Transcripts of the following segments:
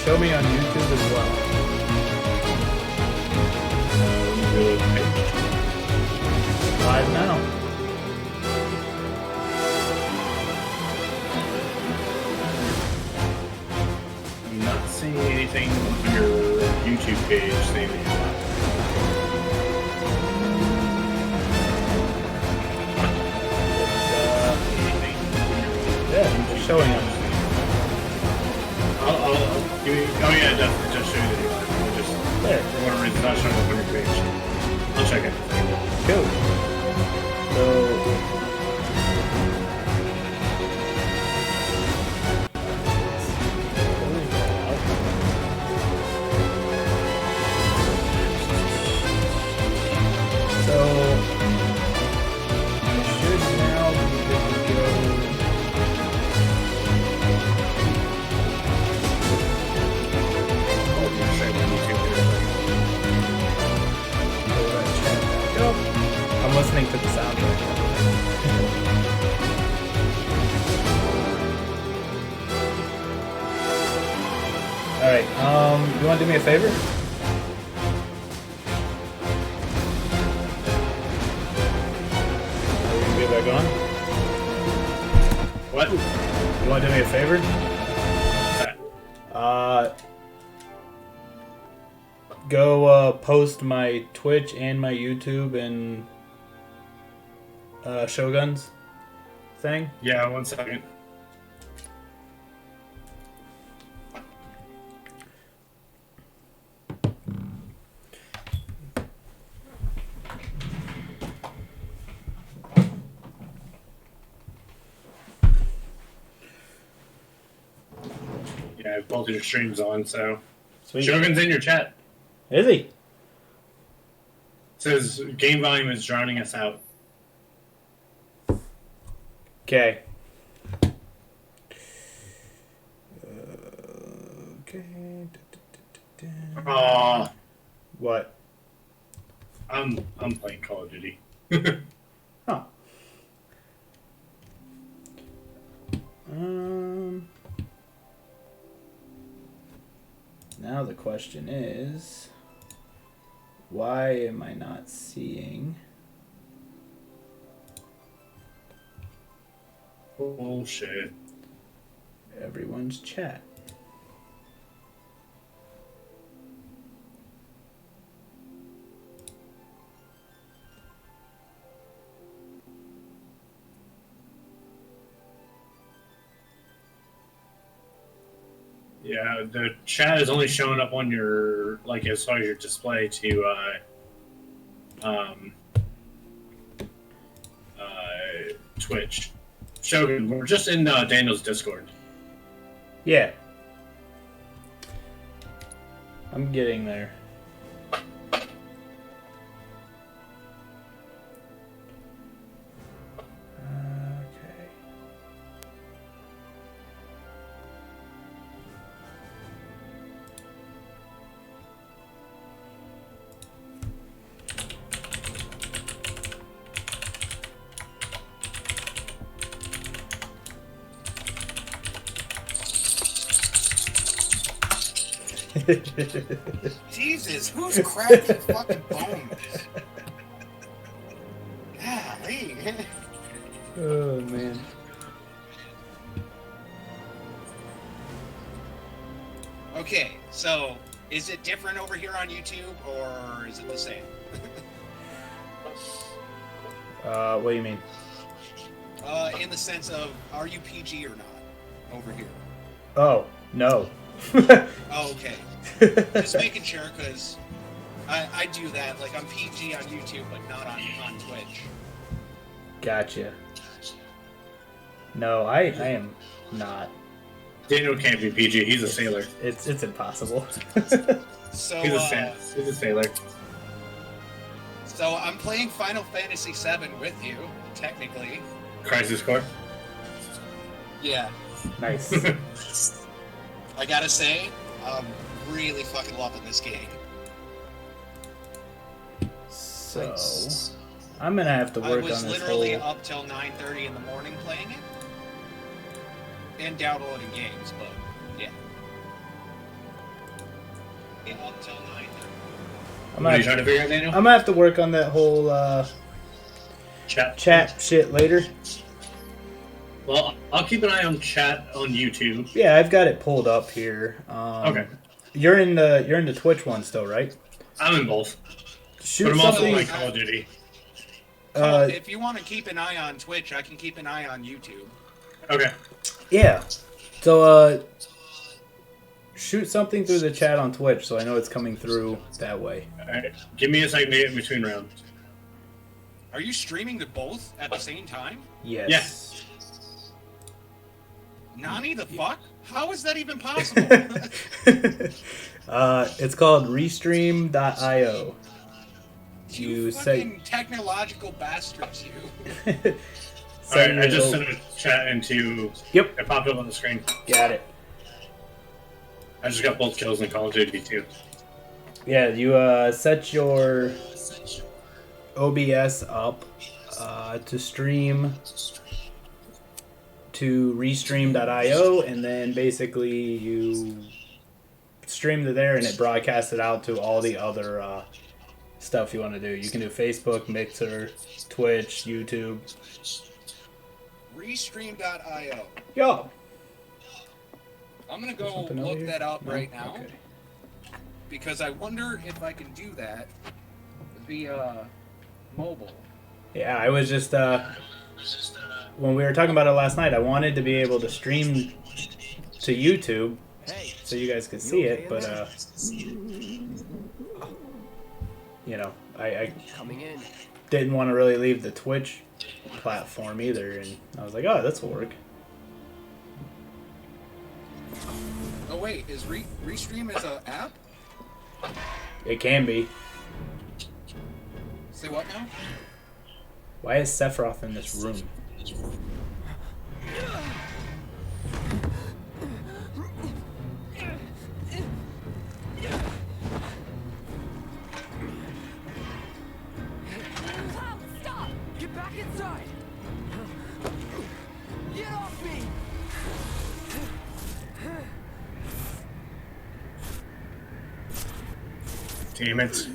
show me on YouTube as well. Live now. I'm not seeing anything on your YouTube page saying that you're live. Yeah, I'm just showing them. I'll give you, oh yeah, it does show you that you're live. It just, There. for whatever reason, it's not showing up on your page. I'll check it. Cool. So. So. I should now be good to go. I'm listening to the soundtrack. Alright, you want to do me a favor? Are we gonna get back on? What? You want to do me a favor? Go post my Twitch and my YouTube and Shoguns thing. Yeah, 1 second. Yeah, both your streams on, so. Sweet. Shogun's in your chat. Is he? It says game volume is drowning us out. Okay. Okay. Aw, What? I'm playing Call of Duty. Oh. Now the question is, why am I not seeing? Bullshit. Everyone's chat? Yeah, the chat is only showing up on your, like, as far as your display to, Twitch. Shogun, we're just in Daniel's Discord. Yeah. I'm getting there. Okay. Jesus, who's cracking fucking bones? Golly. Oh man. Okay, so is it different over here on YouTube, or is it the same? What do you mean? In the sense of, are you PG or not over here? Oh, no. Oh, okay. Just making sure, because I do that. Like, I'm PG on YouTube, but not on Twitch. Gotcha. No, I am not. Daniel can't be PG. He's a sailor. It's impossible. So, He's a sailor. So I'm playing Final Fantasy VII with you, technically. Crisis Core. Yeah. Nice. I gotta say, I'm really fucking loving this game. So, I'm gonna have to work on this I was literally whole... up till 9:30 in the morning playing it. And downloading games, but yeah. up till 9. I'm What are you gonna, trying to figure out, Daniel? I'm gonna have to work on that whole chat shit later. Well, I'll keep an eye on chat on YouTube. Yeah, I've got it pulled up here. Okay. You're in the Twitch one still, right? I'm in both. Shoot But I'm also something. playing Call of Duty. If you want to keep an eye on Twitch, I can keep an eye on YouTube. Okay. Yeah. So shoot something through the chat on Twitch so I know it's coming through that way. Alright. Give me a second to get in between rounds. Are you streaming to both at the same time? Yes. Nani the fuck? How is that even possible? It's called Restream.io. You fucking technological bastards, you. Alright, I just sent a chat into... Yep. It popped up on the screen. Got it. I just got both kills in Call of Duty too. Yeah, you set your OBS up to stream to Restream.io, and then basically you stream to there and it broadcasts it out to all the other stuff you want to do. You can do Facebook, Mixer, Twitch, YouTube. Restream.io. Yo. I'm gonna go look that up right now. Okay. Because I wonder if I can do that via mobile. Yeah, I was just when we were talking about it last night, I wanted to be able to stream to YouTube so you guys could see it, but you know, I didn't want to really leave the Twitch platform either, and I was like, oh, this will work. Oh wait, is Restream is an app? It can be. Say what now? Why is Sephiroth in this room? Stop! Get back inside! Get off me! Damn it.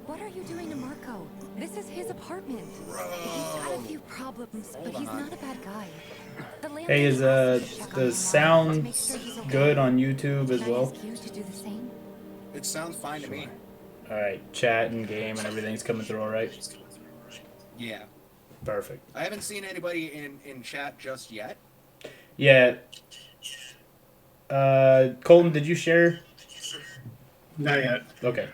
What are you doing to Marco? This is his apartment. He's got a few problems, but he's not a bad guy. Hey, is the sound good on YouTube as well? It sounds fine to me. Alright, chat and game and everything's coming through alright? Yeah. Perfect. I haven't seen anybody in chat just yet. Yeah. Colton, did you share? Not yet. Okay.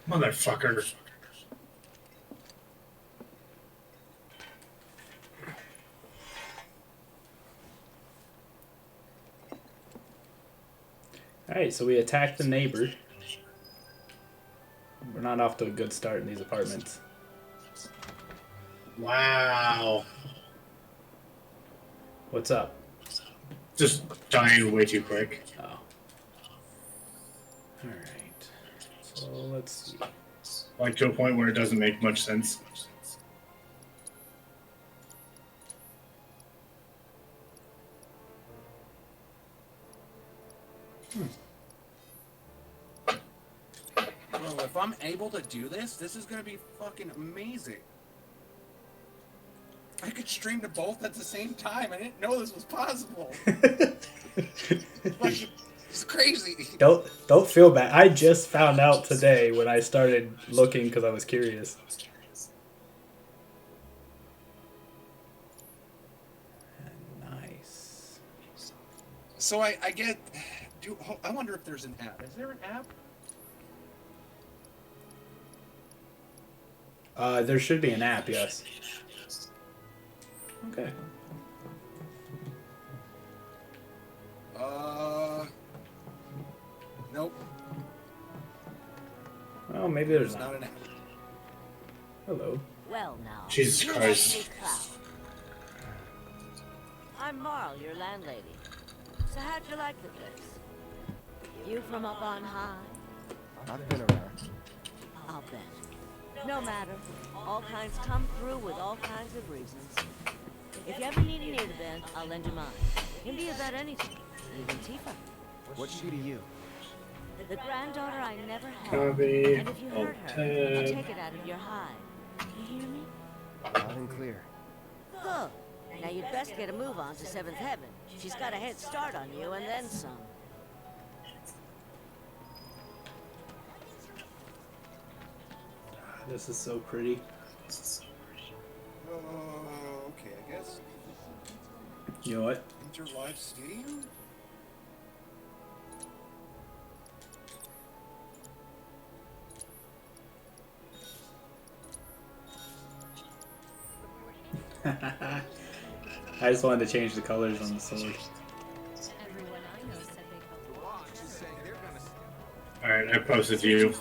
Motherfucker. Alright, so we attacked the neighbor. We're not off to a good start in these apartments. Wow. What's up? Just dying way too quick. Oh. Alright. So let's see. Like to a point where it doesn't make much sense. Well, if I'm able to do this, this is gonna be fucking amazing. I could stream to both at the same time. I didn't know this was possible. Like, it's crazy. Don't feel bad. I just found out today when I started looking because I was curious. Nice. So I get. I wonder if there's an app. Is there an app? There should be an app, yes. Okay. Nope. Well, maybe there's Not an app. Hello. Well now. Jesus Christ. I'm Marl, your landlady. So how'd you like the place? You from up on high? I've been around. I'll bet. No matter. All kinds come through with all kinds of reasons. If you ever need an ear to bend, I'll lend you mine. Can be about anything. Even Tifa. What's she to you? The granddaughter I never had. Copy. And if you Alt hurt her, I'll tab. take it out of your hide. You hear me? Loud and clear. Good. Now you'd best get a move on to Seventh Heaven. She's got a head start on you and then some. This is so pretty. Okay, I guess. You know what? Enter live stadium? I just wanted to change the colors on the sword. Everyone I know said they felt Alright, I posted to you.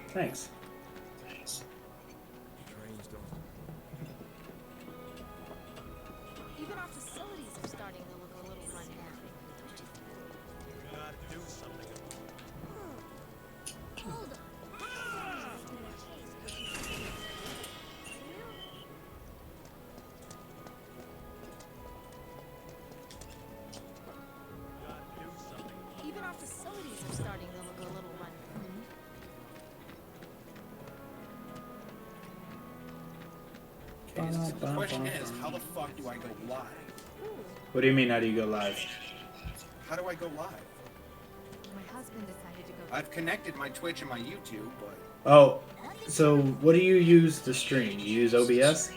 Thanks. even our facilities are starting to look a little run down. Hold on. Even our facilities are starting to look a little run down. Okay, so the question is, how the fuck do I go live? What do you mean, how do you go live? How do I go live? My husband decided to go. I've connected my Twitch and my YouTube, but Oh, so what do you use to stream? You use OBS?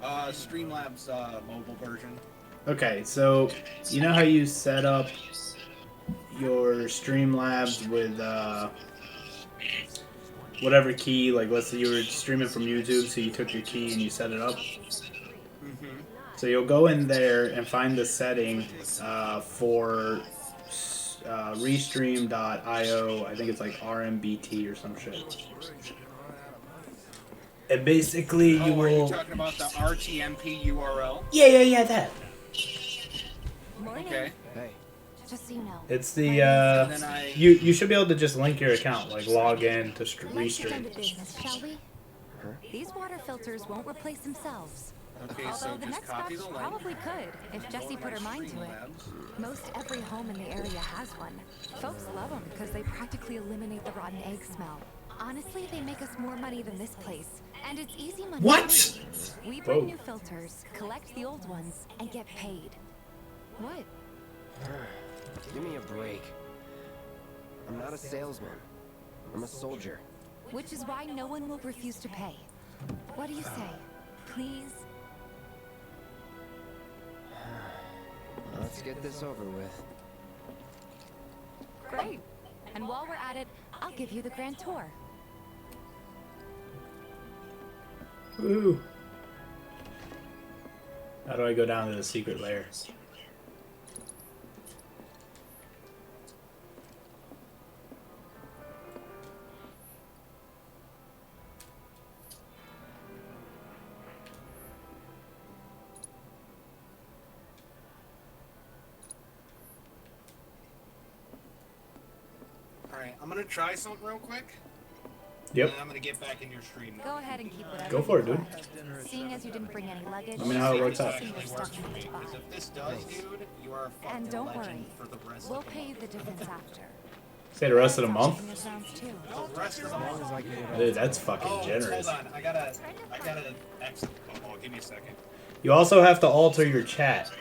Streamlabs mobile version. Okay, so you know how you set up your Streamlabs with whatever key, like let's say you were streaming from YouTube, so you took your key and you set it up. So you'll go in there and find the setting for restream.io. I think it's like RMBT or some shit. And basically you Are you will... talking about the RTMP URL? Yeah, that. Morning. Okay. Hey, Just so you know. It's the, And then I... you should be able to just link your account, like log in to Let's get down restream. to business, shall we? These water filters won't replace themselves. Okay, Although so the just next copy batch the link. probably could, if Jessie put her mind to it. Most every home in the area has one. Folks love them because they practically eliminate the rotten egg smell. Honestly, they make us more money than this place. And it's easy money. What? too. We bring Whoa. new filters, collect the old ones, and get paid. What? give me a break. I'm not a salesman. I'm a soldier. Which is why no one will refuse to pay. What do you say? Please? Let's get this over with. Great. And while we're at it, I'll give you the grand tour. Woo. How do I go down to the secret lair? Alright, I'm gonna try something real quick. Yep. And then I'm gonna get back in your stream. Go ahead and keep whatever. Go for it, you dude. want. Seeing as you didn't bring any luggage, Let me know how it works out. see your stuff you need to buy. Because if this does, dude, you are a fucking And don't legend worry, for the rest we'll of the pay you the difference after. Say the rest of the month? Checking your sounds too. The rest of the month. Dude, that's fucking Oh, generous. hold on. I gotta exit. Oh, give me a second. You also have to alter your chat.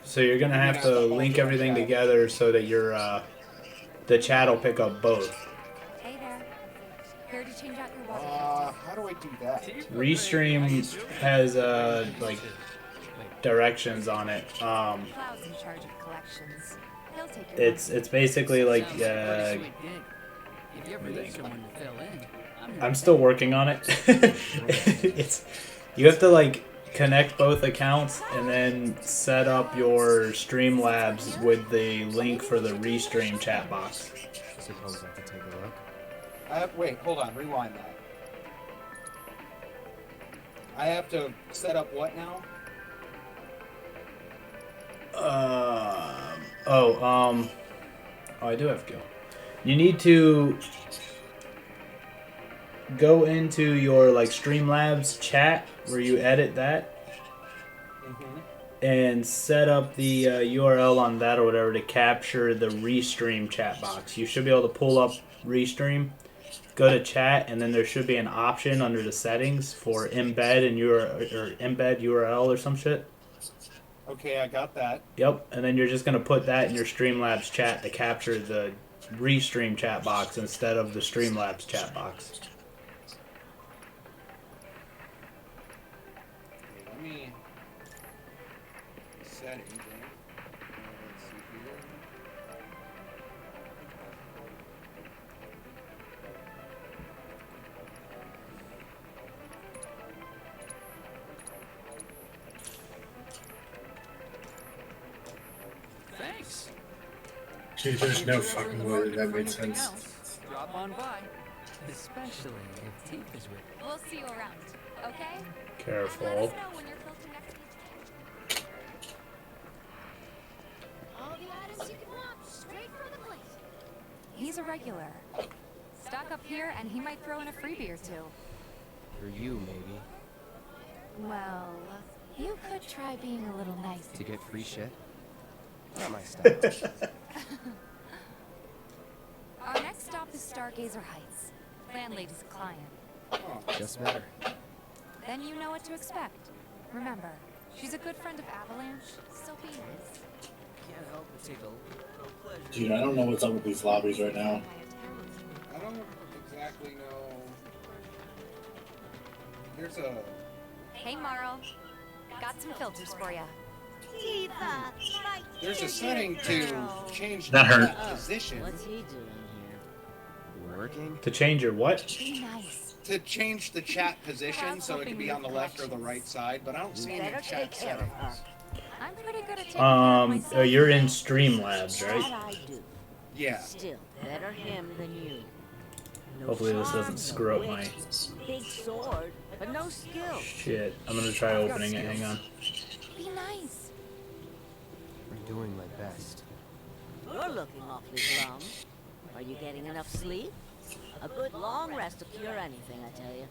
So you're gonna have to link everything together so that your the chat will pick up both. Hey there. Here to change out your water. How do I do that? Restream has like directions on it. Cloud's in charge of collections. He'll take your It's basically like If you ever need someone to fill in, I'm your I'm still working on it. It's you have to like connect both accounts and then set up your Streamlabs with the link for the Restream chat box. Suppose I could take a look. Wait, hold on. Rewind that. I have to set up what now? Oh, I do have Gil. You need to go into your like Streamlabs chat where you edit that and set up the URL on that or whatever to capture the Restream chat box. You should be able to pull up Restream, go to chat, and then there should be an option under the settings for embed in your or embed URL or some shit. Okay, I got that. Yep, and then you're just gonna put that in your Streamlabs chat to capture the Restream chat box instead of the Streamlabs chat box. Okay, let me settings, right? Let's see here. Thanks. Gee, there's no If you're ever in fucking the way market that for made anything sense. else, drop on by. Especially if Teeth is with you. We'll see you around, okay? Let Careful. us know when you're filtering next to each cage. All the items you can want, straight from the plate. He's a regular. Stock up here and he might throw in a freebie or two. For you, maybe. Well, you could try being a little nice. To get free shit? Not my style. Our next stop is Stargazer Heights. Landlady's a client. Just met her. Then you know what to expect. Remember, she's a good friend of Avalanche, so be nice. Can't help but take a little pleasure. Dude, I don't know what's up with these lobbies right now. I don't exactly know. There's a. Hey, Marl. Got some filters for ya. Eva, my There's a dear setting to girl. change That hurt. the position. What's he doing here? Working? To change your what? Be nice. To change the chat position so it can be on the left or the right side, but I don't see any Better chat take care of her. settings. I'm pretty good at taking care of myself. You're in Streamlabs, That right? I do. Yeah. Still, better him than you. No Hopefully this charm, doesn't no screw up wit, my big sword, but no skill. shit. I'm gonna try opening it. Hang on. Be nice. I'm doing my best. You're looking awfully glum. Are you getting enough sleep? A good long rest will cure anything, I tell you.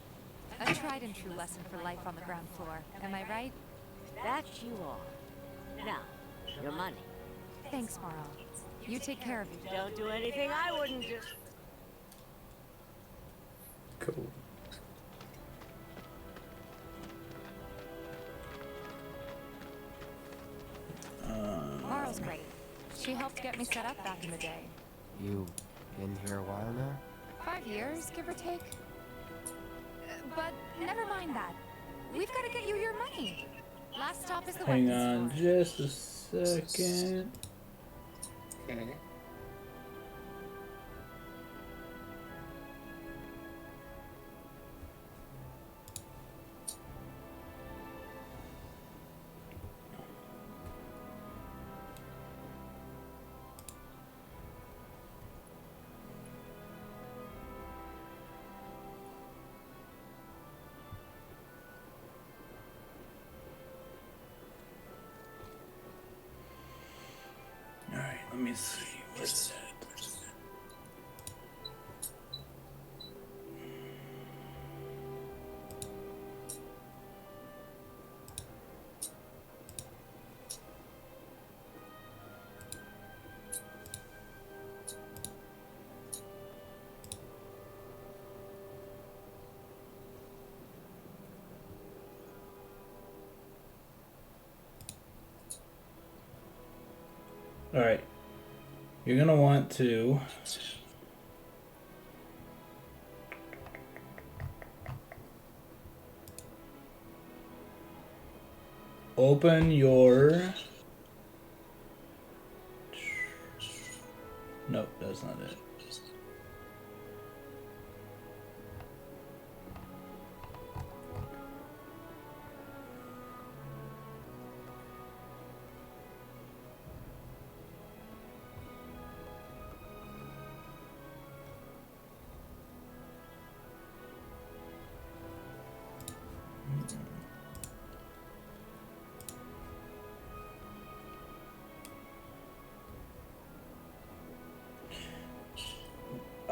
A tried and true lesson for life on the ground floor. Am I right? That you are. Now, your money. Thanks, Marl. You take care of you. Don't do anything I wouldn't do. Cool. Marl's great. She helped get me set up back in the day. You been here a while now? 5 years, give or take. But never mind that. We've got to get you your money. Last stop is the Hang weapons on store. just a second. Okay. Alright, let me see. Where's that? Alright. You're gonna want to open your nope, that's not it.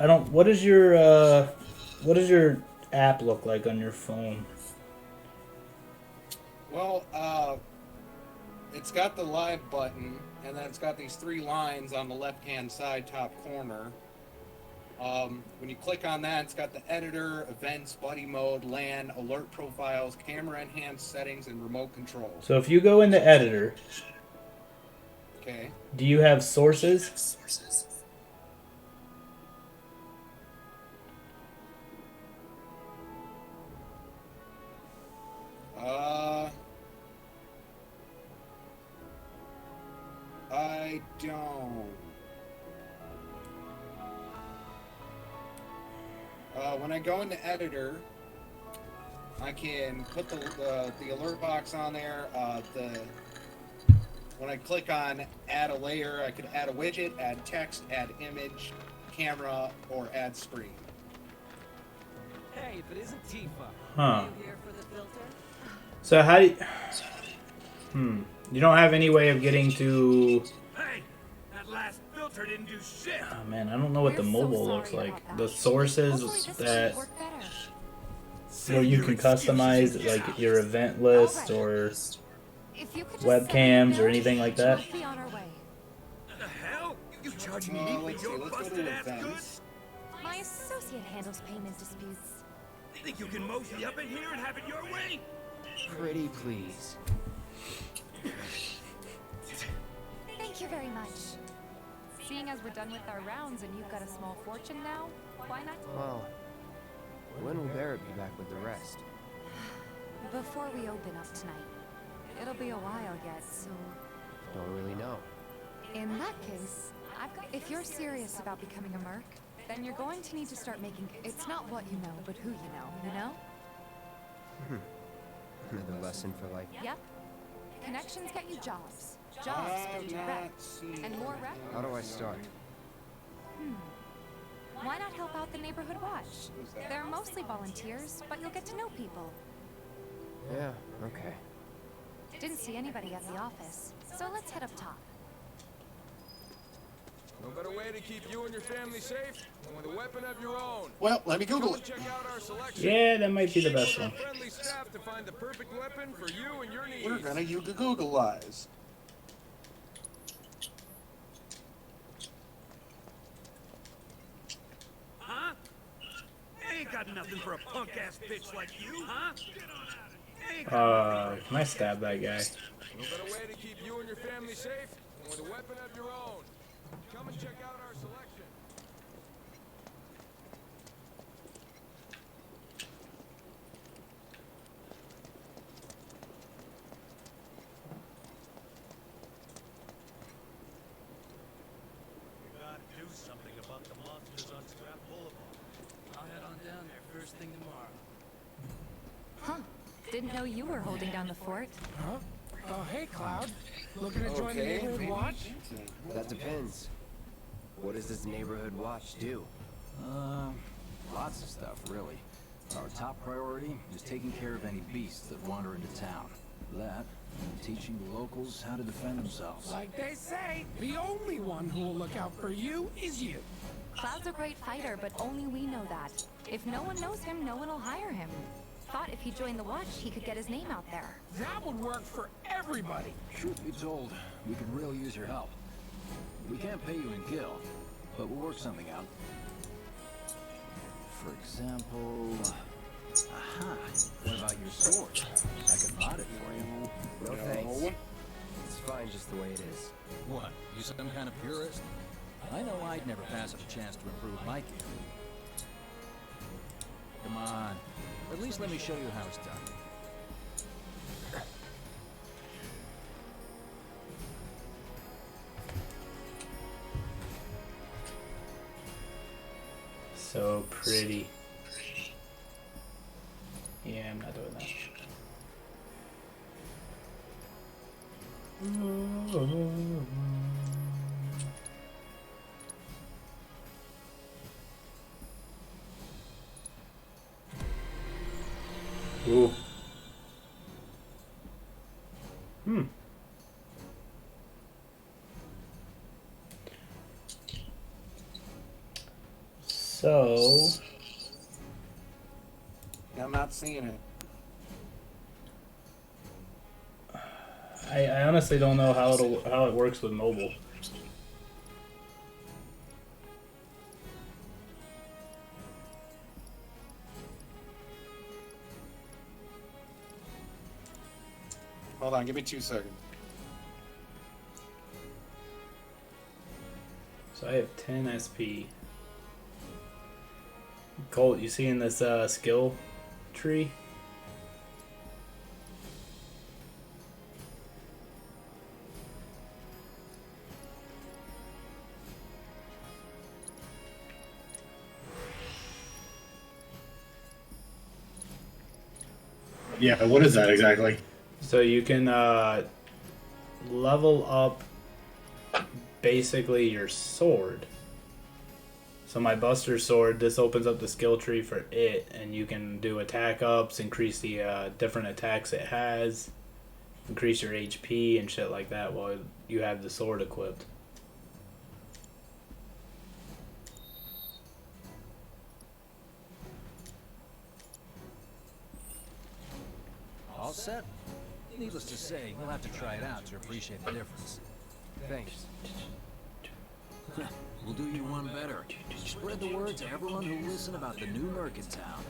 I don't. What does your app look like on your phone? Well, it's got the live button, and then it's got these 3 lines on the left-hand side top corner. When you click on that, it's got the editor, events, buddy mode, LAN, alert profiles, camera enhanced settings, and remote control. So if you go into editor, Okay. do you have sources? I don't. When I go into editor, I can put the alert box on there. When I click on add a layer, I could add a widget, add text, add image, camera, or add screen. Hey, if it isn't Tifa. Huh. You here for the filter? So how do you... You don't have any way of getting to... Hey, that last filter didn't do shit. Oh man, I don't know what the mobile looks like. The sources that... where you can customize like your event list or webcams or anything like that. What the hell? You charging me with your busted ass goods? My associate handles payment disputes. Think you can mosey up in here and have it your way? Pretty please. Thank you very much. Seeing as we're done with our rounds and you've got a small fortune now, why not? Well, when will Barrett be back with the rest? Before we open up tonight. It'll be a while yet, so... Don't really know. In that case, if you're serious about becoming a merc, then you're going to need to start making... It's not what you know, but who you know? Another lesson for life. Yep. Connections get you jobs. Jobs build your rep. And more rep... How do I start? Why not help out the neighborhood watch? They're mostly volunteers, but you'll get to know people. Yeah, okay. Didn't see anybody at the office, so let's head up top. No better way to keep you and your family safe than with a weapon of your own. Well, let me Google it. Check out our selection. Yeah, that might be the best one. Friendly staff to find the perfect weapon for you and your needs. We're gonna Googleize. Huh? I ain't got nothing for a punk-ass bitch like you, huh? Can I stab that guy? No better way to keep you and your family safe than with a weapon of your own. Come and check out our selection. We gotta do something about the monsters on Scrap Boulevard. I'll head on down there first thing tomorrow. Huh. Didn't know you were holding down the fort. Huh? Oh, hey, Cloud. Looking to join the neighborhood watch? That depends. What does this neighborhood watch do? Lots of stuff, really. Our top priority is taking care of any beasts that wander into town. That, and teaching the locals how to defend themselves. Like they say, the only one who will look out for you is you. Cloud's a great fighter, but only we know that. If no one knows him, no one will hire him. Thought if he joined the watch, he could get his name out there. That would work for everybody. Truth be told, we could really use your help. We can't pay you in gil, but we'll work something out. For example... Aha! What about your sword? I could mod it for you. No thanks. It's fine just the way it is. What? You some kind of purist? I know I'd never pass up a chance to improve my gear. Come on. At least let me show you how it's done. So pretty. Yeah, I'm not doing that. Ooh. So I'm not seeing it. I honestly don't know how it works with mobile. Hold on, give me 2 seconds. So I have 10 SP. Colt, you seeing this skill tree? Yeah, what is that exactly? So you can level up basically your sword. So my Buster Sword, this opens up the skill tree for it, and you can do attack ups, increase the different attacks it has, increase your HP and shit like that while you have the sword equipped. All set? Needless to say, you'll have to try it out to appreciate the difference. Thanks. We'll do you one better. Spread the word to everyone who listen about the new Merc in town.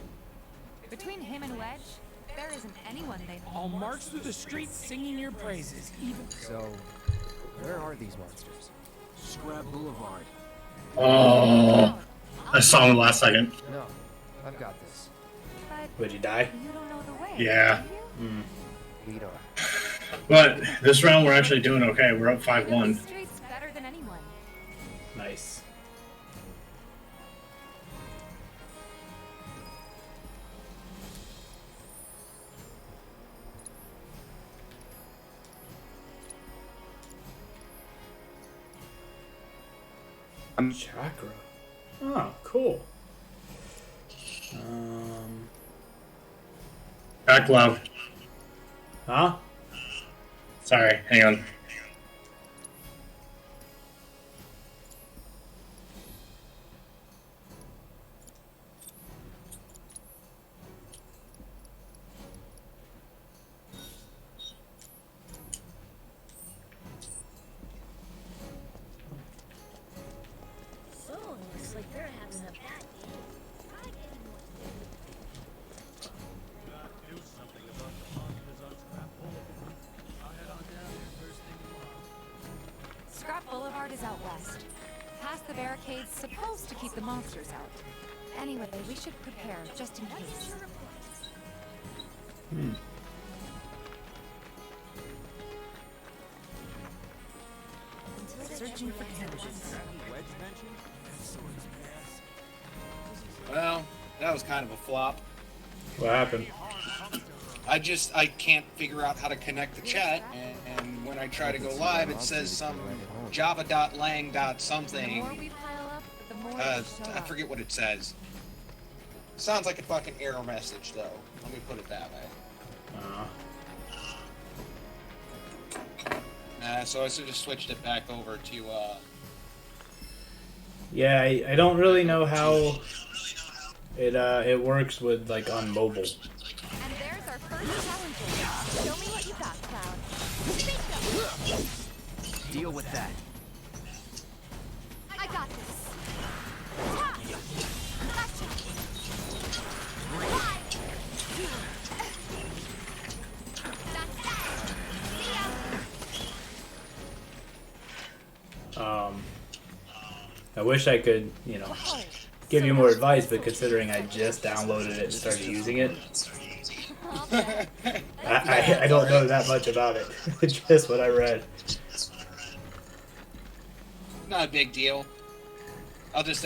Between him and Wedge, there isn't anyone they I'll march through the streets singing your praises, even... So, where are these monsters? Scrap Boulevard. Oh, I saw him last second. No, I've got this. Would you die? You don't know the way. Yeah. Lead on. But this round we're actually doing okay. We're up 5-1. Streets better than anyone. Nice. Chakra. Oh, cool. Back low. Huh? Sorry, hang on. So, looks like they're having a bad day. I didn't want Do something about the monsters on Scrap Boulevard. I'll head on down there first thing tomorrow. Scrap Boulevard is out west. Past the barricades supposed to keep the monsters out. Anyway, we should prepare just in case. Searching for cannibals. Well, that was kind of a flop. What happened? I can't figure out how to connect the chat, and when I try to go live, it says some java.lang.something. The more we pile up, the more I they show up. forget what it says. Sounds like a fucking error message, though. Let me put it that way. So I just switched it back over to, Yeah, I don't really know how it works with like on mobile. And there's our first challenger. Show me what you got, Cloud. Deal with that. I got this. Ha! Gotcha. That's that. See ya. I wish I could, give you more advice, but considering I just downloaded it and started using it, I don't know that much about it. Just what I read. not a big deal. I'll just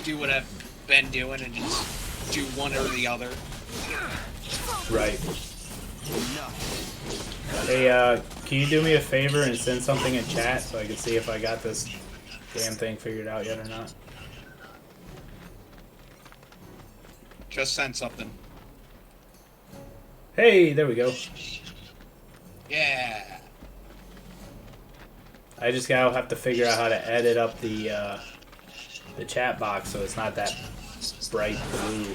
do what I've been doing and just do one or the other. Right. Hey, can you do me a favor and send something in chat so I can see if I got this damn thing figured out yet or not? Just send something. Hey, there we go. Yeah. I just gotta have to figure out how to edit up the chat box so it's not that bright blue.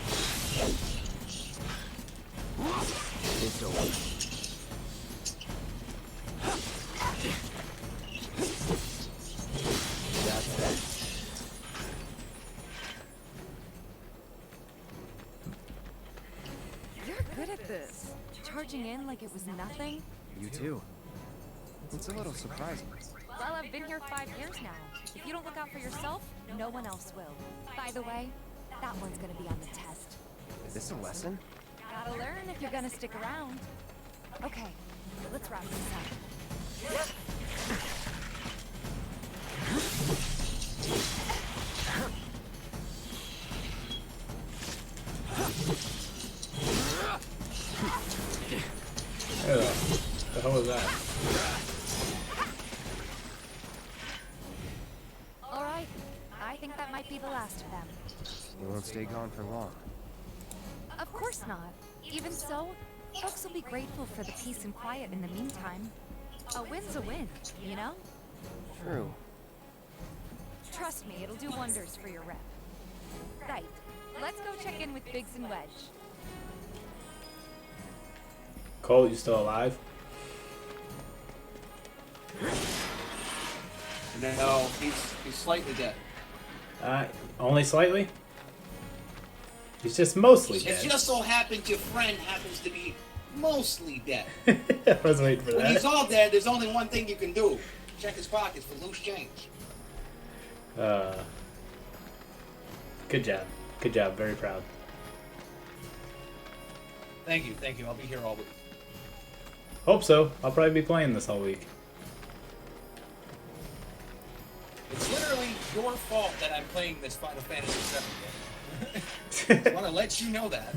It's over. That's that. You're good at this. Charging in like it was nothing. You too. It's a little surprising. Well, I've been here 5 years now. If you don't look out for yourself, no one else will. By the way, that one's gonna be on the test. Is this a lesson? Gotta learn if you're gonna stick around. Okay, let's wrap this up. Ew, the hell was that? Alright, I think that might be the last of them. You won't stay gone for long. Of course not. Even so, folks will be grateful for the peace and quiet in the meantime. A win's a win, you know? True. Trust me, it'll do wonders for your rep. Right, let's go check in with Biggs and Wedge. Colt, you still alive? No, he's slightly dead. Only slightly? He's just mostly It dead. just so happens your friend happens to be mostly dead. I was waiting for When he's that. all dead, there's only one thing you can do. Check his pockets for loose change. Good job. Good job. Very proud. Thank you. I'll be here all week. Hope so. I'll probably be playing this all week. It's literally your fault that I'm playing this Final Fantasy VII game. I want to let you know that.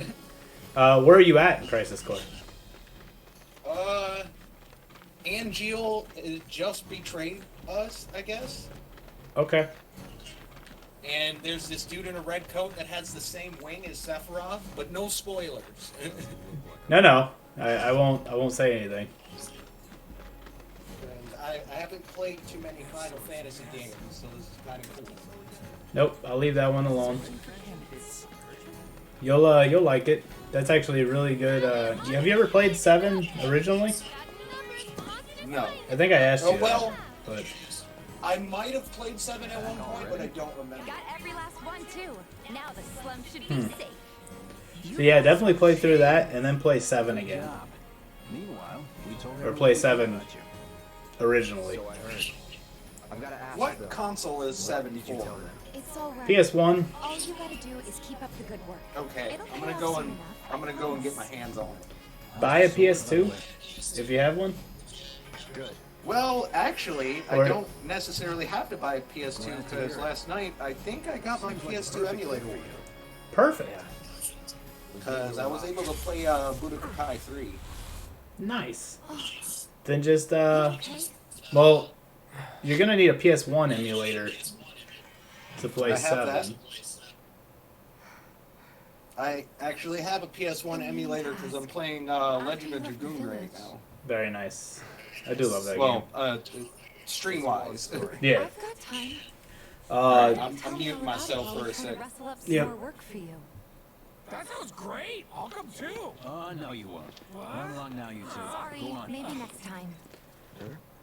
Where are you at in Crisis Core? Angeal just betrayed us, I guess. Okay. And there's this dude in a red coat that has the same wing as Sephiroth, but no spoilers. No. I won't say anything. And I haven't played too many Final Fantasy games, so this is kind of cool. Nope. I'll leave that one alone. You'll like it. That's actually a really good. Have you ever played 7 originally? No. I think I asked you. Well, that, but I might have played 7 at one point, but I don't remember. Got every last one too. Now the slum should be safe. so yeah, definitely play through that and then play 7 again, Meanwhile, we told or play 7 originally. So I heard. I've got to ask What though. console is 7 Did you for? tell them? It's alright. PS1. All you gotta do is keep up the good work. Okay, It'll I'm pay gonna off go soon and enough. I'm gonna go and get my hands on it. Buy a PS2 if you have one. Good. Well, actually, Or- I don't necessarily have to buy a PS2 because last night I think I got my PS2 emulator Perfect. because I was able to play Budokai 3. Nice. Then just well, you're gonna need a PS1 emulator to play I have 7. I actually have a PS1 emulator because I'm playing Legend of Dragoon right now. Very nice. I do love that Well, stream-wise. game. Yeah. I've got time. I'm muting myself for a sec. Rustle up some Yep. more work for you. That sounds great. I'll come too. Oh, no, you won't. Run along now, you two. Sorry, Go on. maybe next time.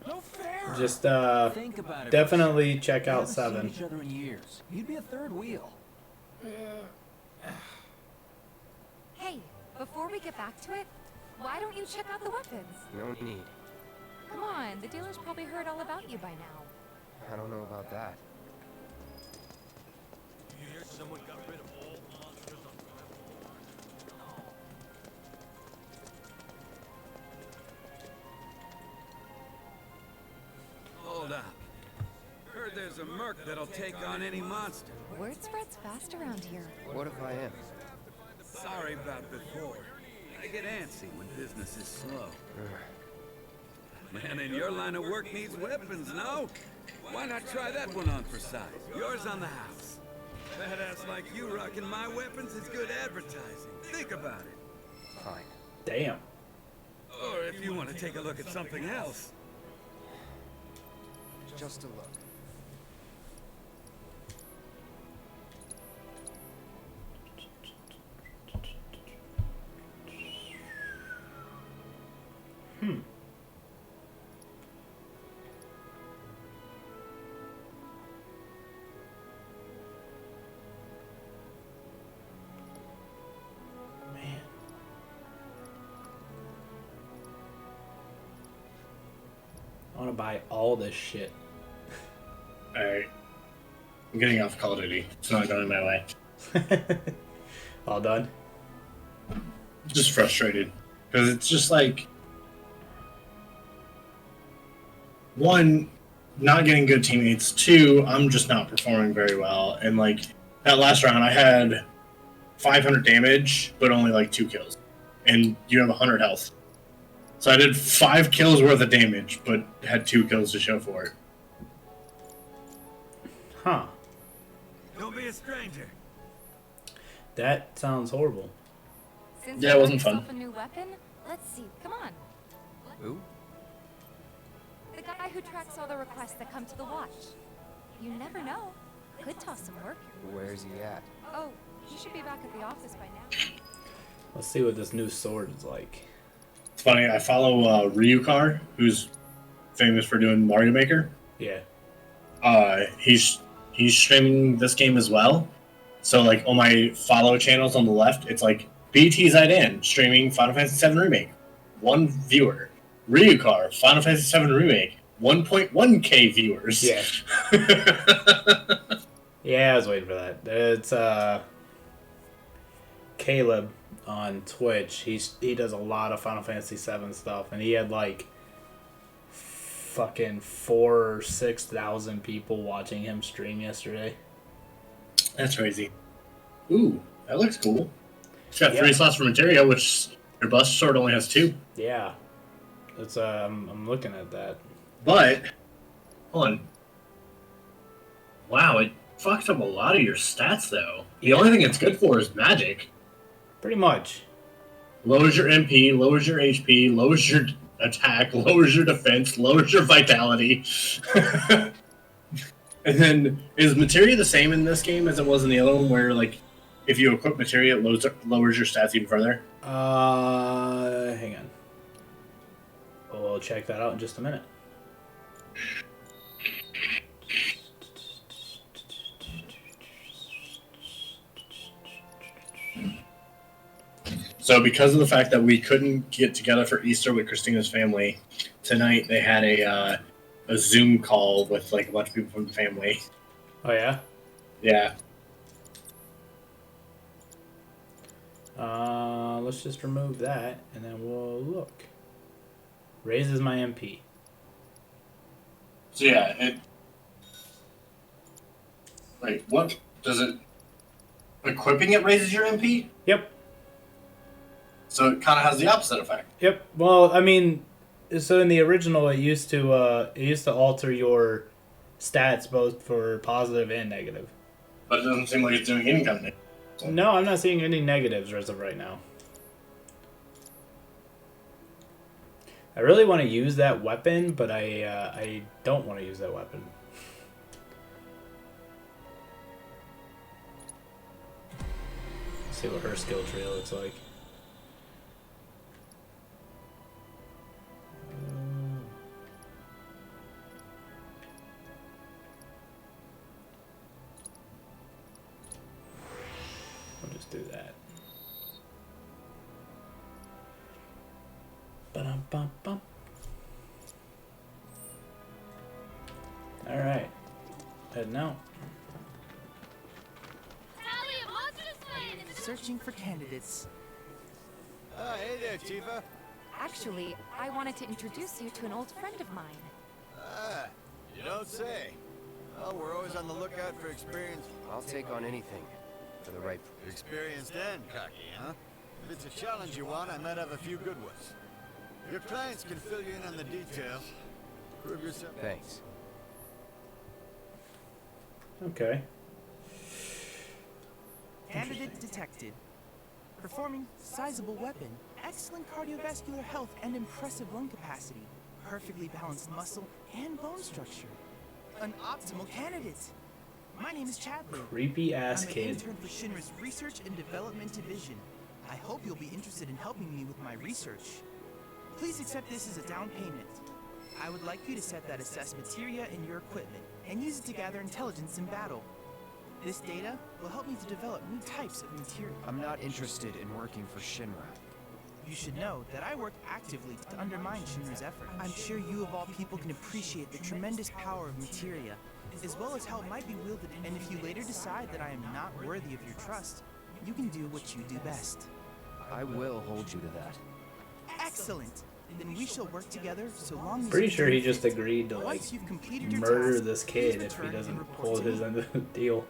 No fair. Just Think about it. definitely check We out haven't seen 7. each other in years. You'd be a third wheel. Hey, before we get back to it, why don't you check out the weapons? No need. Come on, the dealer's probably heard all about you by now. I don't know about that. You hear someone got rid of all monsters on Hold up. Heard there's a merc that'll take on any monster. Word spreads fast around here. What if I am? Sorry about before. I get antsy when business is slow. Man in your line of work needs weapons, no? Why not try that one on for size? Yours on the house. Badass like you rocking my weapons is good advertising. Think about it. Fine. Damn. Or if you want to take a look at something else. Just a look. I want to buy all this shit. Alright. I'm getting off Call of Duty. It's not going my way. All done? Just frustrated. Because it's just like... One, not getting good teammates. Two, I'm just not performing very well. And like, that last round I had 500 damage, but only like 2 kills. And you have 100 health. So I did 5 kills worth of damage, but had 2 kills to show for it. Huh. Don't be a stranger. That sounds horrible. Since Yeah, it you wasn't got fun. yourself a new weapon, let's see. Come on. Who? The guy who tracks all the requests that come to the watch. You never know. Could toss some work. Where's he at? Oh, he should be back at the office by now. Let's see what this new sword is like. It's funny, I follow Ryukar, who's famous for doing Mario Maker. Yeah. He's streaming this game as well. So like on my follow channels on the left, it's like BT Zidane streaming Final Fantasy VII Remake, 1 viewer. Ryukar, Final Fantasy VII Remake, 1.1k viewers. Yeah. Yeah, I was waiting for that. It's Caleb on Twitch. He does a lot of Final Fantasy VII stuff, and he had like fucking 4,000 or 6,000 people watching him stream yesterday. That's crazy. Ooh, that looks cool. It's got 3 slots for materia, which your Buster Sword only has 2. Yeah, it's I'm looking at that. But hold on. Wow, it fucked up a lot of your stats though. The only thing it's good for is magic. Pretty much. Lowers your MP, lowers your HP, lowers your attack, lowers your defense, lowers your vitality. And then, is materia the same in this game as it was in the other one, where like if you equip materia, it lowers your stats even further? Hang on. We'll check that out in just a minute. So because of the fact that we couldn't get together for Easter with Christina's family, tonight they had a Zoom call with like a bunch of people from the family. Oh yeah? Yeah. Let's just remove that, and then we'll look. Raises my MP. So yeah, it... Wait, what? Does it... Equipping it raises your MP? Yep. So it kind of has the opposite effect. Yep. Well, I mean, so in the original, it used to alter your stats both for positive and negative. But it doesn't seem like it's doing any kind of negative. No, I'm not seeing any negatives as of right now. I really want to use that weapon, but I don't want to use that weapon. Let's see what her skill tree looks like. I'll just do that. Ba-dum-bum-bum. All right, heading out. Searching for candidates. Hey there, Tifa. Actually, I wanted to introduce you to an old friend of mine. Ah, you don't say. Well, we're always on the lookout for experience. I'll take on anything for the right... Experienced and cocky, huh? If it's a challenge you want, I might have a few good ones. Your clients can fill you in on the details. Prove yourself. Thanks. Okay. Candidate detected. Performing sizable weapon, excellent cardiovascular health and impressive lung capacity, perfectly balanced muscle and bone structure. An optimal candidate. My name is Chadley. Creepy ass I'm an kid. intern for Shinra's Research and Development Division. I hope you'll be interested in helping me with my research. Please accept this as a down payment. I would like you to set that assess materia in your equipment and use it to gather intelligence in battle. This data will help me to develop new types of material. I'm not interested in working for Shinra. You should know that I work actively to undermine Shinra's effort. I'm sure you of all people can appreciate the tremendous power of materia, as well as how it might be wielded, and if you later decide that I am not worthy of your trust, you can do what you do best. I will hold you to that. Excellent! Then we shall work together so long as Pretty you sure do he your just bit. agreed to like Once you've completed your murder task, this please kid if he return and doesn't report hold to his me. end of the deal.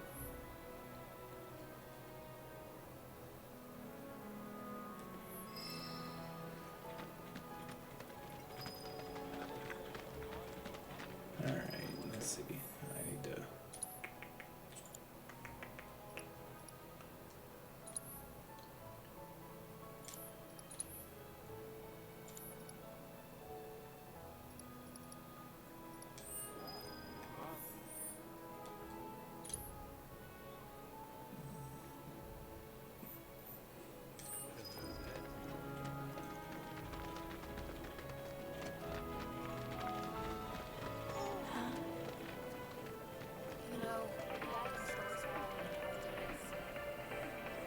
Alright, let's see. I need to...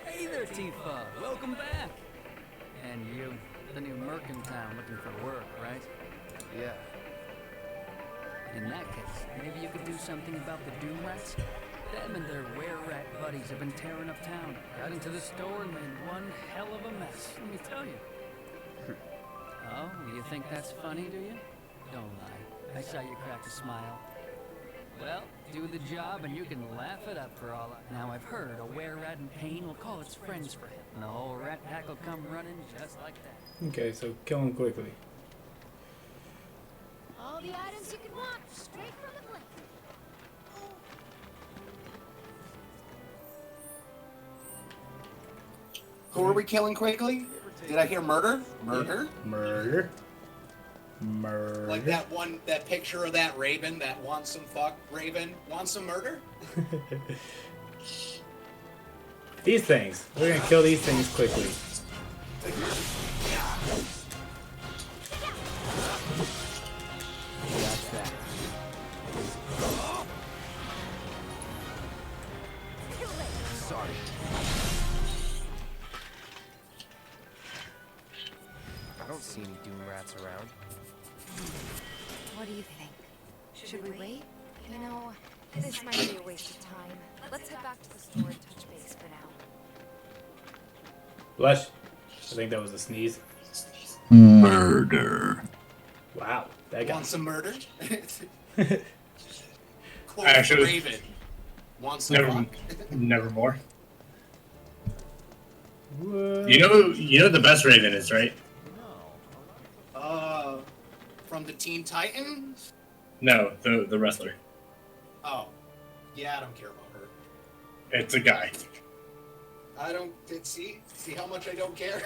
Hey there, Tifa. Welcome back. And you, the new merc in town looking for work, right? Yeah. In that case, maybe you could do something about the Doom Rats? Them and their were-rat buddies have been tearing up town. Got into the store and made one hell of a mess, let me tell you. Oh, you think that's funny, do you? Don't lie. I saw you crack a smile. Well, do the job and you can laugh it up for all I... Now I've heard a were-rat in pain will call its friends for him. And the whole rat pack will come running just like that. Okay, so kill him quickly. All the items you can want, straight from the blink. Who are we killing quickly? Did I hear murder? Murder? Murder. Murder. Like that picture of that raven, that wants some fuck raven, wants some murder? These things. We're gonna kill these things quickly. That's that. Sorry. I don't see any Doom Rats around. What do you think? Should we wait? You know, this might be a waste of time. Let's head back to the store and touch base for now. Blush. I think that was a sneeze. Murder. Wow. That guy. Want some murder? Quote Actually, raven. Want some fuck? Nevermore. What? You know the best Raven is, right? From the Teen Titans? No, the wrestler. Oh. Yeah, I don't care about her. It's a guy. I don't see how much I don't care.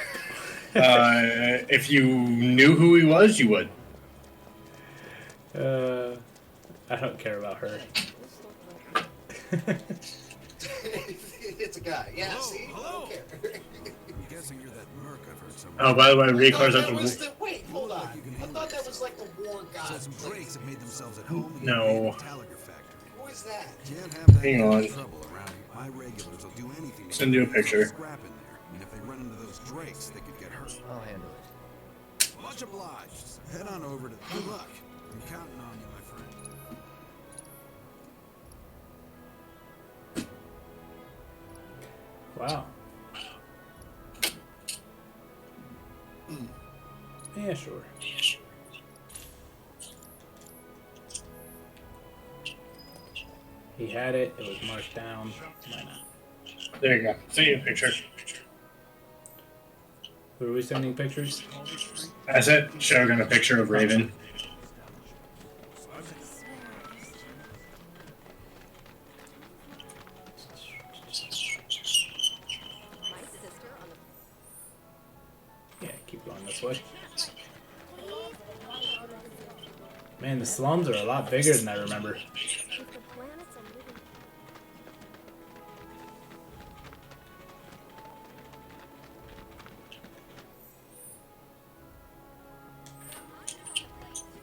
If you knew who he was, you would. I don't care about her. It's a guy. Yeah, see? I don't care. I'm guessing you're that merc I've heard somewhere. Oh, by the way, Recar's at Wait, hold on. I thought that was like the war god. Some drakes have made themselves at home. No. Who is that? Can't have that Hang kind on. of trouble around here. My regulars will do anything to Send you a get picture. scrap in there. And if they run into those drakes, they could get hurt. I'll handle it. Much obliged. Head on over to... Good luck. I'm counting on you, my friend. Wow. Yeah, sure. He had it. It was marked down. Why not? There you go. Send you a picture. Who are we sending pictures? I sent Shogun a picture of Raven. Yeah, keep going this way. Man, the slums are a lot bigger than I remember.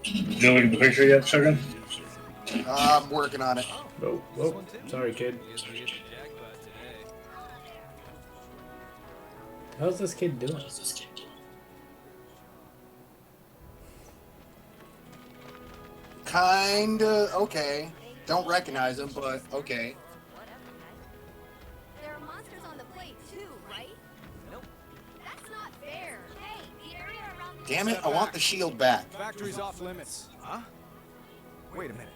Did you look at the picture yet, Shogun? I'm working on it. Oh, oh, sorry, kid. How's this kid doing? Kinda okay. Don't recognize them, but okay. There are monsters on the plate too, right? Nope. That's not fair. Hey, the area around the Damn it, I want the shield back. Factory's off limits. Huh? Wait a minute.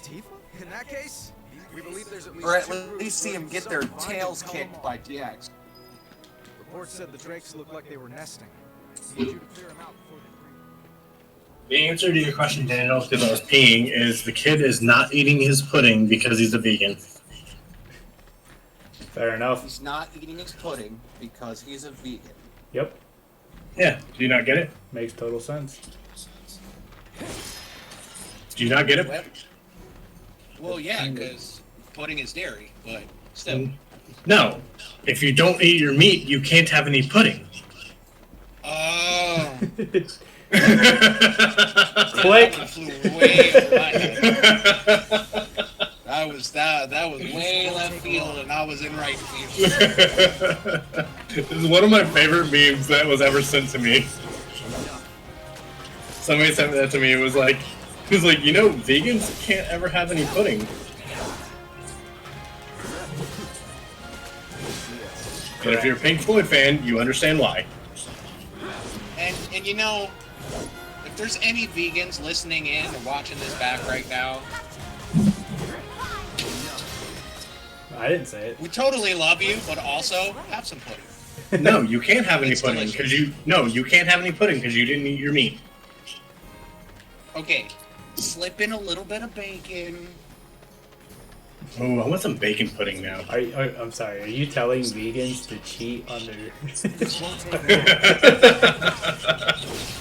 Tifa? In that case, we believe there's at least Or at two groups least see them looking get their something fine tails in Colombo. kicked by DX. Reports said the drakes looked like they were nesting. Need you to clear them out before they The answer to your question, Daniel, because I was peeing, is the kid is not eating his pudding because he's a vegan. Fair enough. He's not eating his pudding because he's a vegan. Yep. Yeah. Do you not get it? Makes total sense. Do you not get it? Well, yeah, because pudding is dairy, but still. No. If you don't eat your meat, you can't have any pudding. Oh. Click. That was way left field, and I was in right field. This is one of my favorite memes that was ever sent to me. Somebody sent that to me. It was like, you know, vegans can't ever have any pudding. But if you're a Pink Floyd fan, you understand why. And you know, if there's any vegans listening in or watching this back right now, I didn't say it. we totally love you, but also have some pudding. No, you can't have any It's pudding because you can't have any pudding because you didn't eat your meat. Okay, slip in a little bit of bacon. Oh, I want some bacon pudding now. I'm sorry. Are you telling vegans to cheat on their?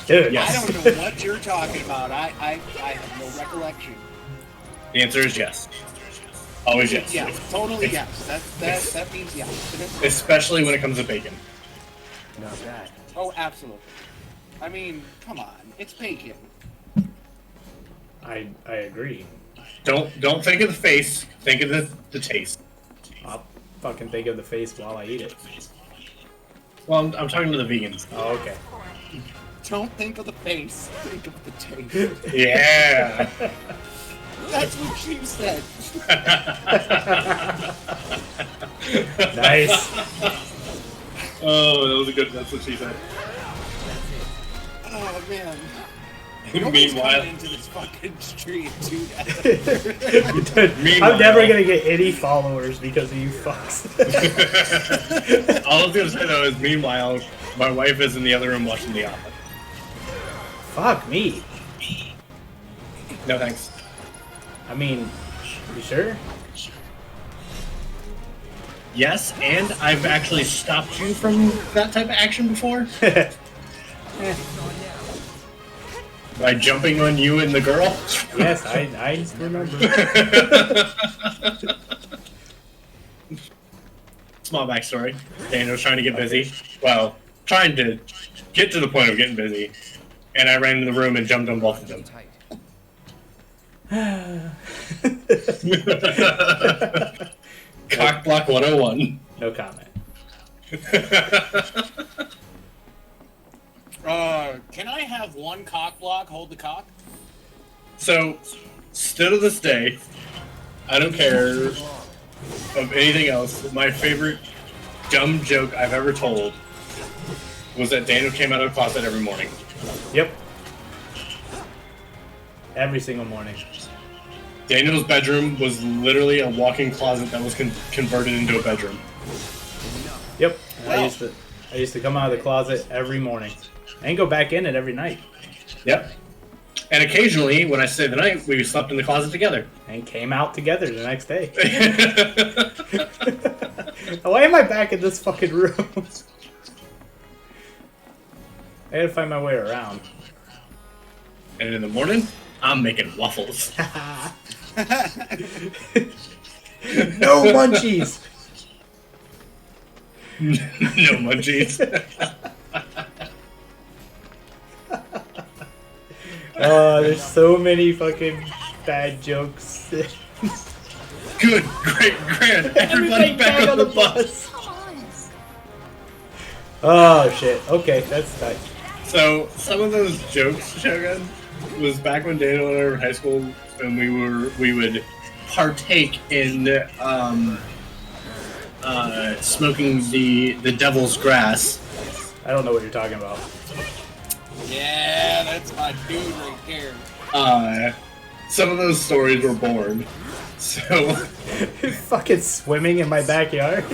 Dude, I don't know what you're talking about. I have no recollection. The answer is yes. Always yes. Yeah, totally yes. That means yes. Especially when it comes to bacon. Not bad. Oh, absolutely. I mean, come on, it's bacon. I agree. Don't think of the face. Think of the taste. I'll fucking think of the face while I eat it. Well, I'm talking to the vegans. Oh, okay. Don't think of the face. Think of the taste. Yeah. That's what she said. Nice. Oh, that was a good. That's what she said. Oh man. Meanwhile, into this fucking street, dude. Dude, I'm never gonna get any followers because of you fucks. All I was gonna say though is, meanwhile, my wife is in the other room watching The Office. Fuck me. No thanks. I mean, you sure? Yes, and I've actually stopped you from that type of action before. By jumping on you and the girl? Yes, I remember. Small backstory. Daniel's trying to get busy. Well, trying to get to the point of getting busy. And I ran in the room and jumped on both of them. Cock block 101. No comment. Can I have one cock block? Hold the cock. So, still to this day, I don't care of anything else. My favorite dumb joke I've ever told was that Daniel came out of the closet every morning. Yep. Every single morning. Daniel's bedroom was literally a walk-in closet that was converted into a bedroom. Yep. I used to come out of the closet every morning and go back in it every night. Yep. And occasionally, when I stayed the night, we slept in the closet together. And came out together the next day. Why am I back in this fucking room? I gotta find my way around. And in the morning, I'm making waffles. No munchies! No munchies. There's so many fucking bad jokes. Good, great, grand. Everybody back on the bus. Oh shit. Okay, that's nice. So, some of those jokes, Shogun, was back when Daniel and I were in high school, and we would partake in smoking the devil's grass. I don't know what you're talking about. Yeah, that's my dude right there. Some of those stories were born. So fucking swimming in my backyard.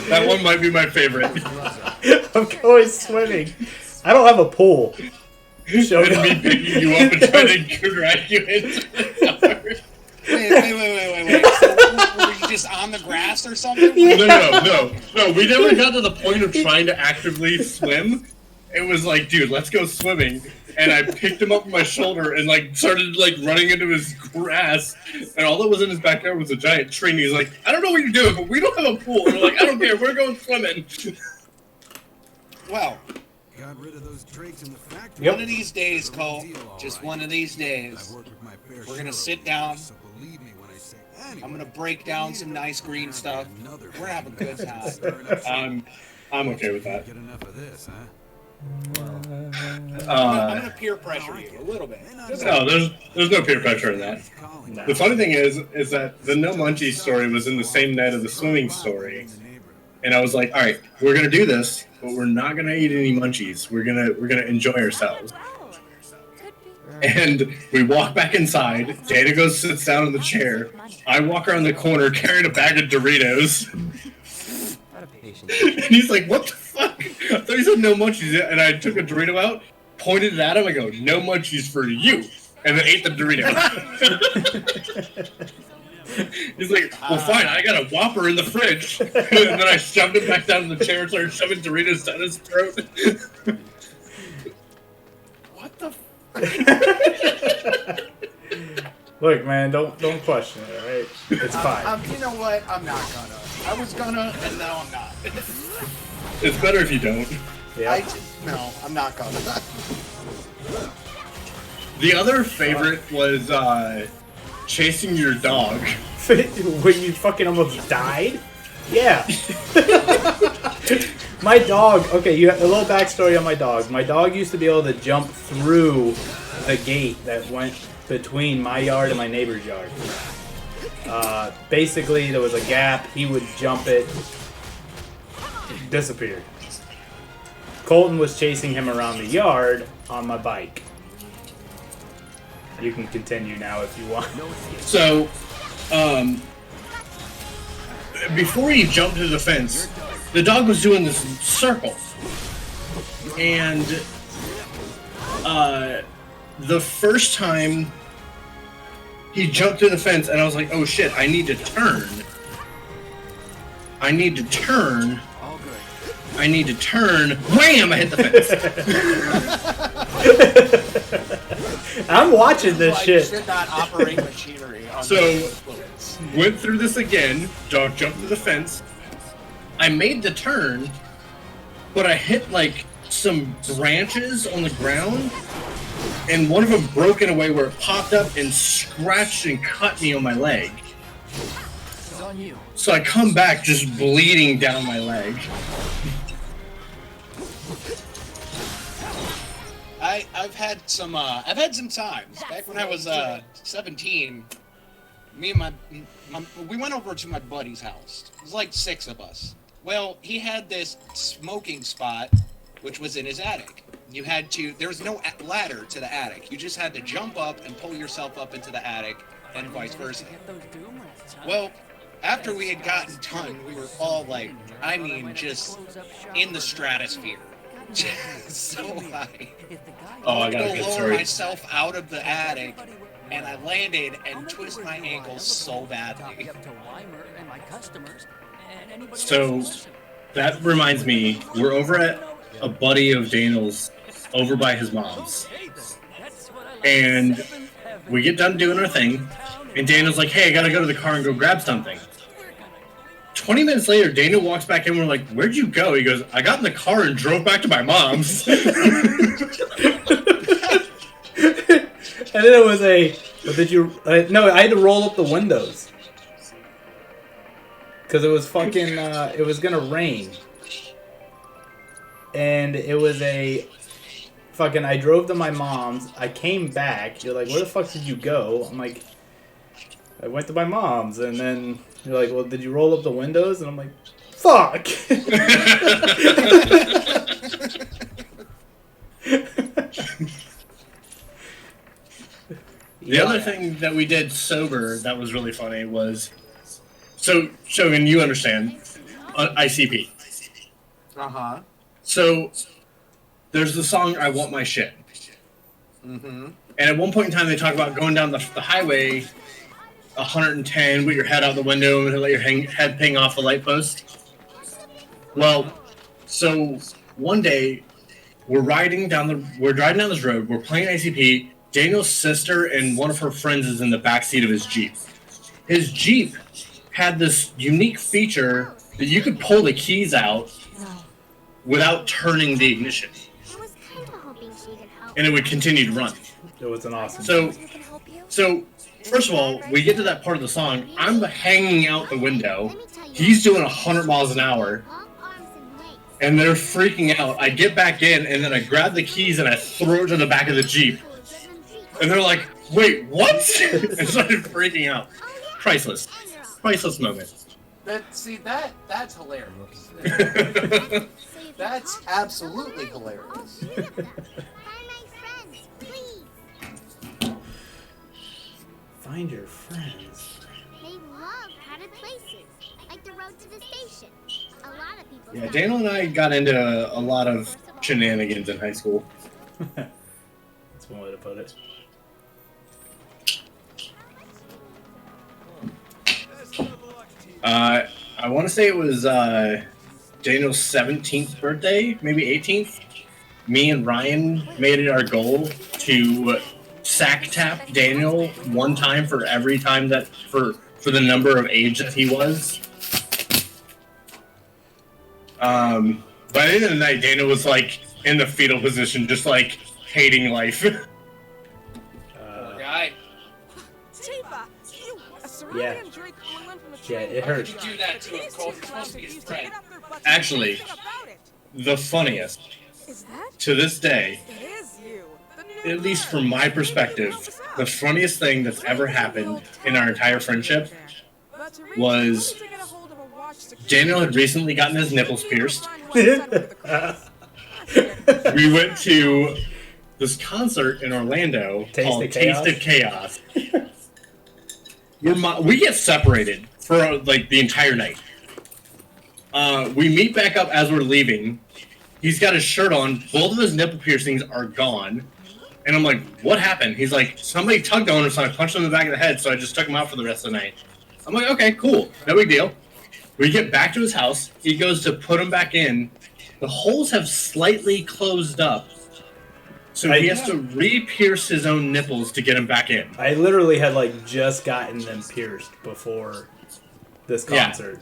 That one might be my favorite. I'm going swimming. I don't have a pool. Show me picking you up and trying to drag you into the Wait. So, were you just on the grass or something? No. We never got to the point of trying to actively swim. It was like, dude, let's go swimming. And I picked him up on my shoulder and like started like running into his grass. And all that was in his backyard was a giant tree. And he's like, I don't know what you're doing, but we don't have a pool. And we're like, I don't care, we're going swimming. Well, got rid of those drakes in the factory. one of these days, Cole, just one of these days, we're gonna sit down. I'm gonna break down some nice green stuff. We're gonna have a good time. I'm okay with that. Get enough of this, huh? I'm gonna peer pressure you a little bit. No, there's no peer pressure in that. No. The funny thing is that the No Munchies story was in the same night of the swimming story, and I was like, all right, we're gonna do this, but we're not gonna eat any munchies. We're gonna enjoy ourselves. And we walk back inside. Dana goes, sits down in the chair. I walk around the corner carrying a bag of Doritos. And he's like, what the fuck? I thought you said no munchies. And I took a Dorito out, pointed it at him, I go, no munchies for you. And then ate the Dorito. He's like, well, fine, I got a Whopper in the fridge. And then I shoved him back down in the chair and started shoving Doritos down his throat. What the Look, man, don't question it, alright? It's fine. You know what? I'm not gonna. I was gonna, and now I'm not. It's better if you don't. Yeah. No, I'm not gonna. The other favorite was chasing your dog. When you fucking almost died? Yeah. My dog, okay, you have a little backstory on my dog. My dog used to be able to jump through the gate that went between my yard and my neighbor's yard. Basically, there was a gap, he would jump it, disappeared. Colton was chasing him around the yard on my bike. You can continue now if you want. So, before he jumped to the fence, the dog was doing this circle. And the first time he jumped to the fence, and I was like, oh shit, I need to turn. I need to turn. Wham! I hit the fence. I'm watching this like, shit. You should not operate machinery on So, went through this again. Dog jumped to the fence. I made the turn, but I hit like some branches on the ground, and one of them broke in a way where it popped up and scratched and cut me on my leg. It's on you. So I come back just bleeding down my leg. I've had some times back when I was 17. Me and my we went over to my buddy's house. It was like 6 of us. Well, he had this smoking spot, which was in his attic. There was no ladder to the attic. You just had to jump up and pull yourself up into the attic, and vice versa. Well, after we had gotten done, we were all like, I mean, just in the stratosphere. So high. Oh, I got a go good lower story. myself out of the attic, and I landed and twisted my ankle so badly. So, that reminds me, we're over at a buddy of Daniel's, over by his mom's. And we get done doing our thing, and Daniel's like, hey, I gotta go to the car and go grab something. 20 minutes later, Daniel walks back in, we're like, where'd you go? He goes, I got in the car and drove back to my mom's. And then it was no, I had to roll up the windows. Because it was fucking, it was gonna rain. and it was a fucking. I drove to my mom's. I came back. You're like, where the fuck did you go? I'm like, I went to my mom's, and then you're like, well, did you roll up the windows? And I'm like, fuck. The other thing that we did sober that was really funny was, so Shogun, you understand, ICP. Uh-huh. So there's the song "I Want My Shit," Mm-hmm. and at one point in time they talk about going down the highway 110 with your head out the window and let your head ping off the light post. Well, so one day we're driving down this road. We're playing ICP. Daniel's sister and one of her friends is in the back seat of his Jeep. His Jeep had this unique feature that you could pull the keys out without turning the ignition, and it would continue to run. It was an awesome. So first of all, we get to that part of the song. I'm hanging out the window. He's doing 100 miles an hour. And they're freaking out. I get back in, and then I grab the keys and I throw it to the back of the Jeep. And they're like, wait, what? And started freaking out. Priceless. Priceless moment. That's hilarious. That's absolutely hilarious. Find your friends. They love crowded places, like the road to the station. A lot of people. Yeah, Daniel and I got into a lot of shenanigans in high school. That's one way to put it. I want to say it was Daniel's 17th birthday, maybe 18th. Me and Ryan made it our goal to sack tap Daniel one time for every time that for the number of age that he was. By the end of the night, Daniel was like in the fetal position, just like hating life. Poor guy. Yeah. Yeah, it hurts. You do that to a Colt. You're supposed to be his friend. Actually, the funniest to this day, at least from my perspective, the funniest thing that's ever happened in our entire friendship was Daniel had recently gotten his nipples pierced. We went to this concert in Orlando called Taste of Chaos. We get separated for like the entire night. We meet back up as we're leaving. He's got his shirt on. Both of his nipple piercings are gone. And I'm like, what happened? He's like, somebody tugged on him, so I punched him in the back of the head, so I just took him out for the rest of the night. I'm like, okay, cool. No big deal. We get back to his house. He goes to put them back in. The holes have slightly closed up. So he has to re-pierce his own nipples to get them back in. I literally had like just gotten them pierced before this concert.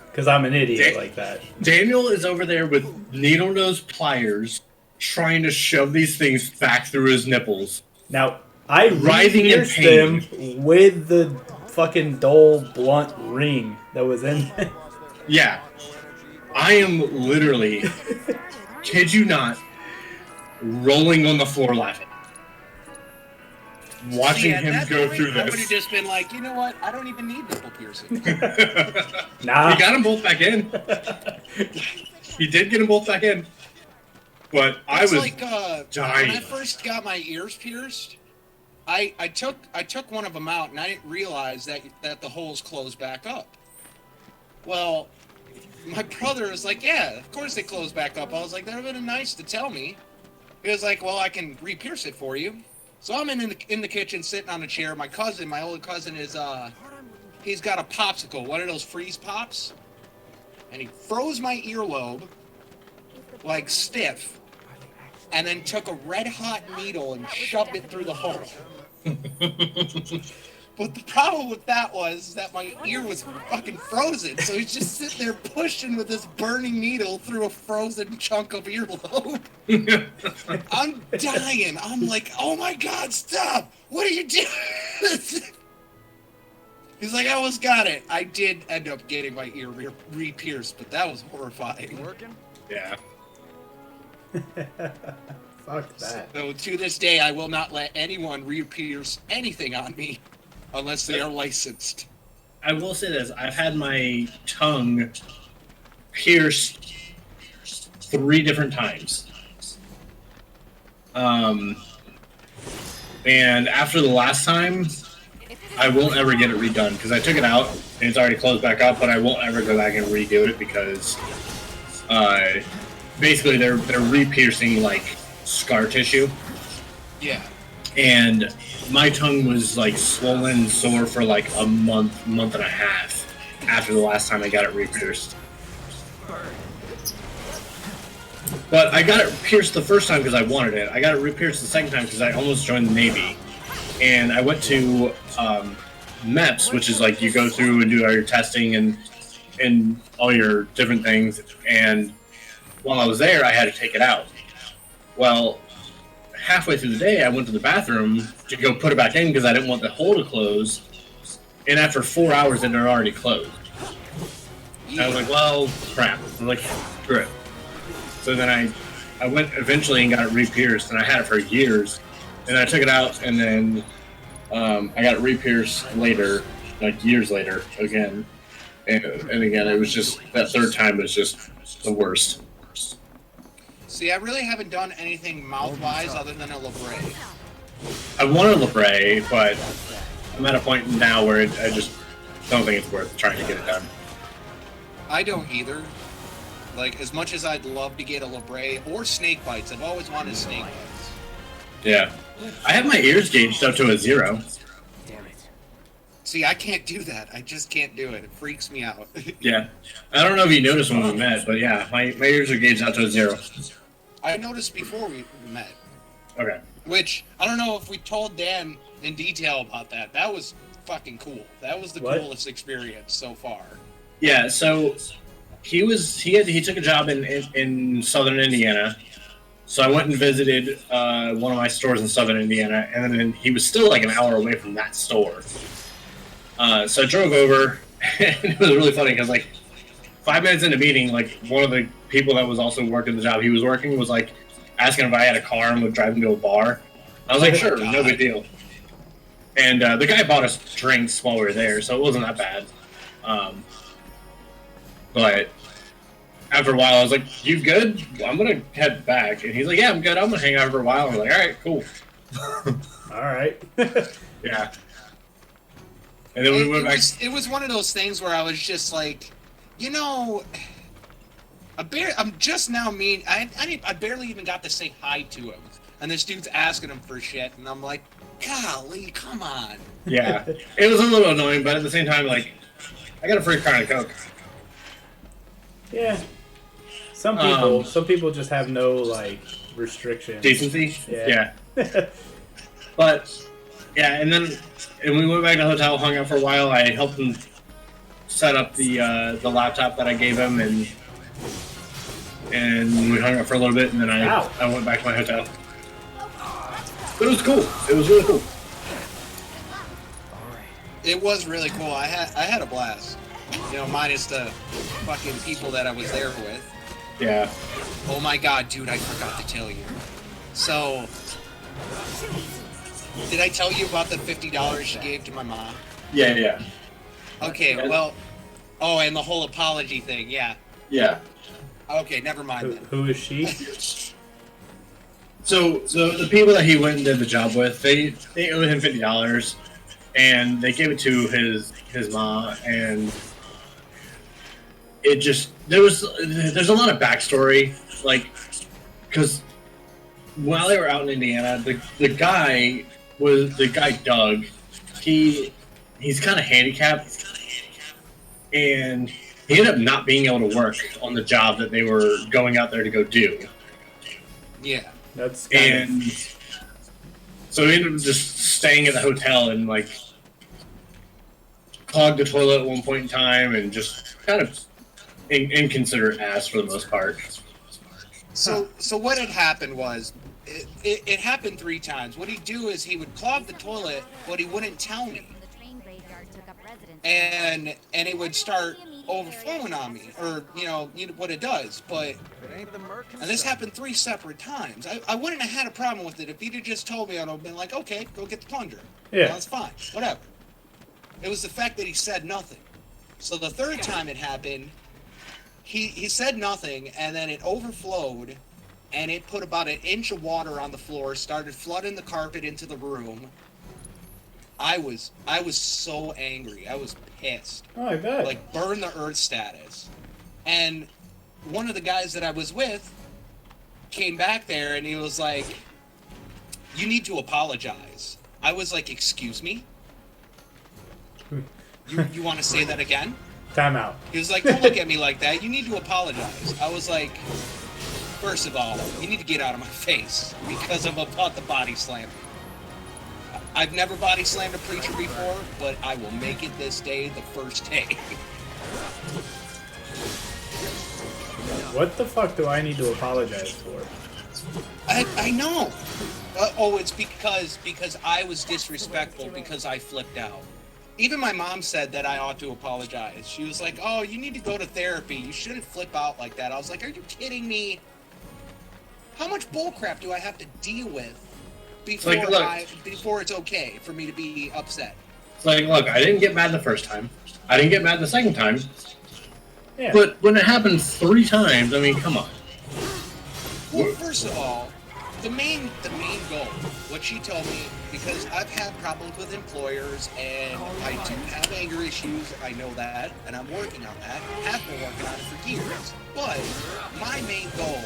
Because I'm an idiot like that. Daniel is over there with needle nose pliers trying to shove these things back through his nipples. Now, I re-pierced them with the fucking dull blunt ring that was in it. Yeah. I am literally, kid you not, rolling on the floor laughing. Watching him go through I would this. have just been like, you know what? I don't even need nipple piercing. Nah. He got them both back in. He did get them both back in. But I was like, dying. when I first got my ears pierced, I took one of them out and I didn't realize that the holes closed back up. Well, my brother was like, yeah, of course they close back up. I was like, that would have been nice to tell me. He was like, well, I can re-pierce it for you. So I'm in the kitchen sitting on a chair. My older cousin is, he's got a popsicle, one of those freeze pops. And he froze my earlobe, like stiff, and then took a red hot needle and shoved it through the hole. But the problem with that was that my ear was fucking frozen, so he's just sitting there pushing with this burning needle through a frozen chunk of earlobe. I'm dying. I'm like, oh my god, stop! What are you doing? He's like, I almost got it. I did end up getting my ear re-pierced, but that was horrifying. Yeah. Fuck that. So to this day, I will not let anyone re-pierce anything on me unless they are licensed. I will say this: I've had my tongue pierced 3 different times. And after the last time, I won't ever get it redone because I took it out and it's already closed back up. But I won't ever go back and redo it because basically they're re-piercing like scar tissue. Yeah. And my tongue was like swollen and sore for like a month and a half after the last time I got it re-pierced. But I got it pierced the first time because I wanted it. I got it re-pierced the second time because I almost joined the Navy. And I went to MEPS, which is like you go through and do all your testing and all your different things. And while I was there, I had to take it out. Well, halfway through the day, I went to the bathroom to go put it back in because I didn't want the hole to close. And after 4 hours, it had already closed. And I was like, well, crap. I was like, screw it. So then I went eventually and got it re-pierced, and I had it for years. And I took it out, and then I got it re-pierced later, like years later, again. And again, it was just, that third time was just the worst. See, I really haven't done anything mouth-wise other than a Labray. I want a Labray, but I'm at a point now where I just don't think it's worth trying to get it done. I don't either. Like, as much as I'd love to get a Labray or snake bites, I've always wanted snake bites. Yeah. I have my ears gauged up to a 0. Damn it. See, I can't do that. I just can't do it. It freaks me out. Yeah. I don't know if you noticed when we met, but yeah, my ears are gauged out to a 0. I noticed before we met. Okay. Which, I don't know if we told Dan in detail about that. That was fucking cool. That was the coolest experience so far. Yeah, so he took a job in southern Indiana. So I went and visited one of my stores in southern Indiana, and then he was still like an hour away from that store. So I drove over, and it was really funny because like 5 minutes into meeting, like one of the people that was also working the job he was working was like asking if I had a car and would drive him to a bar. I was like, sure, no big deal. And the guy bought us drinks while we were there, so it wasn't that bad. But after a while, I was like, you good? I'm going to head back. And he's like, yeah, I'm good. I'm going to hang out for a while. I was like, all right, cool. All right. Yeah. And then we went back. It was one of those things where I was just like, you know, I'm just now mean. I barely even got to say hi to him. And this dude's asking him for shit. And I'm like, golly, come on. Yeah. It was a little annoying, but at the same time, like, I got a free car and a Coke. Yeah. Some people just have no like restrictions. Decency? Yeah. But yeah, and we went back to the hotel, hung out for a while. I helped him set up the laptop that I gave him, and we hung out for a little bit, and then I went back to my hotel. But it was cool. It was really cool. It was really cool. I had a blast. You know, minus the fucking people that I was there with. Yeah. Oh my god, dude, I forgot to tell you. So, did I tell you about the $50 she gave to my mom? Yeah. Okay, well, and the whole apology thing, yeah. Yeah. Okay, never mind then. Who is she? So the people that he went and did the job with, they owed him $50, and they gave it to his mom, and it just there's a lot of backstory, like, because while they were out in Indiana, the guy Doug, he's kind of handicapped, and he ended up not being able to work on the job that they were going out there to go do. Yeah. And so he ended up just staying at the hotel and like clogged the toilet at one point in time and just kind of inconsiderate ass for the most part. So what had happened was it happened 3 times. What he'd do is he would clog the toilet, but he wouldn't tell me. And it would start overflowing on me, or what it does. But and this happened 3 separate times. I wouldn't have had a problem with it if he'd have just told me. I'd have been like, okay, go get the plunger. Yeah, that's fine, whatever. It was the fact that he said nothing. So the 3rd time it happened, he said nothing, and then it overflowed, and it put about 1 inch of water on the floor, started flooding the carpet into the room. I was so angry. I was pissed. Oh, I bet. Like, burn the earth status. And one of the guys that I was with came back there, and he was like, you need to apologize. I was like, excuse me? You want to say that again? Time out. He was like, don't look at me like that. You need to apologize. I was like, first of all, you need to get out of my face because I'm about to body slam you. I've never body slammed a preacher before, but I will make it this day the first day. What the fuck do I need to apologize for? I know. It's because I was disrespectful because I flipped out. Even my mom said that I ought to apologize. She was like, oh, you need to go to therapy. You shouldn't flip out like that. I was like, are you kidding me? How much bullcrap do I have to deal with before it's okay for me to be upset? It's like, look, I didn't get mad the first time. I didn't get mad the second time. Yeah. But when it happened 3 times, I mean, come on. Well, first of all, the main goal, what she told me, because I've had problems with employers and I do have anger issues, I know that, and I'm working on that, have been working on it for years. But my main goal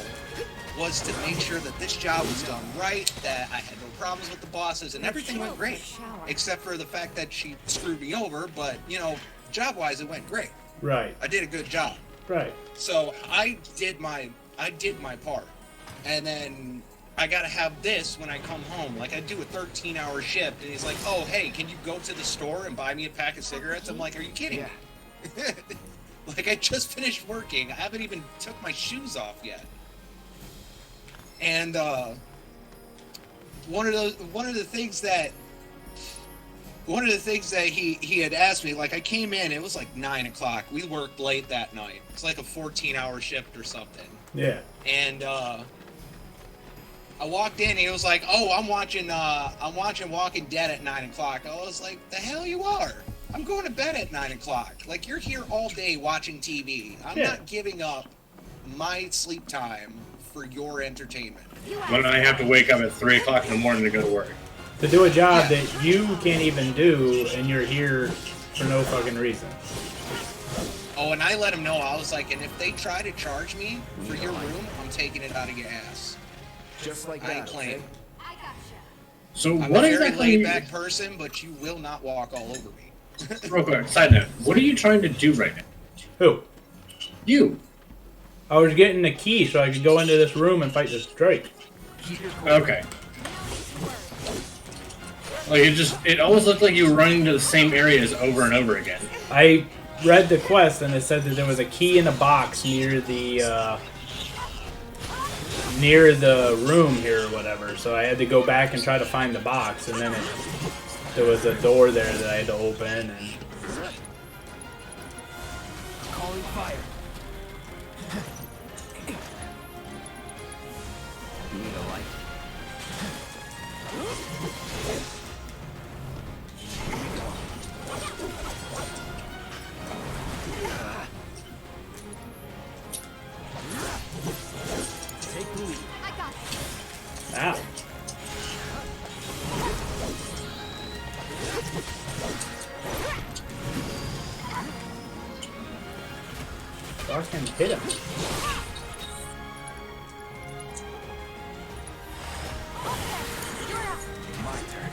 was to make sure that this job was done right, that I had no problems with the bosses, and everything went great. Except for the fact that she screwed me over, but, job-wise, it went great. Right. I did a good job. Right. So I did my part. And then I gotta have this when I come home. Like, I do a 13-hour shift, and he's like, oh, hey, can you go to the store and buy me a pack of cigarettes? I'm like, are you kidding me? Like, I just finished working. I haven't even took my shoes off yet. And one of the things that he had asked me, like, I came in, it was like 9 o'clock. We worked late that night. It's like a 14-hour shift or something. Yeah. And I walked in, and he was like, oh, I'm watching Walking Dead at 9 o'clock. I was like, the hell you are? I'm going to bed at 9 o'clock. Like, you're here all day watching TV. I'm not giving up my sleep time for your entertainment. When I have to wake up at 3 o'clock in the morning to go to work. To do a job that you can't even do, and you're here for no fucking reason. Oh, and I let him know. I was like, and if they try to charge me for your room, I'm taking it out of your ass. Just like I ain't playing. So I'm what a very exactly? laid-back person, but you will not walk all over me. Real quick, side note. What are you trying to do right now? Who? You. I was getting the key so I could go into this room and fight this Drake. Okay. Like, it always looked like you were running to the same areas over and over again. I read the quest and it said that there was a key in a box near the room here or whatever. So I had to go back and try to find the box, and then there was a door there that I had to open. And Calling fire. You need a light. Take the lead. ow. Fucking hit him. My turn.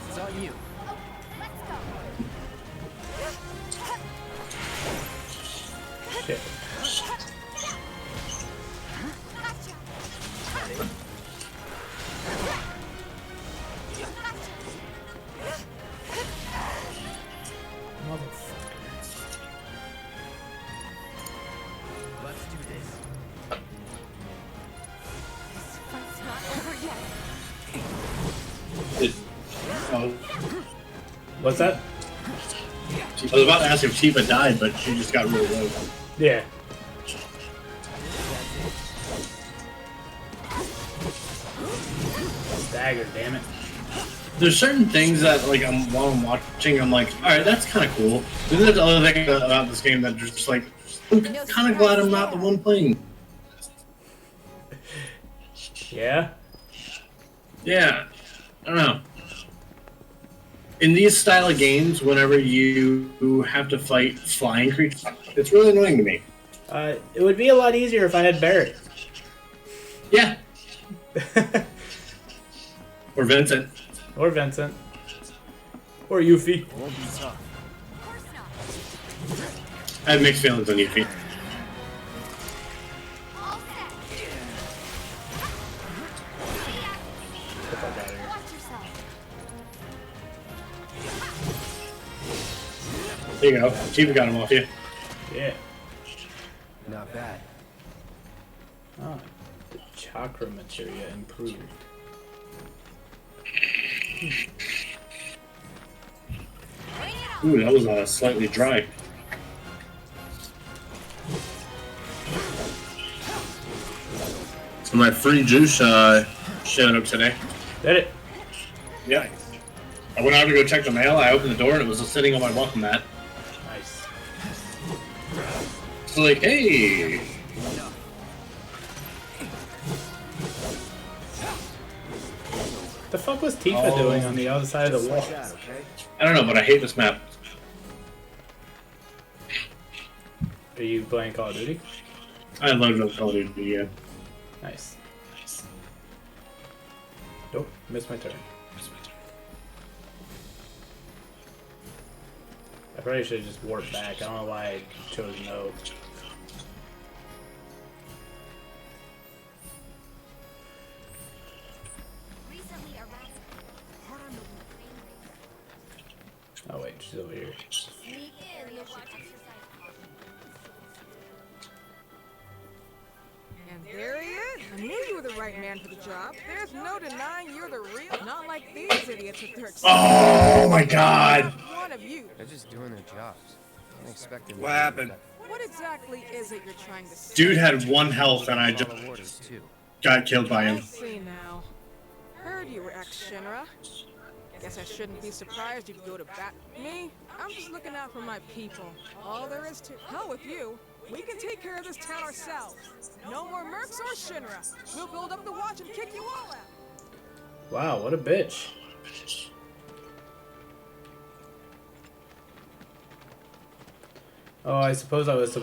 It's on you. What's that? I was about to ask if Tifa died, but she just got really low. Yeah. Stagger, damn it. There's certain things that, like, while I'm watching, I'm like, alright, that's kind of cool. Then there's other things about this game that just like, I'm kind of glad I'm not the one playing. Yeah? Yeah. I don't know. In these style of games, whenever you have to fight flying creatures, it's really annoying to me. It would be a lot easier if I had Barret. Yeah. Or Vincent. Or Vincent. Or Yuffie. I have mixed feelings on Yuffie. There you go. Tifa got him off you. Yeah. Not bad. Oh, the chakra materia improved. Ooh, that was slightly dry. So my free juice showed up today. Did it? Yeah. I went out to go check the mail. I opened the door and it was just sitting on my welcome mat. Nice. It's like, hey. What the fuck was Tifa doing on the other side of the wall? I don't know, but I hate this map. Are you playing Call of Duty? I loaded up Call of Duty, yeah. Nice. Nope, missed my turn. I probably should have just warped back. I don't know why I chose no. Oh wait, she's over here. And there he is. I knew you were the right man for the job. There's no denying you're the real. Not like these idiots with their. Oh my god! One of you. They're just doing their jobs. Can't expect them. What happened? What exactly is it you're trying to say? Dude had 1 health and I just got killed by him. I see now. Heard you were ex-Shinra. Guess I shouldn't be surprised you'd go to bat. Me? I'm just looking out for my people. All there is to hell with you. We can take care of this town ourselves. No more mercs or Shinra. We'll build up the watch and kick you all out. Wow, what a bitch. Oh, I suppose I was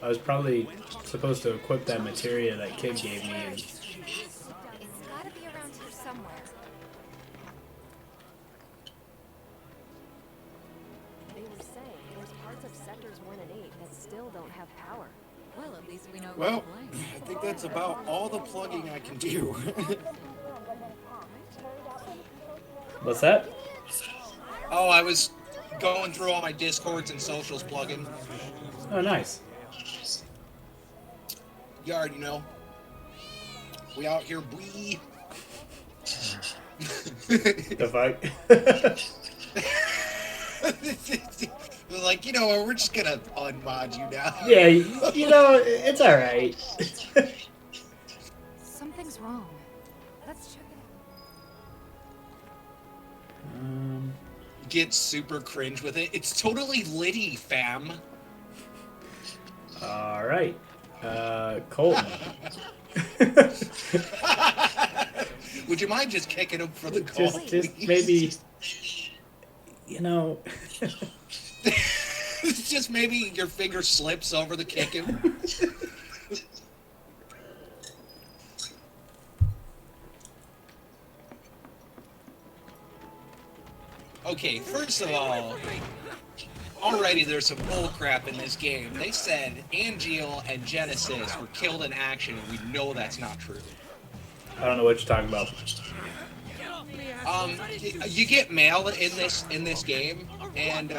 I was probably supposed to equip that materia that kid gave me. And... It's gotta be around here somewhere. They were saying there's parts of sectors 1 and 8 that still don't have power. Well, at least we know. Well, I think that's about all the plugging I can do. What's that? Oh, I was going through all my Discords and socials plugin. Oh, nice. You already know. We out here, boy. The fuck? Like, you know, we're just gonna unmod you now. Yeah, you know, it's alright. Something's wrong. Let's check it Get super cringe with it. It's totally Liddy, fam. Alright. Colton. Would you mind just kicking him for the call? Just maybe, you know. Just maybe your finger slips over the kicking. Okay, first of all, already there's some bullcrap in this game. They said Angeal and Genesis were killed in action, and we know that's not true. I don't know what you're talking about. You get mail in this game, and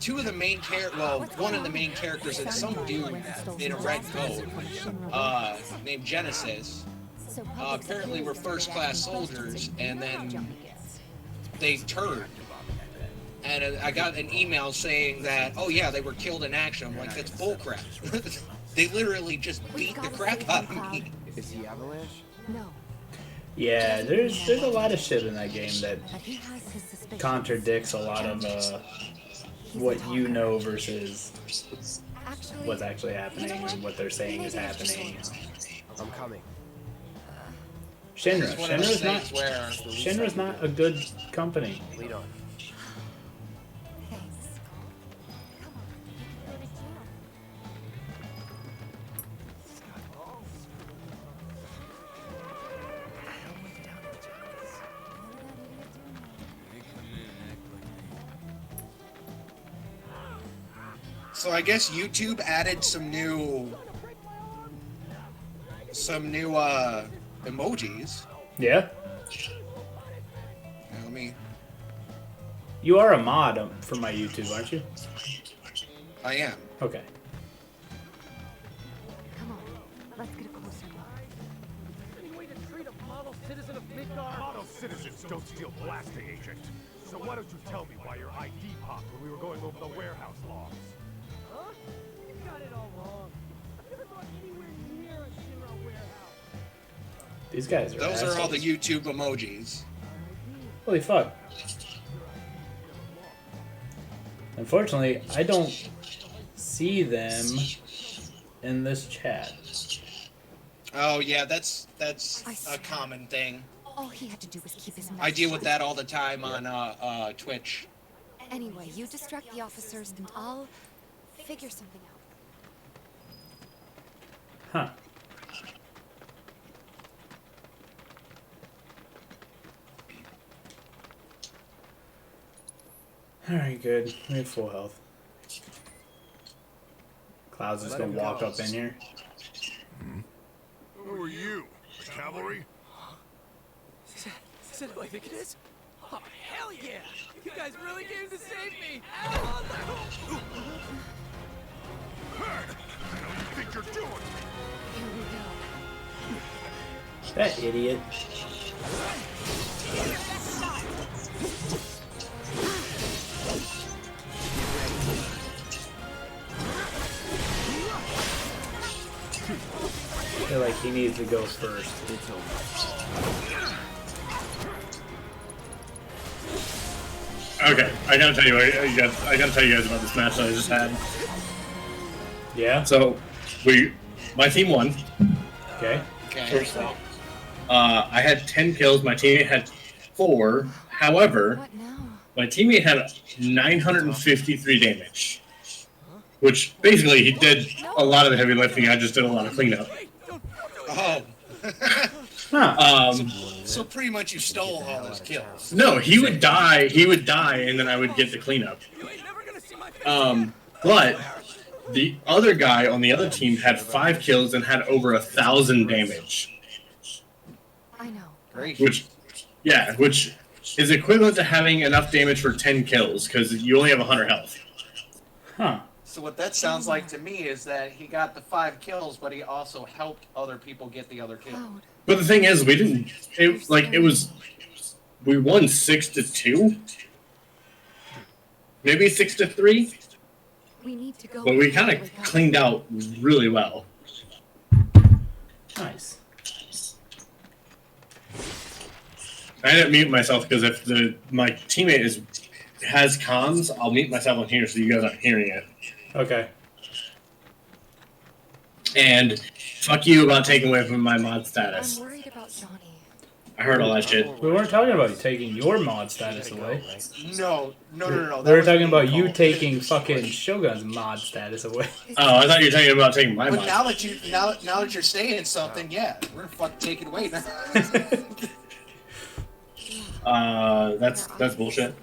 two of the main one of the main characters is some dude in a red coat, named Genesis. Apparently, we're first-class soldiers, and then they turned. And I got an email saying that, oh yeah, they were killed in action. I'm like, that's bullcrap. They literally just beat the crap out of me. Is he Avalanche? No. Yeah, there's a lot of shit in that game that But he has his suspicions. contradicts a lot of what you know versus Actually, what's actually happening and what they're saying is happening. I'm coming. Shinra. It's one of those Shinra's not. things where- Shinra's not a good company. Lead on. Thanks. So I guess YouTube added some new emojis. Yeah. Let me. You are a mod for my YouTube, aren't you? I am. Okay. Come on, let's get a closer look. Any way to treat a model citizen of Midgar? Model citizens don't steal blasting agent. So why don't you tell me why your ID popped when we were going over the warehouse logs? Huh? You got it all wrong. I've never gone anywhere near a Shinra warehouse. These guys are Those are all the assholes. YouTube emojis. Holy fuck. Unfortunately, I don't see them in this chat. Oh yeah, that's a common thing. All he had to do was keep his mouth I deal with shut. that all the time on Twitch. Anyway, you distract the officers and I'll figure something out. Huh. Alright, good. We have full health. Cloud's just Let gonna him walk go. up in here. Who are you? The cavalry? Is that who I think it is? Oh, hell yeah! You guys really came to save me! What do you think you're doing? Here we go. That idiot. I feel like he needs to go first. Okay, I gotta tell you guys about this match that I just had. Yeah? So, my team won. Okay. First off. I had 10 kills, my teammate had 4. However, my teammate had 953 damage. Which, basically, he did a lot of the heavy lifting, I just did a lot of cleanup. Oh. So pretty much you stole all his kills. No, he would die, and then I would get the cleanup. But the other guy on the other team had 5 kills and had over 1,000 damage. I know. Great. Which is equivalent to having enough damage for 10 kills, because you only have 100 health. Huh. So what that sounds like to me is that he got the 5 kills, but he also helped other people get the other kill. But the thing is, we won 6-2? Maybe 6-3? We need to go. But we kind of cleaned out really well. Nice. I didn't mute myself because if my teammate has comms, I'll mute myself on here so you guys aren't hearing it. Okay. And fuck you about taking away from my mod status. I'm worried about Johnny. I heard all that shit. We weren't talking about you taking your mod status away. No. We were talking about you taking fucking Shogun's mod status away. Oh, I thought you were talking about taking my But mod. now that you're saying something, yeah, we're gonna fucking take it away now. That's bullshit.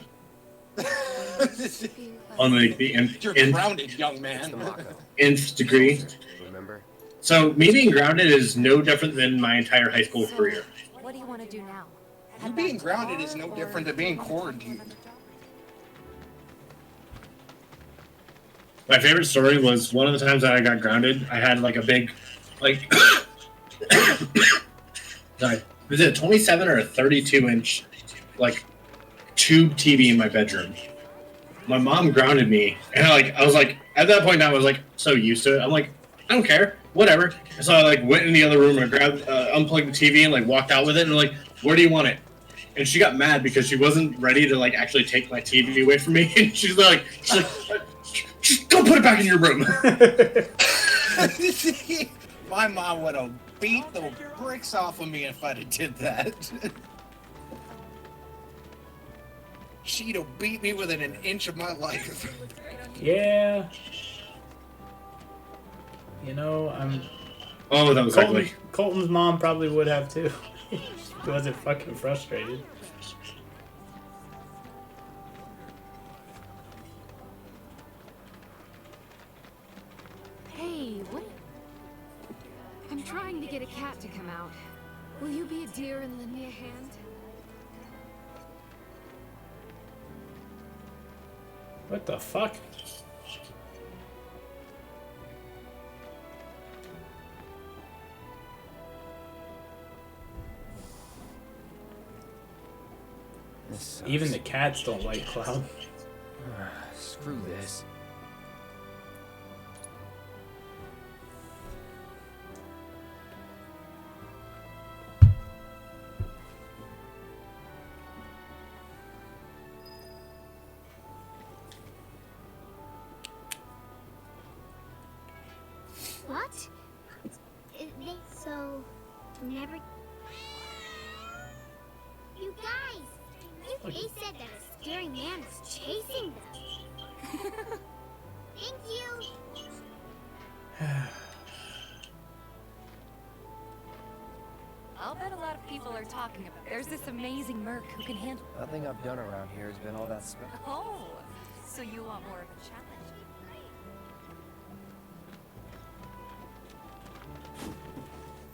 On the You're grounded, young man. nth degree. Remember? So me being grounded is no different than my entire high school career. What do you want to do now? You being grounded is no different than being quarantined. My favorite story was one of the times that I got grounded. I had like a big, sorry, was it a 27 or a 32 inch, tube TV in my bedroom. My mom grounded me, and I was like, at that point I was like so used to it. I'm like, I don't care, whatever. And so I like went in the other room and grabbed, unplugged the TV and like walked out with it and like, where do you want it? And she got mad because she wasn't ready to like actually take my TV away from me. And she's like, just go put it back in your room. My mom would have beat the bricks off of me if I'd have did that. She'd have beat me within an inch of my life. Yeah. You know, I'm... Oh, that was ugly. Colton's mom probably would have too. She wasn't fucking frustrated. Hey, what? I'm trying to get a cat to come out. Will you be a dear and lend me a hand? What the fuck? Even the cats don't like Cloud. Screw this. What? They so never. You guys, they said that a scary man was chasing them. Thank you. I'll bet a lot of people are talking about. There's this amazing merc who can handle. Nothing I've done around here has been all that special. Oh, so you want more of a challenge?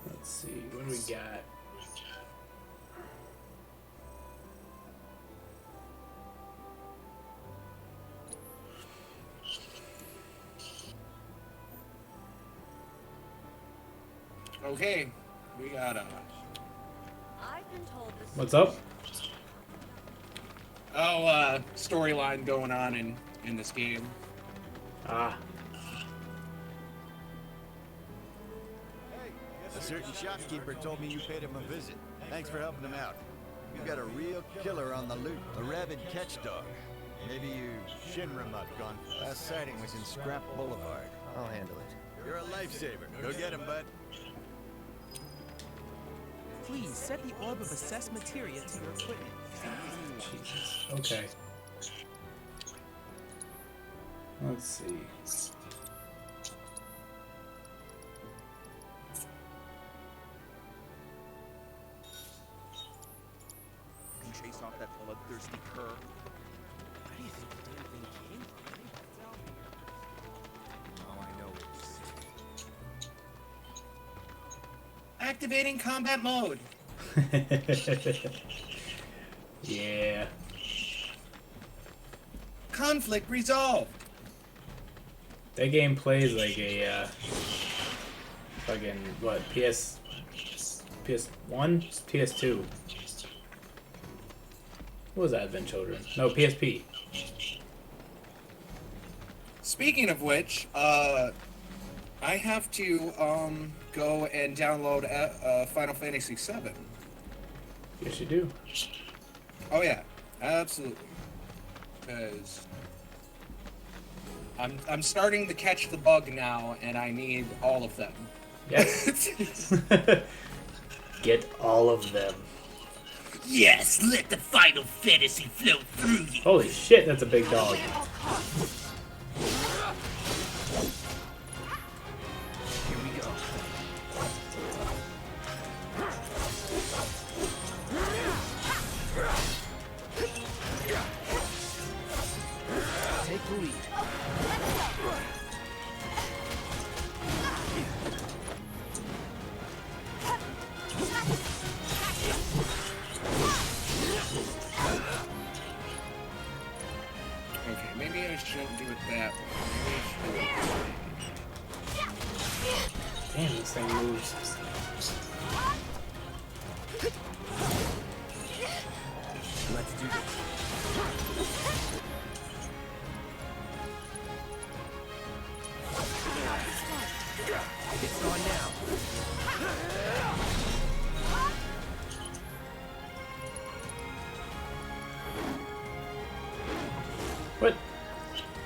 Let's see, what do we got? Okay, we got I've been told this. What's up? Storyline going on in this game. Ah. A certain shopkeeper told me you paid him a visit. Thanks for helping him out. You got a real killer on the loot, a rabid catch dog. Maybe you Shinra mutt gone. Last sighting was in Scrap Boulevard. I'll handle it. You're a lifesaver. Go get him, bud. Please set the orb of assessed materia to your equipment. Jesus. Okay. Let's see. Chase off that bloodthirsty cur. Where do you think the damn thing came from? Oh, I know what you're saying. Activating combat mode. Yeah. Conflict resolved. That game plays like a fucking what, PS1? PS2. What was that, Advent Children? No, PSP. Speaking of which, I have to go and download Final Fantasy VII. Yes, you do. Oh yeah, absolutely. Because I'm starting to catch the bug now, and I need all of them. Yes. Get all of them. Yes, let the Final Fantasy flow through you. Holy shit, that's a big dog. Here we go. Take the lead. Okay, maybe I shouldn't do it that way. Maybe I should. Damn, this thing moves. Let's do this.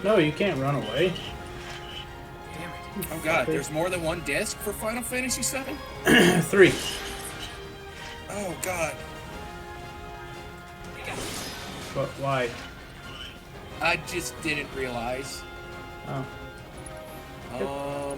No, you can't run away. Oh god, there's more than one disc for Final Fantasy VII? 3. Oh god. But why? I just didn't realize. Oh. Okay.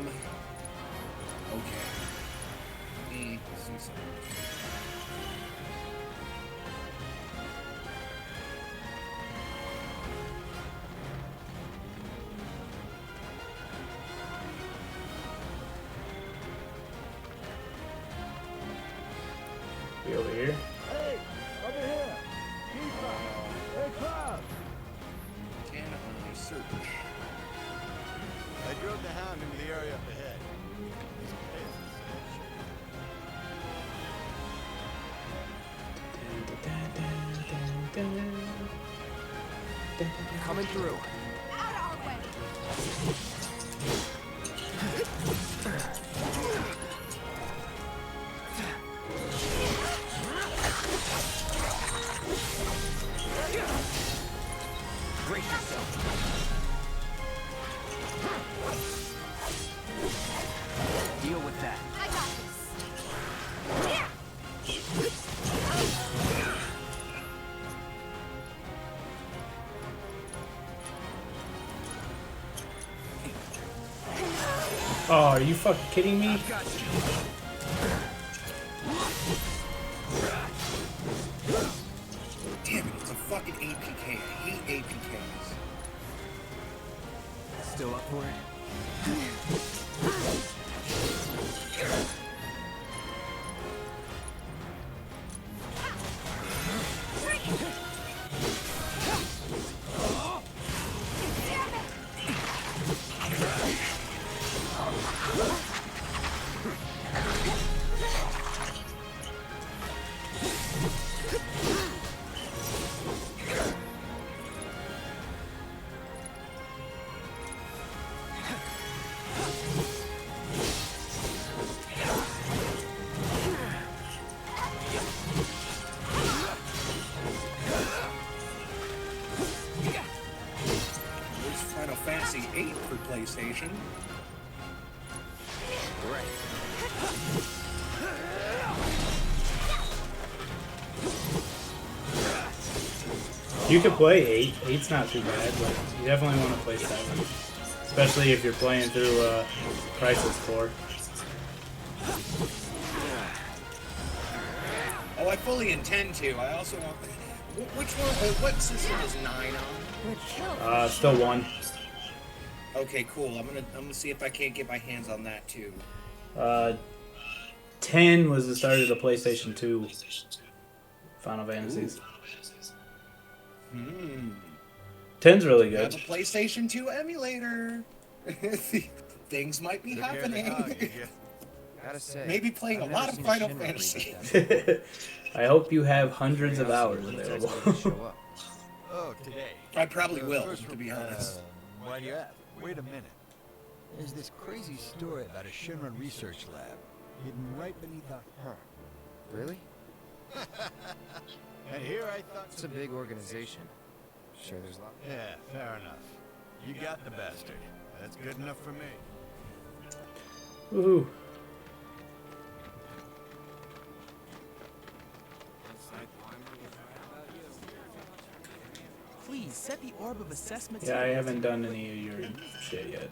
Be over here. Hey, over here. Keeper. Hey, Cloud. Can I search? I drove the hound into the area up ahead. This place Coming through. Out our way. Brace yourself. Deal with that. I got this. Oh, are you fucking kidding me? Damn it, it's a fucking APK. I hate APKs. Still up for it? There's Final Fantasy VIII for PlayStation. Right. You could play 8. 8's not too bad, but you definitely want to play 7. Especially if you're playing through Crisis Core. Oh, I fully intend to. I also want... Which one? What system is 9 on? Still 1. Okay, cool. I'm gonna see if I can't get my hands on that too. 10 was the start of the PlayStation 2 Final Fantasies. 10's really I good. have a PlayStation 2 emulator. Things might be happening. Gotta say, Maybe playing a I've lot never of seen Final Shinra Fantasy. breathe like I hope you have hundreds of hours that. available. Show up. Oh, today. I probably will, First to be honest. Why do you ask? Wait a minute. There's this crazy story about a Shinra research lab hidden right beneath our... Huh. Really? And here I thought... It's a big organization. Sure, there's a lot. Yeah, fair enough. You got the bastard. That's good enough for me. Woohoo. Please set the orb of assessment. Yeah, I haven't done any of your shit yet.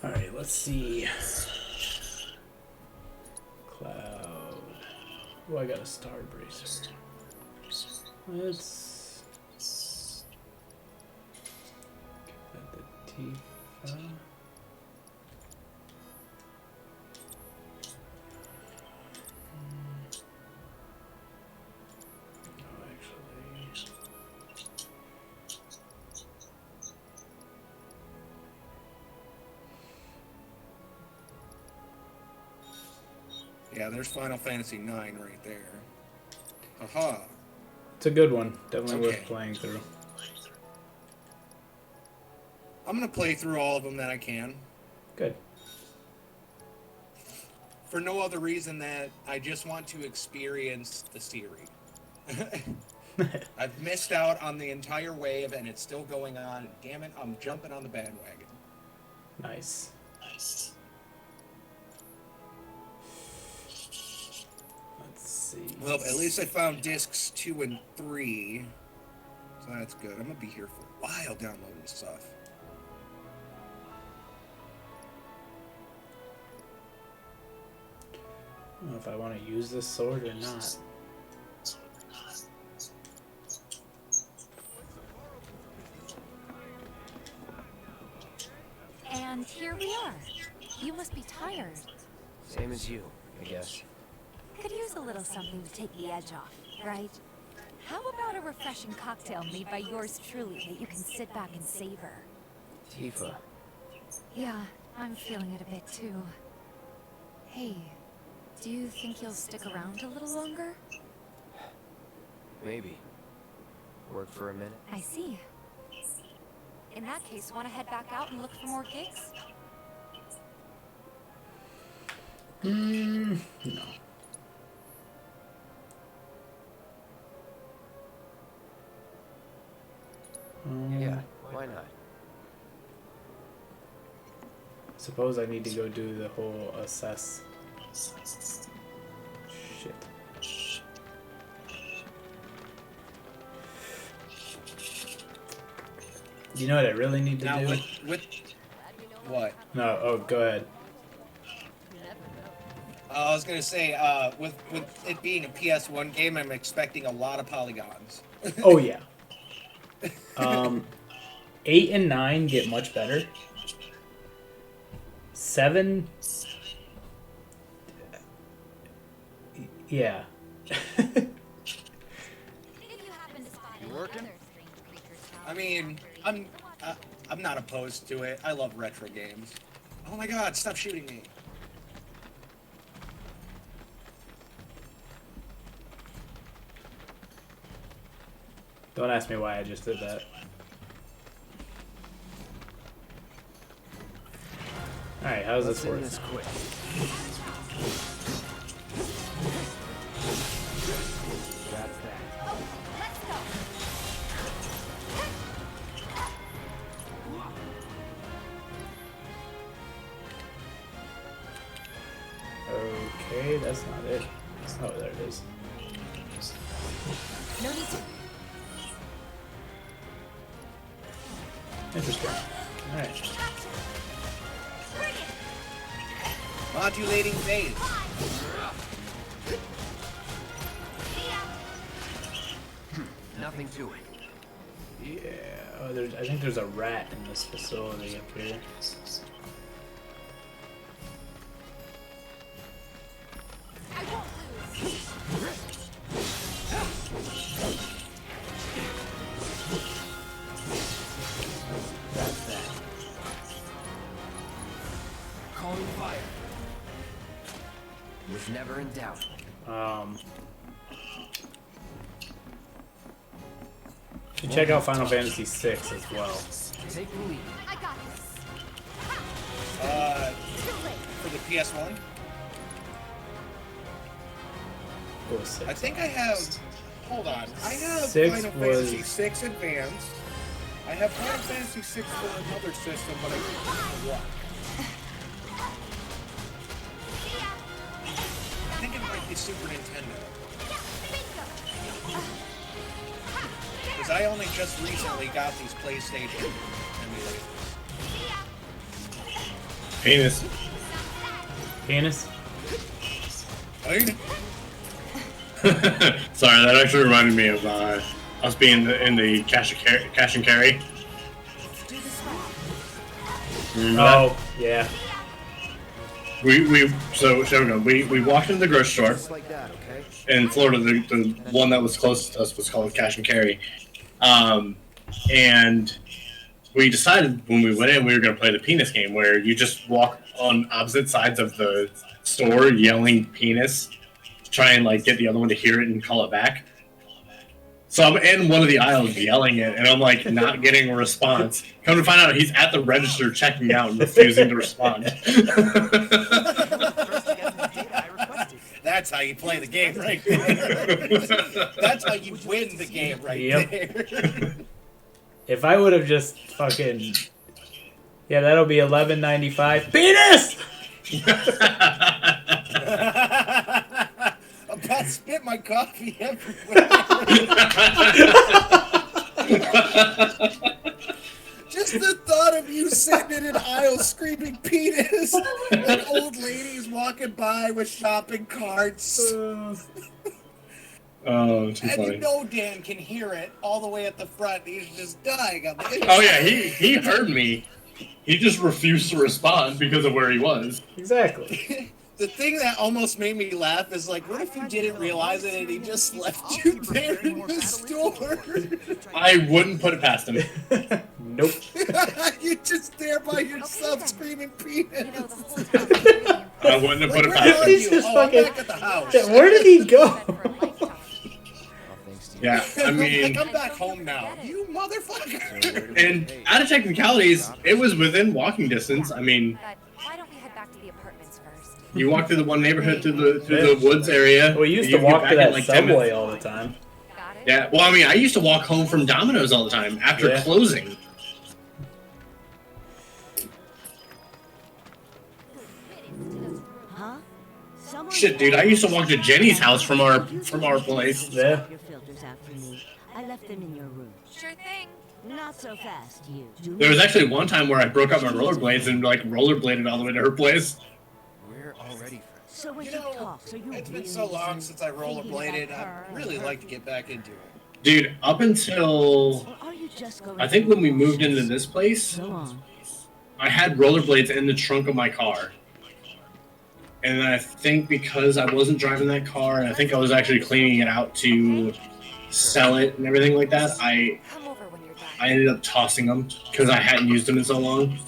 Alright, let's see. Cloud. Oh, I got a star bracer. Let's get the Tifa. No, actually. Yeah, there's Final Fantasy IX right there. Aha. It's a good one. Definitely Okay. worth playing through. I'm gonna play through all of them that I can. Good. For no other reason that I just want to experience the series. I've missed out on the entire wave, and it's still going on. And damn it, I'm jumping on the bandwagon. Nice. Let's see. Well, at least I found discs 2 and 3, so that's good. I'm gonna be here for a while downloading stuff. I don't know if I want to use this sword or not. And here we are. You must be tired. Same as you, I guess. Could use a little something to take the edge off, right? How about a refreshing cocktail made by yours truly that you can sit back and savor? Tifa. Yeah, I'm feeling it a bit too. Hey, do you think you'll stick around a little longer? Maybe. Work for a minute? I see. In that case, want to head back out and look for more gigs? No. Yeah, why not? Suppose I need to go do the whole assess. Shit. You know what I really need to now, do? With what? No, oh, go ahead. I was gonna say, with it being a PS1 game, I'm expecting a lot of polygons. Oh yeah. 8 and 9 get much better. 7, yeah. You working? I mean, I'm not opposed to it. I love retro games. Oh my God! Stop shooting me. Don't ask me why I just did that. Alright, how's this work? This quick. That's that. Okay, that's not it. Oh, there it is. No need to. Interesting. Alright. Modulating phase. Nothing to it. Yeah, oh, I think there's a rat in this facility up here. I won't lose. That's that. Calling fire. Was never in doubt. You check out Final Fantasy VI as well. Take the lead. I got this. For the PS1, What was 6? I think I have. Hold on. I have 6 Final was- Fantasy 6 Advanced. I have Final Fantasy 6 for another system, but I don't know what. I think it might be Super Nintendo. Because I only just recently got these PlayStation emulators. Penis. Penis? Sorry, that actually reminded me of us being in the cash and carry. Remember Oh, yeah. We walked into the grocery store Just like that, okay? in Florida. The one that was closest to us was called Cash and Carry, and we decided when we went in we were going to play the penis game, where you just walk on opposite sides of the store yelling penis, to try and like get the other one to hear it and call it back. So I'm in one of the aisles yelling it, and I'm like not getting a response. Come to find out, he's at the register checking out and refusing to respond. That's how you play the game right there. That's how you win the game right there. If I would have just fucking... Yeah, that'll be $11.95. Penis! I'm about to spit my coffee everywhere. Just the thought of you sitting in an aisle screaming penis and old ladies walking by with shopping carts. Oh, too And funny. you know Dan can hear it all the way at the front. He's just dying on the Oh yeah, he heard me. He just refused to respond because of where he was. Exactly. The thing that almost made me laugh is like, what if you didn't realize it and he just left you there in the store? I wouldn't put it past him. Nope. You're just there by yourself screaming penis. I wouldn't have put it past him. He's just I'm fucking... back at the house. Where did he go? Yeah, I mean... Like, I'm back home now. You motherfucker! And out of technicalities, it was within walking distance. I mean... Why don't we head back to the apartments first? You walk through the one neighborhood through the woods area. We used to walk to that subway all the time. Yeah, well, I mean, I used to walk home from Domino's all the time after closing. Huh? Shit, dude, I used to walk to Jenny's house from our place. Yeah. Your filters after me. I left them in your room. Sure thing. Not so fast, you. There was actually one time where I broke up my rollerblades and like rollerbladed all the way to her place. We're already friends. So when you talk, so you It's been so long since I rollerbladed. I'd really like to get back into it. Dude, up until I think when we moved into this place, I had rollerblades in the trunk of my car. And I think because I wasn't driving that car, and I think I was actually cleaning it out to sell it and everything like that, I ended up tossing them because I hadn't used them in so long.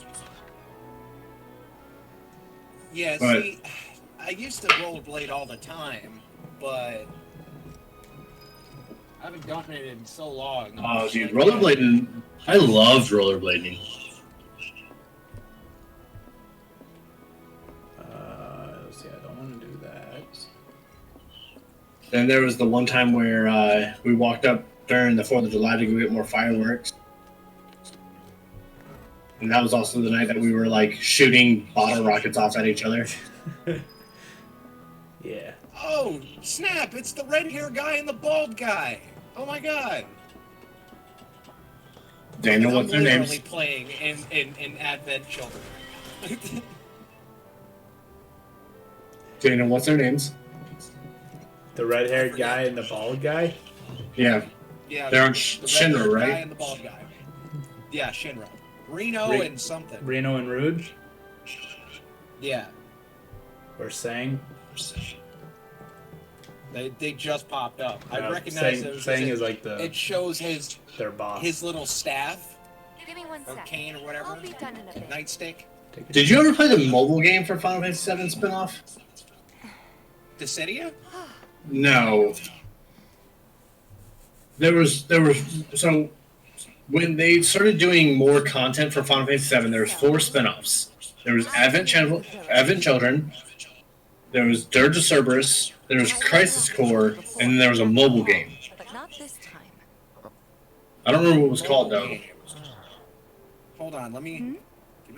Yeah, But- see, I used to rollerblade all the time, but I haven't done it in so long. Oh, dude, rollerblading, I loved rollerblading. Let's see, I don't want to do that. Then there was the one time where we walked up during the 4th of July to go get more fireworks. And that was also the night that we were like shooting bottle rockets off at each other. Yeah. Oh, snap! It's the red-haired guy and the bald guy. Oh my god. Daniel, what's their literally names? playing in Advent Children. Daniel, what's their names? The red-haired guy and the bald guy? Yeah. Yeah, They're on the Shinra, red-haired right? guy and the bald guy. Yeah, Shinra. Reno and something. Reno and Rude? Yeah. Or Sang? They just popped up. I No, recognize Sang- it. Sang is like the- It shows their boss. his little staff. Give me one Or sec. cane or whatever. I'll be done in a bit. Nightstick. Did you ever play the mobile game for Final Fantasy VII spinoff? Dissidia? No. There was so when they started doing more content for Final Fantasy VII, there was 4 spinoffs. There was Advent Children, there was Dirge of Cerberus, there was Crisis Core, and then there was a mobile game. But not this time. I don't remember what it was called though. Hold on, give me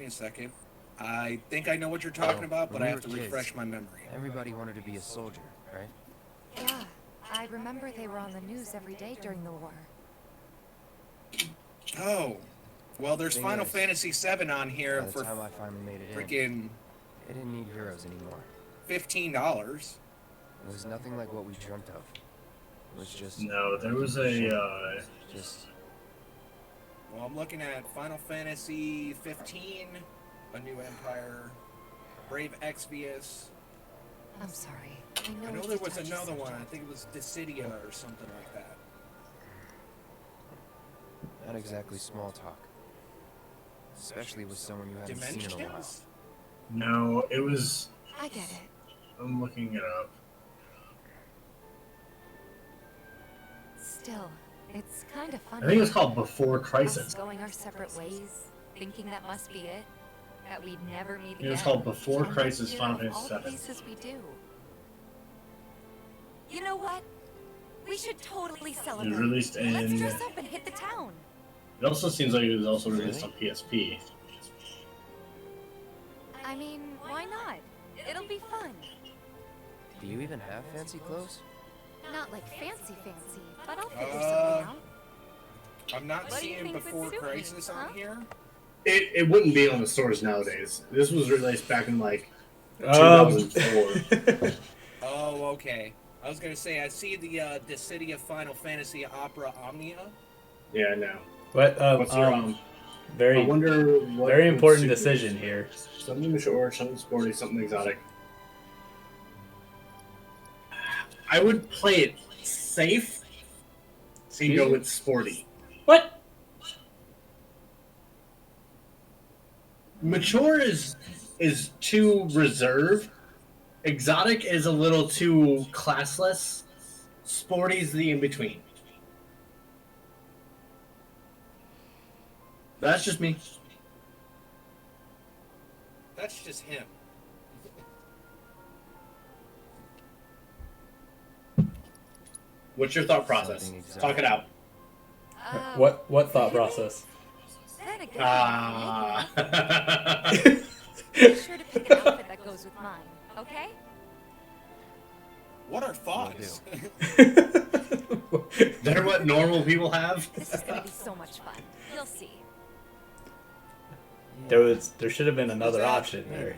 a second. I think I know what you're talking about, but when I we have to were kids, refresh my memory. Everybody wanted to be a soldier, right? Yeah, I remember they were on the news every day during the war. Oh, well, there's Thing Final is, Fantasy VII on here By the for time I finally made it freaking in, it didn't need heroes anymore. $15. It was nothing like what we dreamt of. It was just... No, there was a Just... Well, I'm looking at Final Fantasy 15, A New Empire, Brave Exvius. I'm sorry. I know there was another one. I think it was Dissidia or something like that. Not exactly small talk. Especially with someone you haven't seen in a while. Dimensions? No, it was I get it. I'm looking it up. Still, It's kind of funny. I think it was called Before Us Crisis. going our separate ways, thinking that must be it. That we'd never meet again. It was called Before And Crisis here Final of Fantasy all the VII. places we do. You know what? We should totally celebrate. It was released Let's in. dress up and hit the town. It also seems like it was also released on PSP. I mean, why not? It'll be fun. Do you even have fancy clothes? Not like fancy, but I'll figure something out. I'm not What do you seeing think would Before suit me, Crisis huh? on here. It wouldn't be on the stores nowadays. This was released back in like 2004. Oh, okay. I was gonna say I see the City of Final Fantasy Opera Omnia. Yeah, no. What? What's your Very. I wonder what very would important suit you. decision here. Something short, something sporty, something exotic. I would play it safe and go with sporty. What? Mature is too reserved. Exotic is a little too classless. Sporty's the in between. That's just me. That's just him. What's your thought process? Talk it out. What thought process? Then again, Ah. be sure to pick an outfit that goes with mine, okay? What are thoughts? They're what normal people have. This is gonna be so much fun. You'll see. There should have been another option there.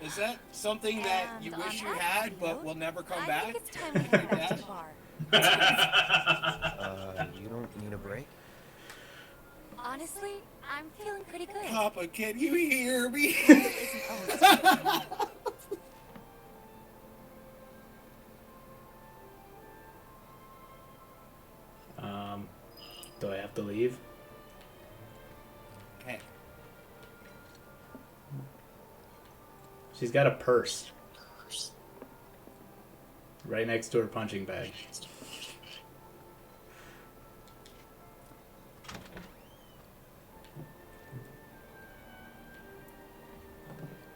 Is that something that you wish you had but will never come back? I think it's time we head back to the bar. You don't need a break? Honestly, I'm feeling pretty good. Papa, can you hear me? Do I have to leave? Okay. She's got a purse. Right next to her punching bag.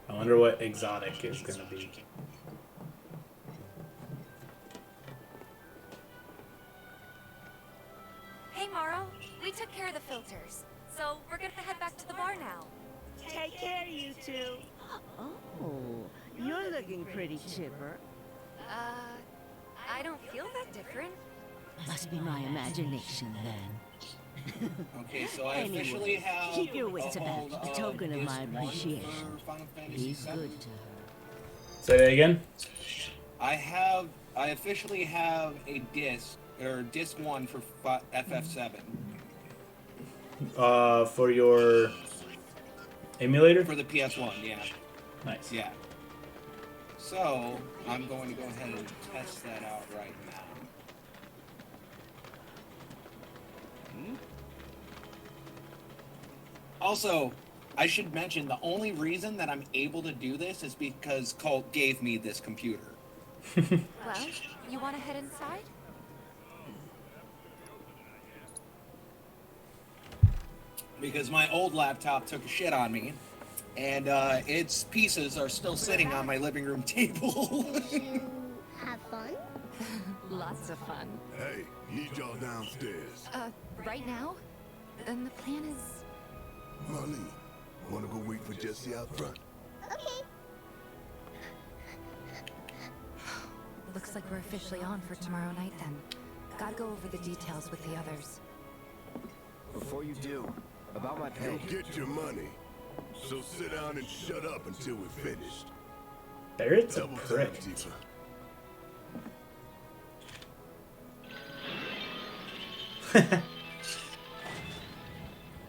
I wonder what exotic is gonna be. Hey, Morrow, we took care of the filters, so we're gonna head back to the bar now. Take care, you two. Oh, you're looking pretty chipper. I don't feel that different. Must be my imagination then. Okay, so I Anyway, officially have keep your wits a about hold you, a of token of disc my 1 appreciation. for Final Fantasy He's VII. good to her. Say that again? I officially have a disc, or disc 1 for FF7. For your emulator? For the PS1, yeah. Nice. Yeah. So, I'm going to go ahead and test that out right now. Also, I should mention, the only reason that I'm able to do this is because Colt gave me this computer. Well, you want to head inside? Because my old laptop took a shit on me, and its pieces are still sitting on my living room table. Have fun? Lots of fun. Hey, need y'all downstairs. Right now? Then the plan is... Marlene, wanna go wait for Jesse out front? Okay. Looks like we're officially on for tomorrow night then. Gotta go over the details with the others. Before you do, about my pay. You'll get your money. So sit down and shut up until we're finished. Barrett's a Double time, prick. Tifa.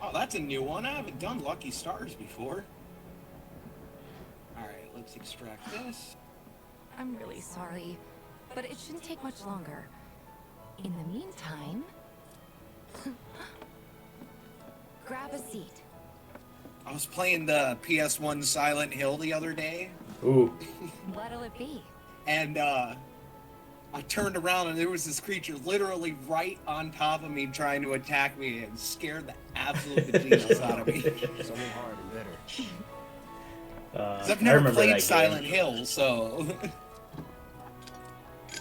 Oh, that's a new one. I haven't done Lucky Stars before. Alright, let's extract this. I'm really sorry, but it shouldn't take much longer. In the meantime... grab a seat. I was playing the PS1 Silent Hill the other day. Ooh. What'll it be? And, I turned around and there was this creature literally right on top of me trying to attack me and scared the absolute bejesus out of me. It's only hard and bitter. 'Cause I've never played Silent Hill, so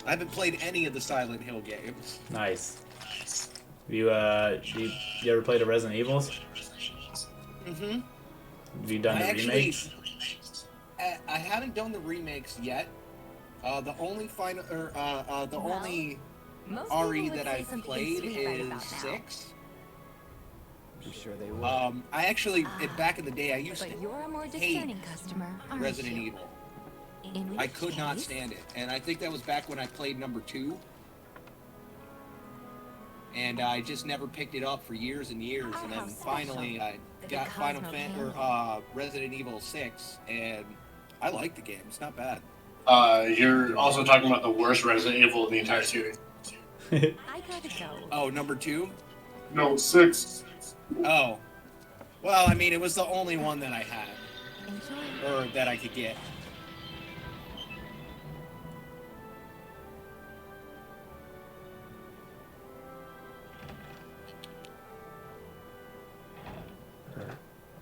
I haven't played any of the Silent Hill games. Nice. You ever played the Resident Evils? Mm-hmm. Have you done the remakes? I haven't done the remakes yet. The only only RE that I've played is 6. I'm sure they will. I actually, back in the day, I used to You're a more hate discerning customer, aren't Resident you? Evil. In I which could not case- stand it, and I think that was back when I played number 2. And I just never picked it up for years and years, and then finally I got Resident Evil 6, and I like the game. It's not bad. You're also talking about the worst Resident Evil in the entire series. I gotta go. Oh, number 2? No, 6. Oh. Well, I mean, it was the only one that I had. Or that I could get.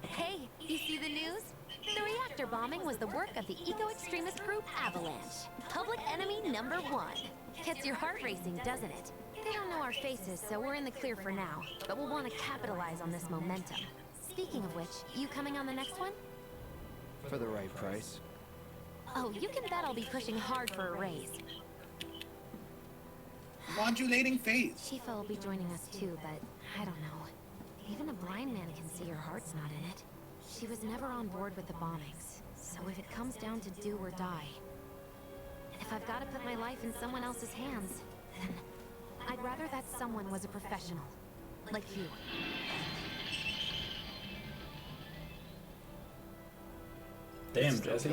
Hey, you see the news? The reactor bombing was the work of the eco-extremist group Avalanche. Public enemy number 1. Gets your heart racing, doesn't it? They don't know our faces, so we're in the clear for now. But we'll want to capitalize on this momentum. Speaking of which, you coming on the next one? For the right price. Oh, you can bet I'll be pushing hard for a raise. Modulating phase. Shifa will be joining us too, but I don't know. Even a blind man can see her heart's not in it. She was never on board with the bombings, so if it comes down to do or die, and if I've got to put my life in someone else's hands, then I'd rather that someone was a professional, like you. Damn, Jesse.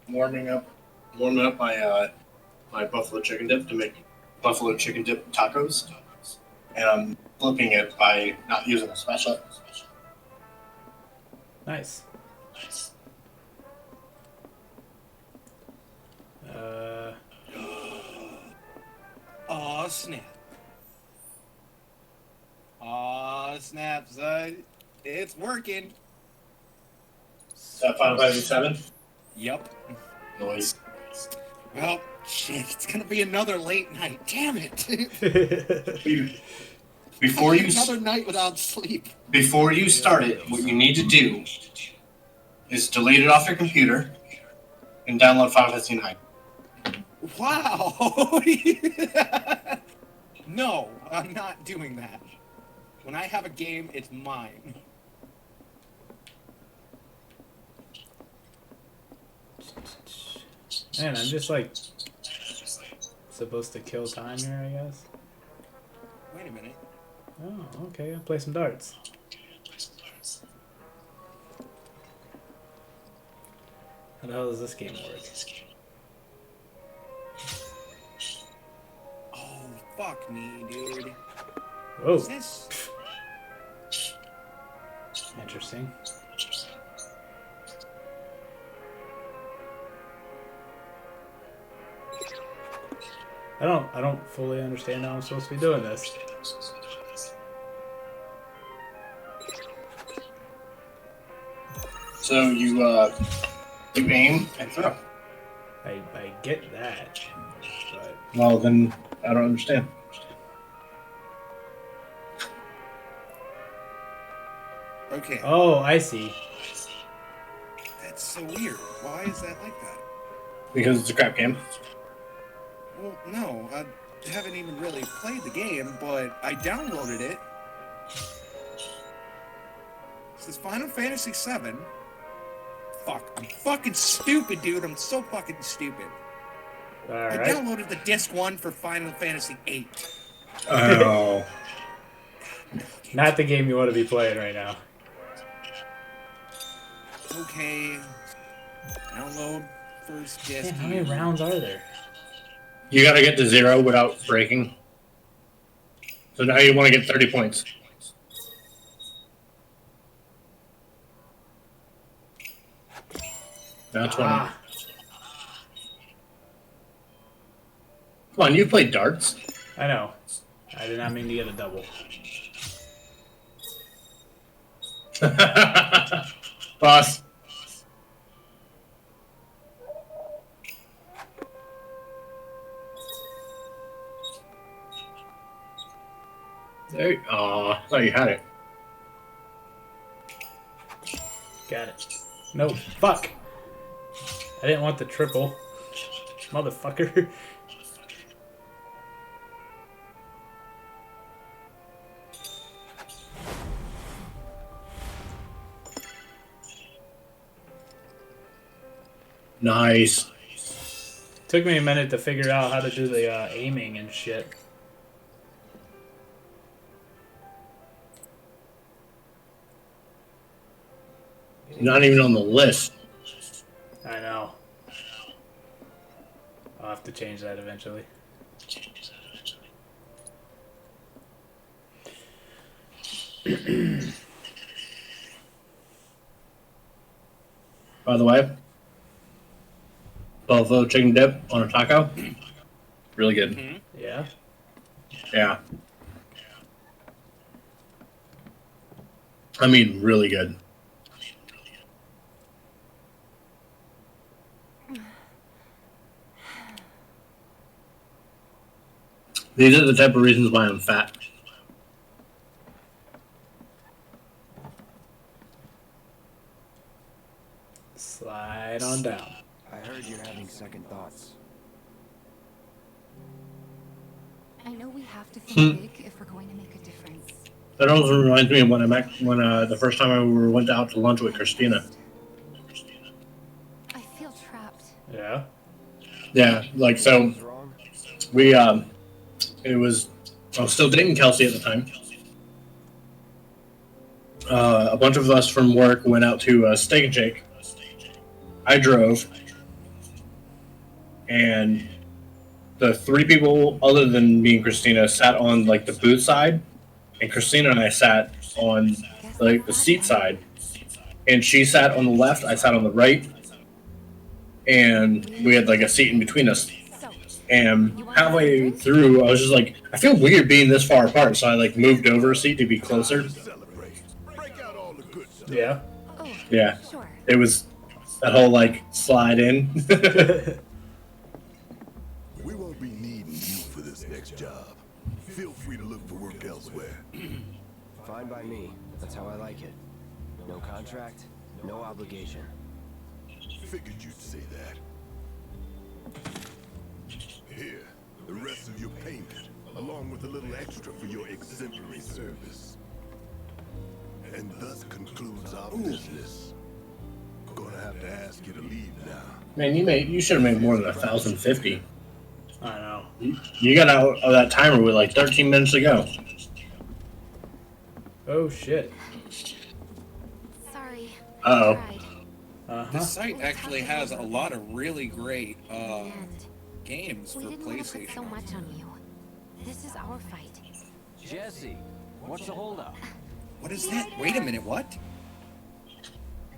Warming up my my buffalo chicken dip to make buffalo chicken dip tacos, and I'm flipping it by not using a spatula. Nice. Aw, snap. Aw, snap, son. It's working. Is that Final Fantasy 7? Yep. Noise. Well, shit, it's gonna be another late night. Damn it. Before you another night without sleep. Before you start it, what you need to do is delete it off your computer and download Final Fantasy 9. Wow. No, I'm not doing that. When I have a game, it's mine. Man, I'm just like supposed to kill time here, I guess. Wait a minute. Oh, okay. I'll play some darts. How the hell does this game work? Oh, fuck me, dude. Oh. What's this? Interesting. I don't fully understand how I'm supposed to be doing this. So you aim and throw. I get that, but Well, then I don't understand. Okay. oh, I see. That's so weird. Why is that like that? Because it's a crap game. Well, no, I haven't even really played the game, but I downloaded it. This is Final Fantasy VII. Fuck, I'm fucking stupid, dude. I'm so fucking stupid. I Alright. downloaded the disc 1 for Final Fantasy VIII. Oh. Not the game you want to be playing right now. Okay. Download first disc. Man, how many rounds are there? You gotta get to 0 without breaking. So now you want to get 30 points. Now 20. Come on, you played darts. I know. I did not mean to get a double. Boss. There. Aw, I thought you had it. Got it. No, fuck. I didn't want the triple. Motherfucker. Nice. Took me a minute to figure out how to do the aiming and shit. Not even on the list. I know. I'll have to change that eventually. By the way, buffalo chicken dip on a taco. Really good. Yeah? Yeah. I mean, really good. These are the type of reasons why I'm fat. Slide on down. I heard you're having second thoughts. I know we have to think big if we're going to make a difference. That also reminds me of when the first time I went out to lunch with Christina. I feel trapped. Yeah? Yeah, like, so we, I was still dating Kelsey at the time. A bunch of us from work went out to Steak and Shake. I drove, and the three people other than me and Christina sat on like the booth side, and Christina and I sat on like the seat side, and she sat on the left, I sat on the right, and we had like a seat in between us. And halfway through, I was just like, I feel weird being this far apart, so I like moved over a seat to be closer. Yeah? Yeah, it was that whole like slide in. We won't be needing you for this next job. Feel free to look for work elsewhere. Fine by me. That's how I like it. No contract, no obligation. Figured you'd say that. Here, the rest of your payment, along with a little extra for your exemplary service. And thus concludes our business. Gonna have to ask you to leave now. Man, you should have made more than 1,050. I know. You got out of that timer with like 13 minutes to go. Oh shit. Sorry. Uh-oh. This site actually has a lot of really great games for We didn't want to put PlayStation. so much on you. This is our fight. Jesse, what's the holdup? What is that? Wait a minute, what?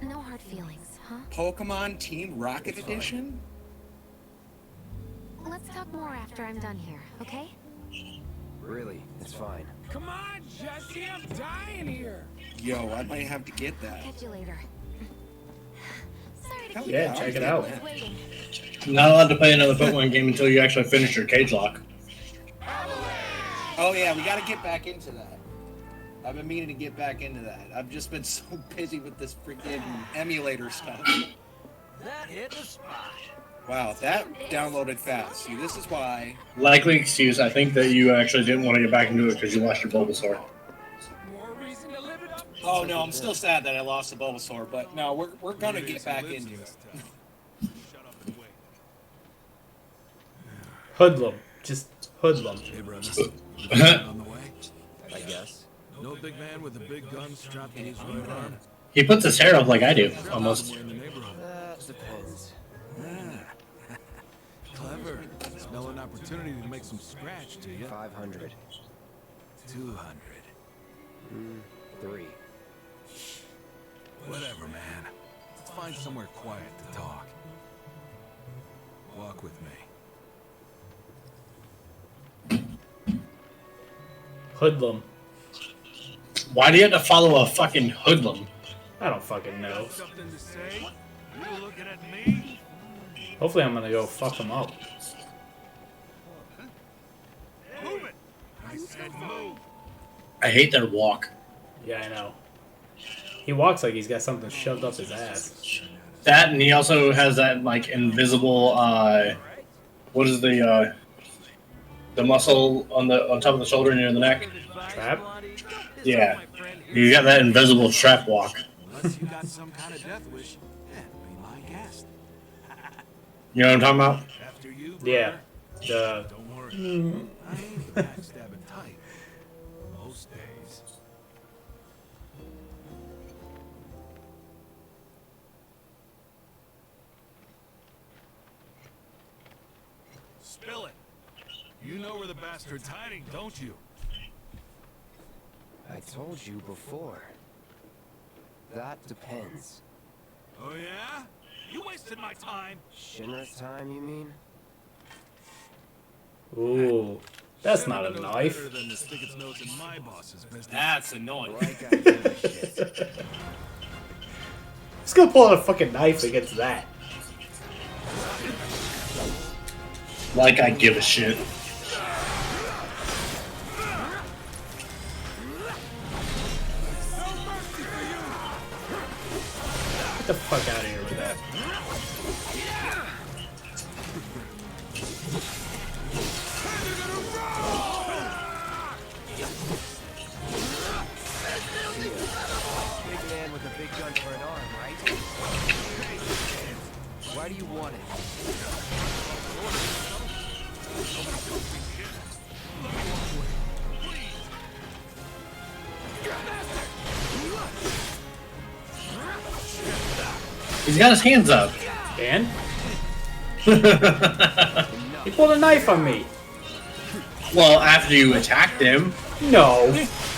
No hard feelings, huh? Pokemon Team Rocket Edition? Let's talk more after I'm done here, okay? Really, it's fine. Come on, Jesse, I'm dying here. Yo, I might have to get that. Catch you later. Sorry to Hell keep yeah, you check it out. waiting. Not allowed to play another Pokemon game until you actually finish your cage lock. Oh yeah, we gotta get back into that. I've been meaning to get back into that. I've just been so busy with this freaking emulator stuff. That hit the spot. Wow, that downloaded fast. See, this is why. Likely excuse, I think that you actually didn't want to get back into it because you lost your Bulbasaur. Oh no, I'm still sad that I lost the Bulbasaur, but no, we're gonna get back into it. Hoodlum. Just hoodlum. Hey, brother. On the way? I guess. No big man with a big gun strapped to his right arm. He puts his hair up like I do, almost. That depends. Clever. Smell an opportunity to make some scratch, do you? 500. 200. 3. Whatever, man. Let's find somewhere quiet to talk. Walk with me. Hoodlum. Why do you have to follow a fucking hoodlum? I don't fucking know. Something to say? You looking at me? Hopefully I'm gonna go fuck him up. Move it! I said move. I hate their walk. Yeah, I know. He walks like he's got something shoved up his ass. That, and he also has that like invisible. What is the muscle on top of the shoulder near the neck? Trap? Yeah, you got that invisible trap walk. Unless you got some kind of death wish, then be my guest. You know what I'm talking about? After you, Yeah. don't worry. I ain't backstabbing tight. Most days. Spill it. You know where the bastard's hiding, don't you? I told you before. That depends. Oh yeah? You wasted my time. Shinra's time, you mean? Ooh. That's not a knife. Better than to stick its nose in my boss's business. That's annoying. Like I give a shit. Just gonna pull out a fucking knife against that. Like I give a shit. Get the fuck out of here with that. Big man with a big gun for an arm, right? Why do you want it? He's got his hands up. And? He pulled a knife on me. Well, after you attacked him. No.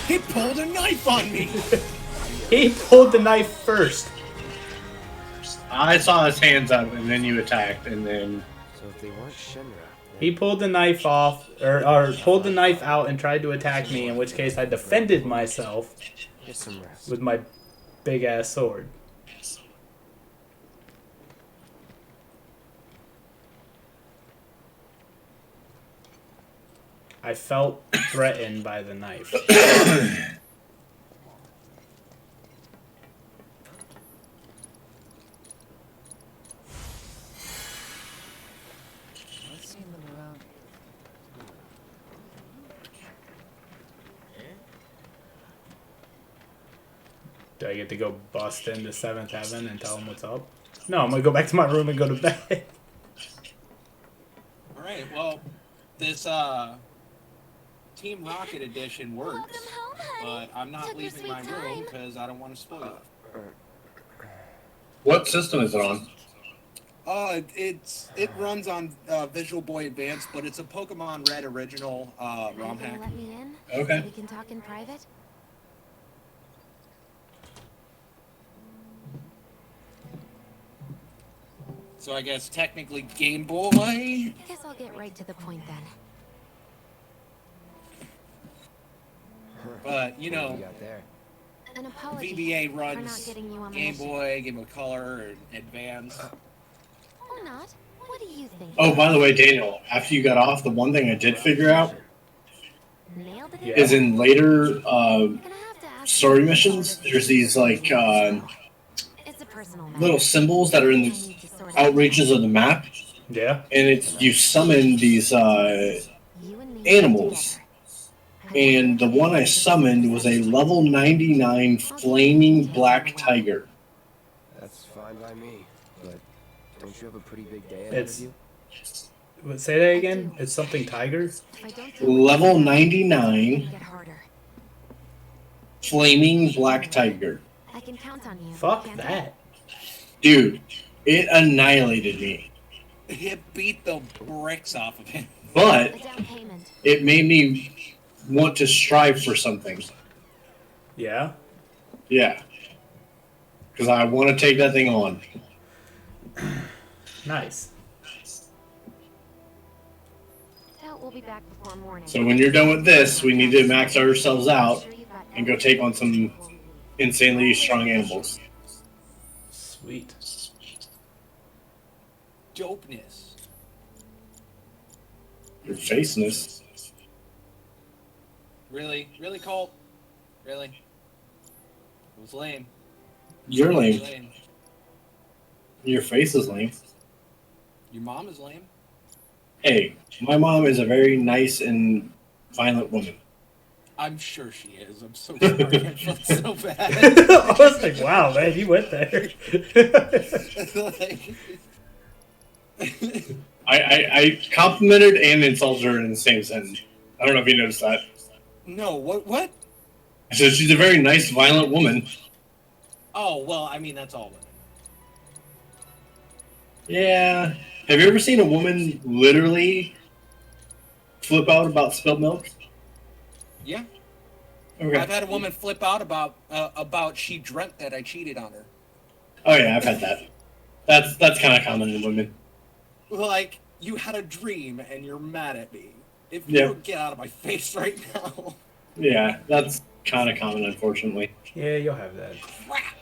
He pulled a knife on me. He pulled the knife first. I saw his hands up, and then you attacked, and then. So if they weren't Shinra, He pulled the knife off, or pulled the knife out and tried to attack me, in which case I defended myself get some rest. with my big ass sword. I felt threatened by the knife. Let's see them around. Do I get to go bust into 7th Heaven and tell them what's up? No, I'm gonna go back to my room and go to bed. Alright, well, this Team Rocket edition works, but I'm not leaving my room because I don't want to spoil it. What system is it on? It runs on Visual Boy Advance, but it's a Pokemon Red original ROM hack. Let me in? Okay. So we can talk in private? So I guess technically Game Boy. I guess I'll get right to the point then. But you know, What do you got there? An apology VBA for not runs getting you on the Game mission. Boy, Game Boy Color, and Advance. Or not. What do you think? Oh, by the way, Daniel, after you got off, the one thing I did figure out Nailed it. Yeah. is in later story missions, there's these like It's a personal matter. little symbols that are in the outreaches of the map, Yeah. and it's you summon these animals. And the one I summoned was a level 99 flaming black tiger. That's fine by me, but don't you have a pretty big day ahead It's- of you? What, say that again? It's something tiger? If I don't do it, Level 99 get harder. flaming black tiger. I can count on you. Fuck can't I? that. Dude, it annihilated me. It beat the bricks off of him. But A down payment. it made me want to strive for something. Yeah? Yeah. Because I want to take that thing on. Nice. That doubt we'll be back before morning. So when you're done with this, we need to max ourselves out and go take on some insanely strong animals. Sweet. Dopeness. Your faceness. Really? Really, Colt? Really? It was lame. You're lame. Lame. Your face is lame. Your mom is lame. Hey, my mom is a very nice and violent woman. I'm sure she is. I'm so sorry. I felt so bad. I was like, wow, man, you went there. I complimented and insulted her in the same sentence. I don't know if you noticed that. No, what? I said she's a very nice, violent woman. Oh, well, I mean, that's all women. Yeah. Have you ever seen a woman literally flip out about spilled milk? Yeah. Okay. I've had a woman flip out about she dreamt that I cheated on her. Oh yeah, I've had that. That's kind of common in women. Like, you had a dream and you're mad at me. If you don't get out of my face right now. Yeah, that's kind of common, unfortunately. Yeah, you'll have that. Crap.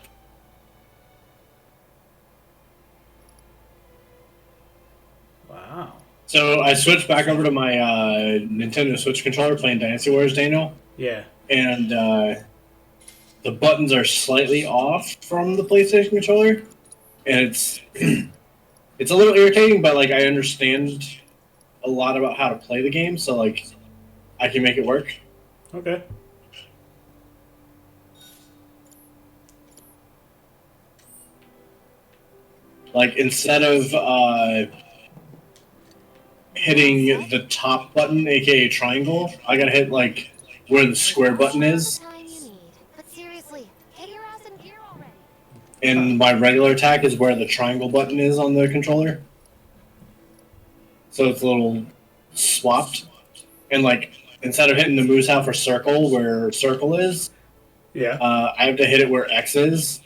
Wow. So I switched back over to my Nintendo Switch controller playing Dynasty Warriors, Daniel. Yeah. And the buttons are slightly off from the PlayStation controller. And it's it's a little irritating, but like I understand a lot about how to play the game, so like I can make it work. Okay. Like instead of hitting the top button, aka triangle, I gotta hit like where the square button is. But seriously, get your ass in gear already. And my regular attack is where the triangle button is on the controller. So it's a little swapped. And like instead of hitting the moose out for circle where circle is, I have to hit it where X is.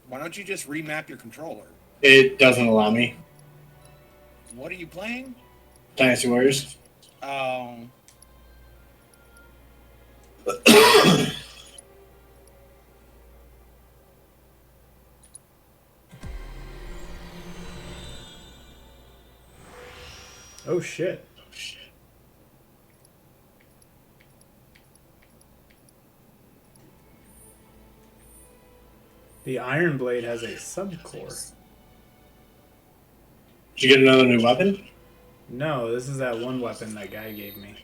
Why don't you just remap your controller? It doesn't allow me. What are you playing? Dynasty Warriors. Oh shit. The Iron Blade has a subcore. Did you get another new weapon? No, this is that one weapon that guy gave me.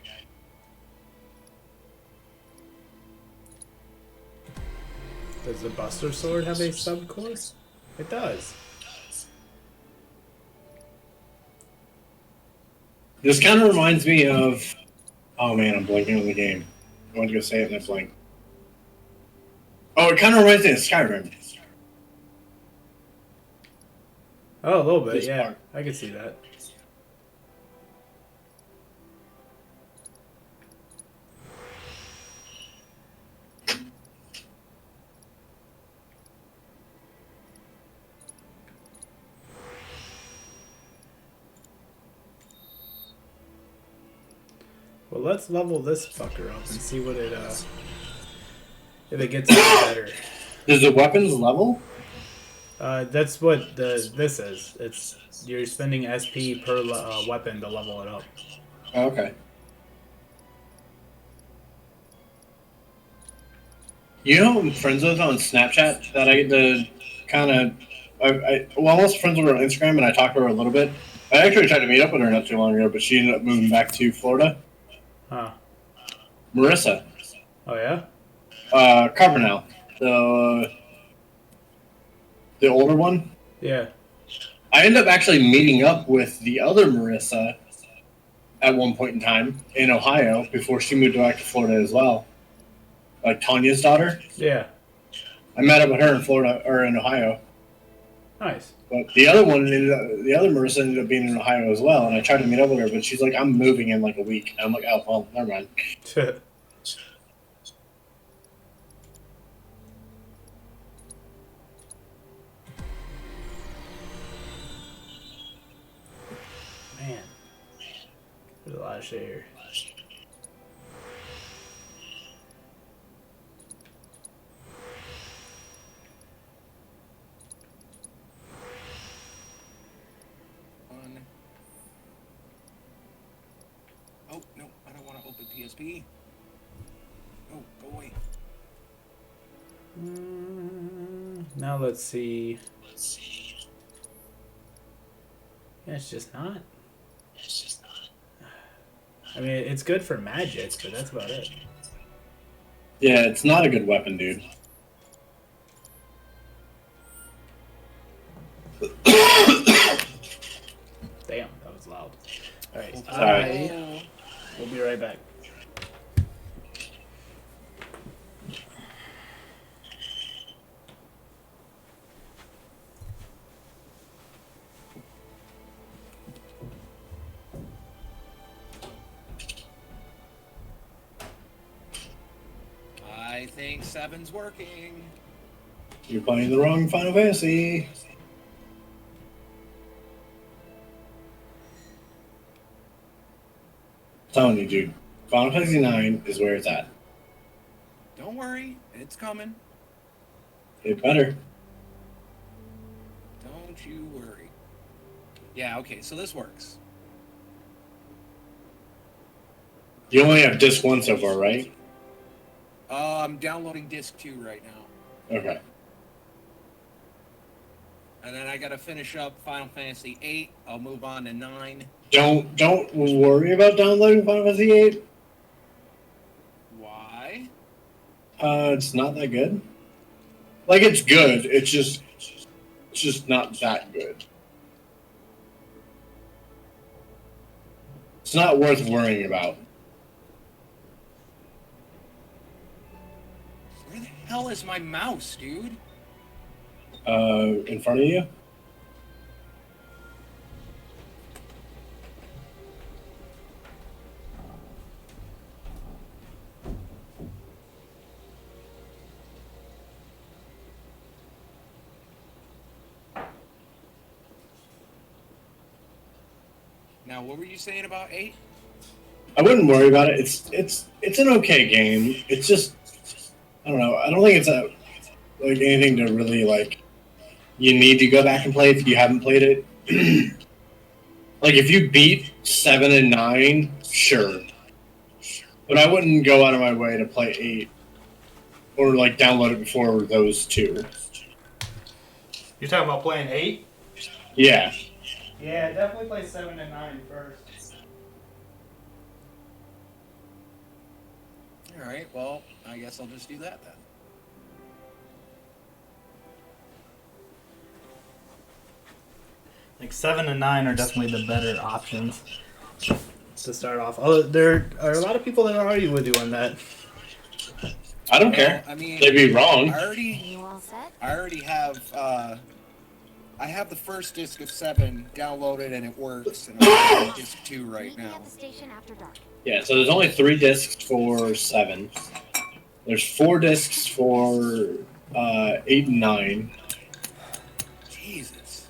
Does the Buster Sword have a subcore? It does. This kind of reminds me of... Oh man, I'm blanking on the game. I want to go say it and I blank. Oh, it kind of reminds me of Skyrim. Oh, a little bit, This yeah. part. I can see that. Well, let's level this fucker up and see what it, if it gets any better. Does the weapons level? That's what this is. It's you're spending SP per weapon to level it up. Oh, okay. You know who I'm friends with on Snapchat that I get to kind of... Well, I'm also friends with her on Instagram, and I talked to her a little bit. I actually tried to meet up with her not too long ago, but she ended up moving back to Florida. Huh. Marissa. Oh, yeah? Carbonell. The older one. Yeah. I ended up actually meeting up with the other Marissa at one point in time in Ohio before she moved back to Florida as well. Like Tanya's daughter. Yeah. I met up with her in Florida or in Ohio. Nice. But the other one, the other Marissa ended up being in Ohio as well, and I tried to meet up with her, but she's like, "I'm moving in like a week." And I'm like, "Oh, well, never mind." Man. There's a lot of shit here. Oh, no, I don't want to open PSP. Oh, go away. Now let's see. Yeah, it's just not. I mean, it's good for magic, but that's about it. Yeah, it's not a good weapon, dude. Damn, that was loud. Alright, Sorry. We'll be right back. I think 7's working. You're playing the wrong Final Fantasy. I'm telling you, dude. Final Fantasy 9 is where it's at. Don't worry, it's coming. It better. Don't you worry. Yeah, okay, so this works. You only have disc 1 so far, right? I'm downloading disc 2 right now. Okay. And then I gotta finish up Final Fantasy 8. I'll move on to 9. Don't worry about downloading Final Fantasy 8. Why? It's not that good. Like, it's good. It's just not that good. It's not worth worrying about. Where the hell is my mouse, dude? In front of you? Now, what were you saying about 8? I wouldn't worry about it. It's an okay game. It's just, I don't know. I don't think it's like anything to really like. You need to go back and play if you haven't played it. Like if you beat 7 and 9, sure, but I wouldn't go out of my way to play 8 or like download it before those two. You're talking about playing 8? Yeah. Yeah, definitely play 7 and 9 first. Alright, well, I guess I'll just do that then. Like 7 and 9 are definitely the better options to start off. Although there are a lot of people that argue with you on that. I don't care. I mean, they'd be wrong. I already have. I have the first disc of 7 downloaded and it works. And I'm on disc 2 right now. Yeah, so there's only 3 discs for 7. There's 4 discs for 8 and 9. Jesus.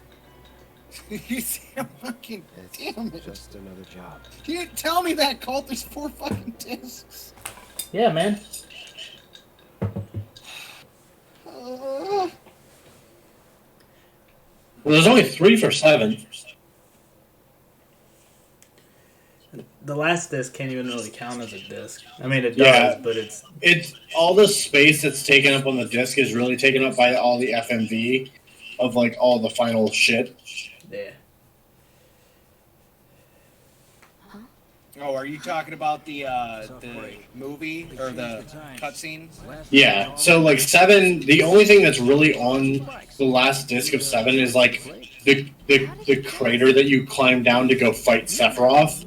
You see, I'm fucking damn it. Just another job. You didn't tell me that, Colt. There's 4 fucking discs. Yeah, man. Well, there's only 3 for 7. The last disc can't even really count as a disc. I mean, it does, but it's all the space that's taken up on the disc is really taken up by all the FMV of like all the final shit. Yeah. Oh, are you talking about the movie or the cutscene? Yeah. So like 7, the only thing that's really on the last disc of 7 is like the crater that you climb down to go fight Sephiroth,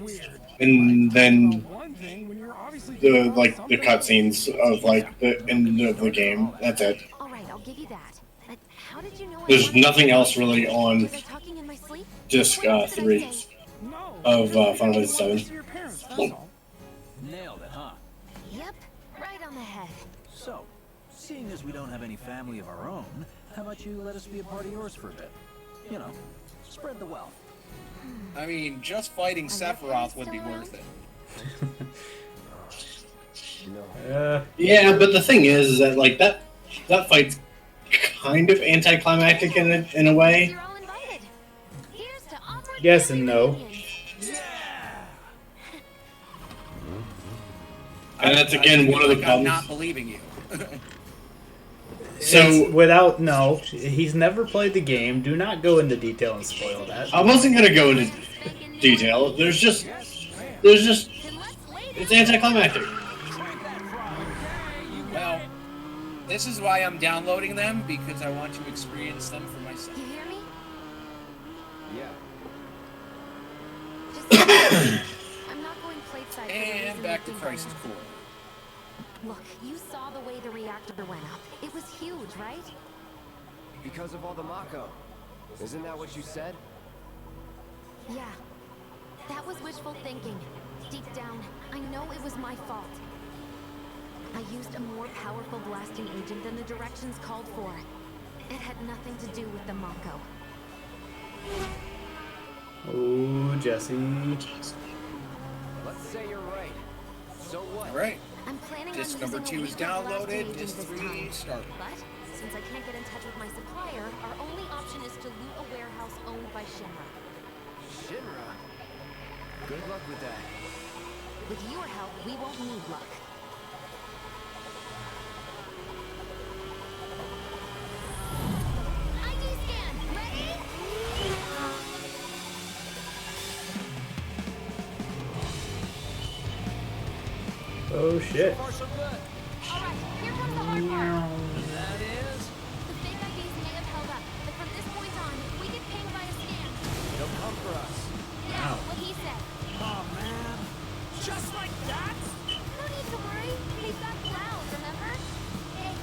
and then the cutscenes of like the end of the game. That's it. Alright, I'll give you that. But how did you know There's nothing else really on Was I talking in my sleep? disc 3 of Final Fantasy 7. Nailed it, huh? Yep, right on the head. So, seeing as we don't have any family of our own, how about you let us be a part of yours for a bit? You know, spread the wealth. I mean, just fighting Sephiroth would be worth it. Yeah, but the thing is that like that fight's kind of anticlimactic in a way. Yes and no. And that's again one of the I'm problems. not believing you. So without he's never played the game. Do not go into detail and spoil that. I wasn't gonna go into detail. There's just it's anticlimactic. Well, this is why I'm downloading them, because I want to experience them for myself. You hear me? Yeah. I'm not going plateside. And back to Crisis Core. Look, you saw the way the reactor went up. It was huge, right? Because of all the Mako. Isn't that what you said? Yeah. That was wishful thinking. Deep down, I know it was my fault. I used a more powerful blasting agent than the directions called for. It had nothing to do with the Mako. Oh, Jesse. Let's say you're right. So what? Right. I'm planning Disc on number using 2 a is weaker blasting downloaded, agent disc this 3 time. started. But since I can't get in touch with my supplier, our only option is to loot a warehouse owned by Shinra. Shinra? Good luck with that. With your help, we won't need luck. ID scan, ready? Oh shit. Alright, here comes the hard part. That is? The fake IDs may have held up, but from this point on, if we get pinged by a scan... It'll come for us. Yeah, what he said. Oh man. Just like that? No need to worry. We've got cloud, remember? Hey,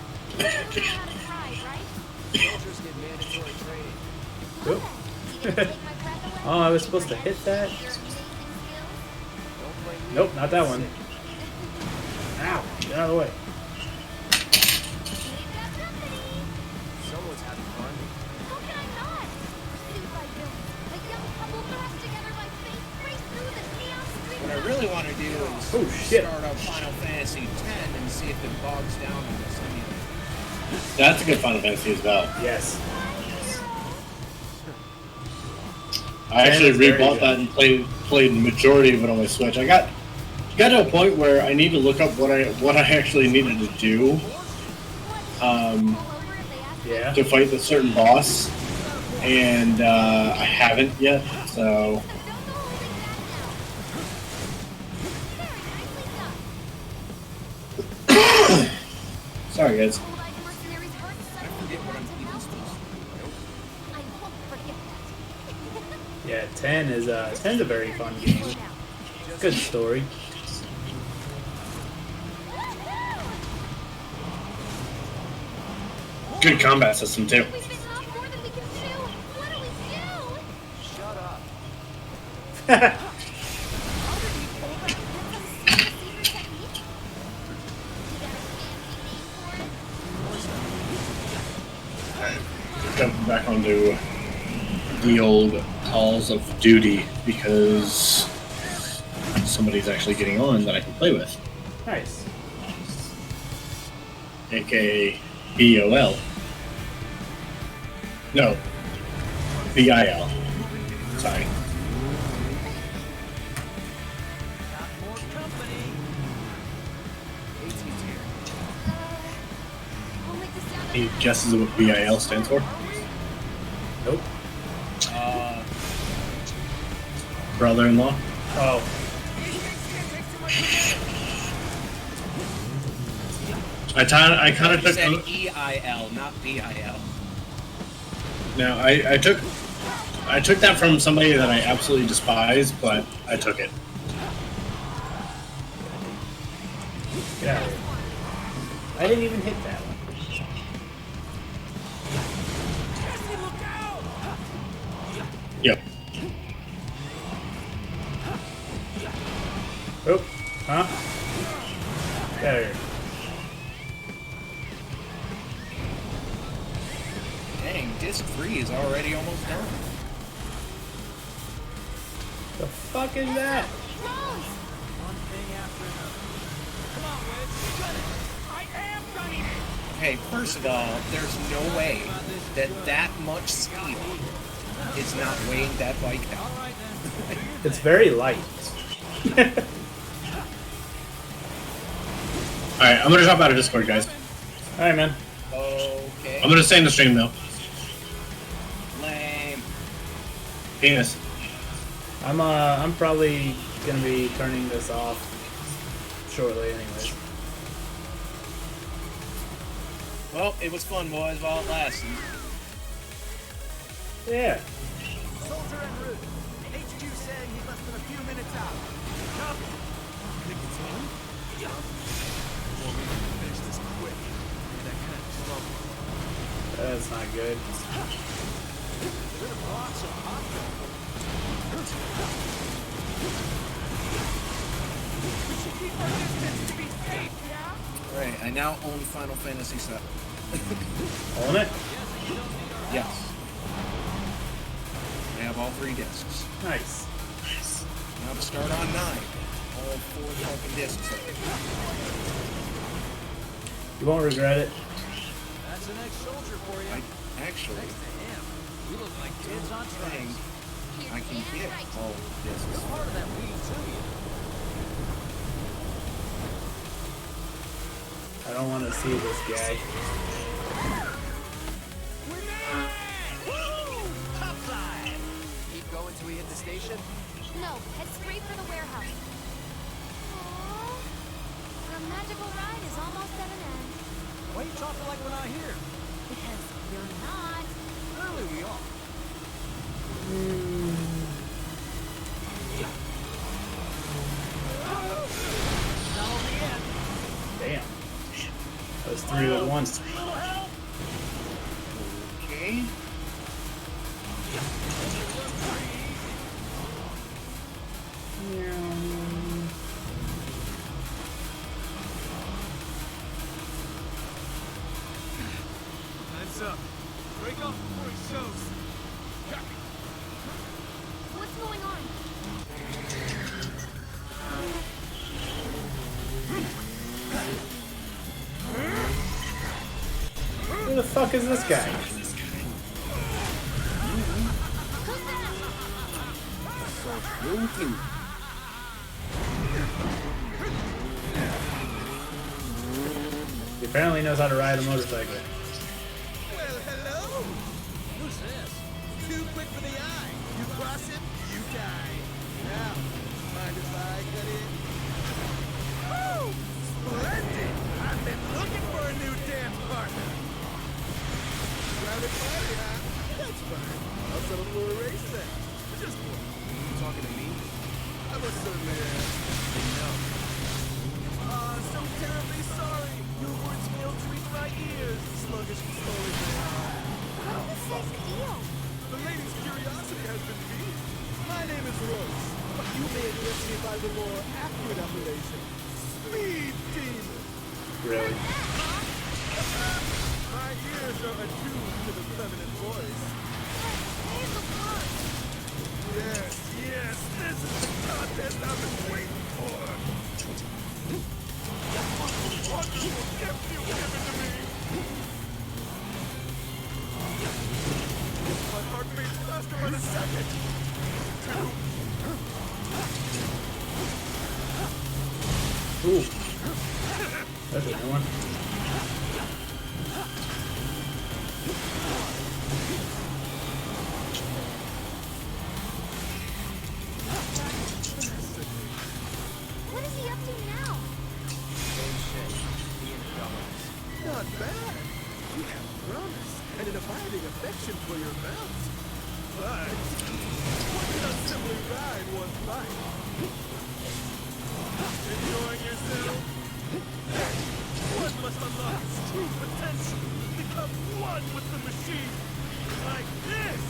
you know how to drive, right? Soldiers get mandatory training. Oop. Oh, I was supposed to hit that? Nope, not that one. Ow, get out of the way. Someone's having fun. How can I not? Pursued by villains, a young couple thrust together by fate race through the neon street. What I really want to do is start up Final Fantasy X and see if it bogs down in this emulator. That's a good Final Fantasy as well. Yes. I actually rebought that and played the majority of it on my Switch. I got to a point where I need to look up what I actually needed to do to fight the certain boss, and I haven't yet. So sorry, guys. Yeah, 10 is 10's a very fun game. Good story. Good combat system too. Shut up. Jumping back onto the old Calls of Duty because somebody's actually getting on that I can play with. Nice. AKA BOL. No. BIL. Sorry. Any guesses of what BIL stands for? Nope. Brother-in-law? Oh. I kind of took said EIL, not BIL. No, I took that from somebody that I absolutely despise, but I took it. Get out of here. I didn't even hit that one. Yep. Oh, huh? Get out of here. Dang, disc 3 is already almost done. fuck is that? One thing after another. Come on, Wiz. I am gunning it. Okay, first of all, there's no way that much speed is not weighing that bike down. It's very light. Alright, I'm gonna drop out of Discord, guys. Alright, man. Okay. I'm gonna stay in the stream, though. Lame. Penis. I'm probably gonna be turning this off shortly, anyways. Well, it was fun, boys, while it lasted. Yeah. Soldier en route. HQ saying he's less than a few minutes out. Copy. Think it's him? Yeah. Want me to finish this quick? That kind of slow. That's not good. Right, I now own Final Fantasy VII. Own it? Yes. I have all 3 discs. Nice. Now to start on 9. All 4 fucking discs. You won't regret it. That's an ex-soldier for you. Actually, Next to him, we look like kids on thing, tracks. I can get all discs. It's part of that leading to you. I don't want to see this guy. Keep going till we hit the station. No, head straight for the warehouse. Aww. Our magical ride is almost at an end. Why are you talking like we're not here? Because you're not. Clearly we are. Not only yet. Damn. That was 3 at once. Okay. Time's up. Break off before he shows. What's going on? Who the fuck is this guy? He apparently knows how to ride a motorcycle. Well, hello. Who's this? Too quick for the eye. You cross it, you die. Now, mind if I cut in? Oh, splendid! I've been looking for a new dance partner. Crowded party, huh? That's fine. I'll settle for a race then. Just one. You talking to me? I most certainly am. No. So terribly sorry. Your words failed to reach my ears. Sluggish and slowly they are. What is this deal? The lady's curiosity has been piqued. My name is Royce, but you may address me by the more accurate appellation, Speed Demon. Really? My ears are attuned to the feminine voice. Yes, yes, this is the contest I've been waiting for. Wonderful gift you've given to me. My heart beats faster by the second. Ooh. That's a new one. What is he up to now? Not bad. You have promise and an abiding affection for your mount. But one cannot simply ride one bike. Enjoying yourself? One must unlock its true potential. Become one with the machine. Like this.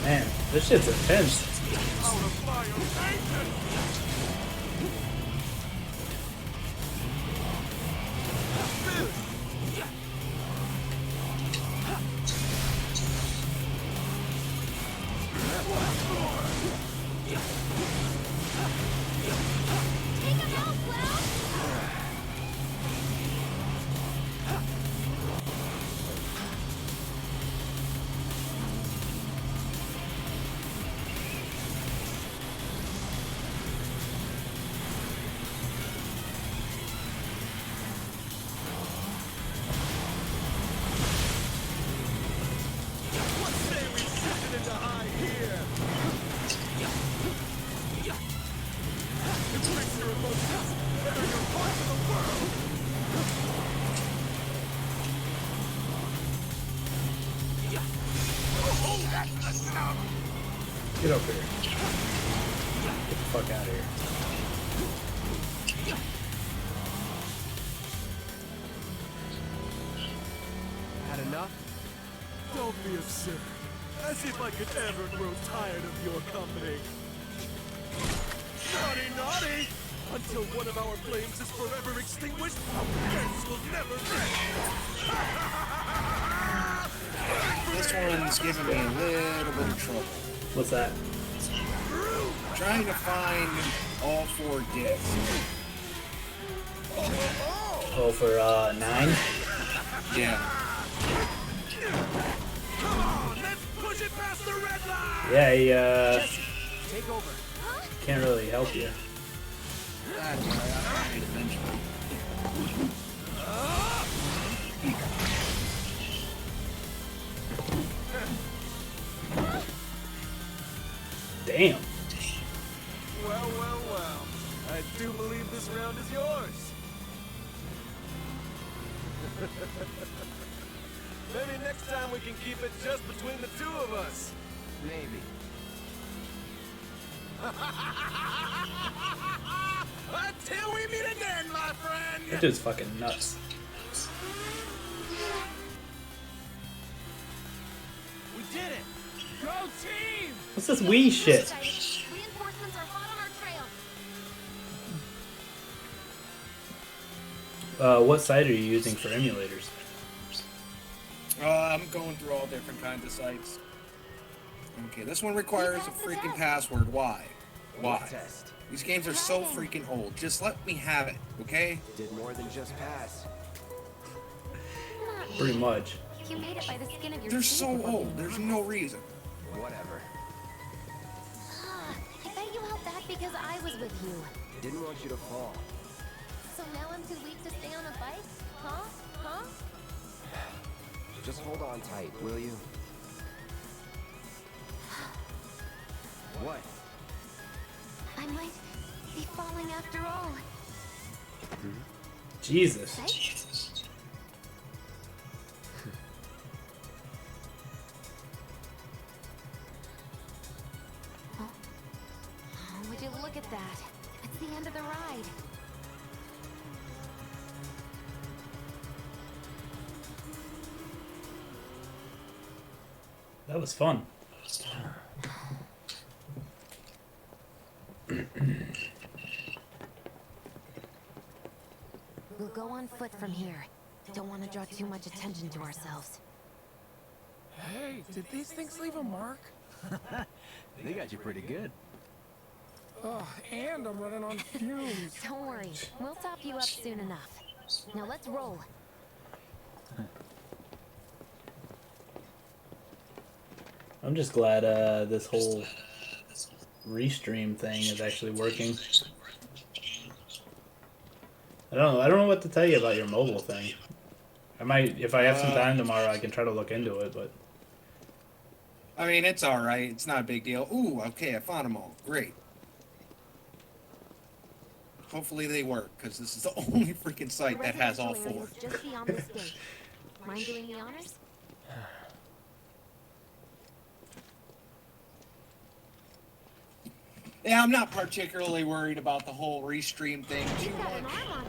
Man, this shit's intense. Get over here. Get the fuck out of here. Had enough? Don't be absurd. As if I could ever grow tired of your company. Naughty, naughty! Until one of our flames is forever extinguished, our friends will never rest! This one's giving me a little bit of trouble. What's that? Trying to find all 4 discs. Oh, for 9? Yeah. Come on, let's push it past the red line! Yeah, he Take over. can't really help you. That's all right, I'll find it eventually. Damn. Well, well, well. I do believe this round is yours. Maybe next time we can keep it just between the two of us. Maybe. Until we meet again, my friend! That dude's fucking nuts. We did it! Go team! What's this Wii shit? Reinforcements are hot on our trail. What site are you using for emulators? I'm going through all different kinds of sites. Okay, this one requires a freaking password. Why? Why? Test. These games are so freaking old. Just let me have it, okay? Did more than just pass. Pretty much. You made it by the skin of your They're teeth. so old. There's no reason. Whatever. I bet you held back because I was with you. Didn't want you to fall. So now I'm too weak to stay on a bike? Huh? Huh? Just hold on tight, will you? What? I might be falling after all. Jesus. Oh, would you look at that? It's the end of the ride. That was fun. We'll go on foot from here. Don't want to draw too much attention to ourselves. Hey, did these things leave a mark? They got you pretty good. Oh, and I'm running on fumes. Don't worry, we'll top you up soon enough. Now let's roll. I'm just glad this whole restream thing is actually working. I don't know what to tell you about your mobile thing. I might, if I have some time tomorrow, I can try to look into it, but I mean, it's alright. It's not a big deal. Ooh, okay, I found them all. Great. Hopefully they work, because this is the only freaking site that has all 4. Just beyond this gate. Mind doing the honors? Yeah, I'm not particularly worried about the whole restream thing too You've got an much. arm on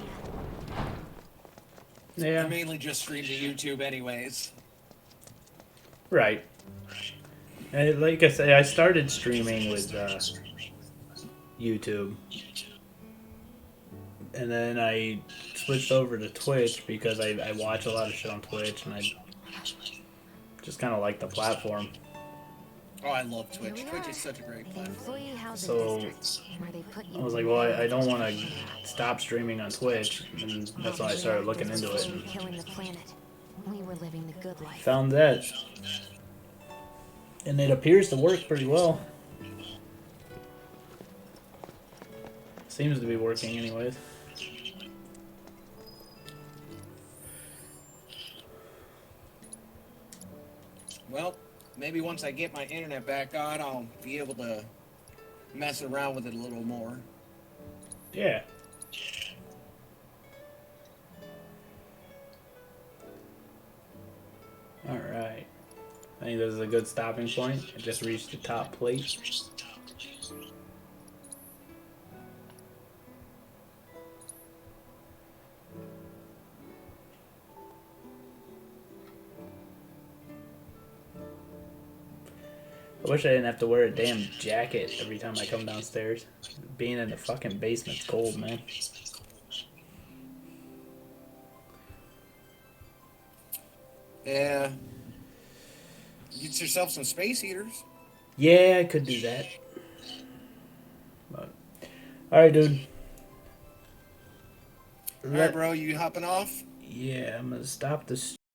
you. yeah, I mainly just stream to YouTube anyways. right. And like I say, I started streaming with YouTube, and then I switched over to Twitch because I watch a lot of shit on Twitch, and I just kind of like the platform. Oh, I love Twitch. Twitch is such a great platform. So I was like, well, I don't want to stop streaming on Twitch, and that's why I started looking into it. And Killing the planet. We were living the good life. found that, and it appears to work pretty well. Seems to be working, anyways. Well, maybe once I get my internet back on, I'll be able to mess around with it a little more. Yeah. All right. I think this is a good stopping point. I just reached the top plate. I wish I didn't have to wear a damn jacket every time I come downstairs. Being in the fucking basement's cold, man. Yeah. Get yourself some space heaters. Yeah, I could do that. But, alright, dude. Alright, bro, you hopping off? Yeah, I'm gonna stop the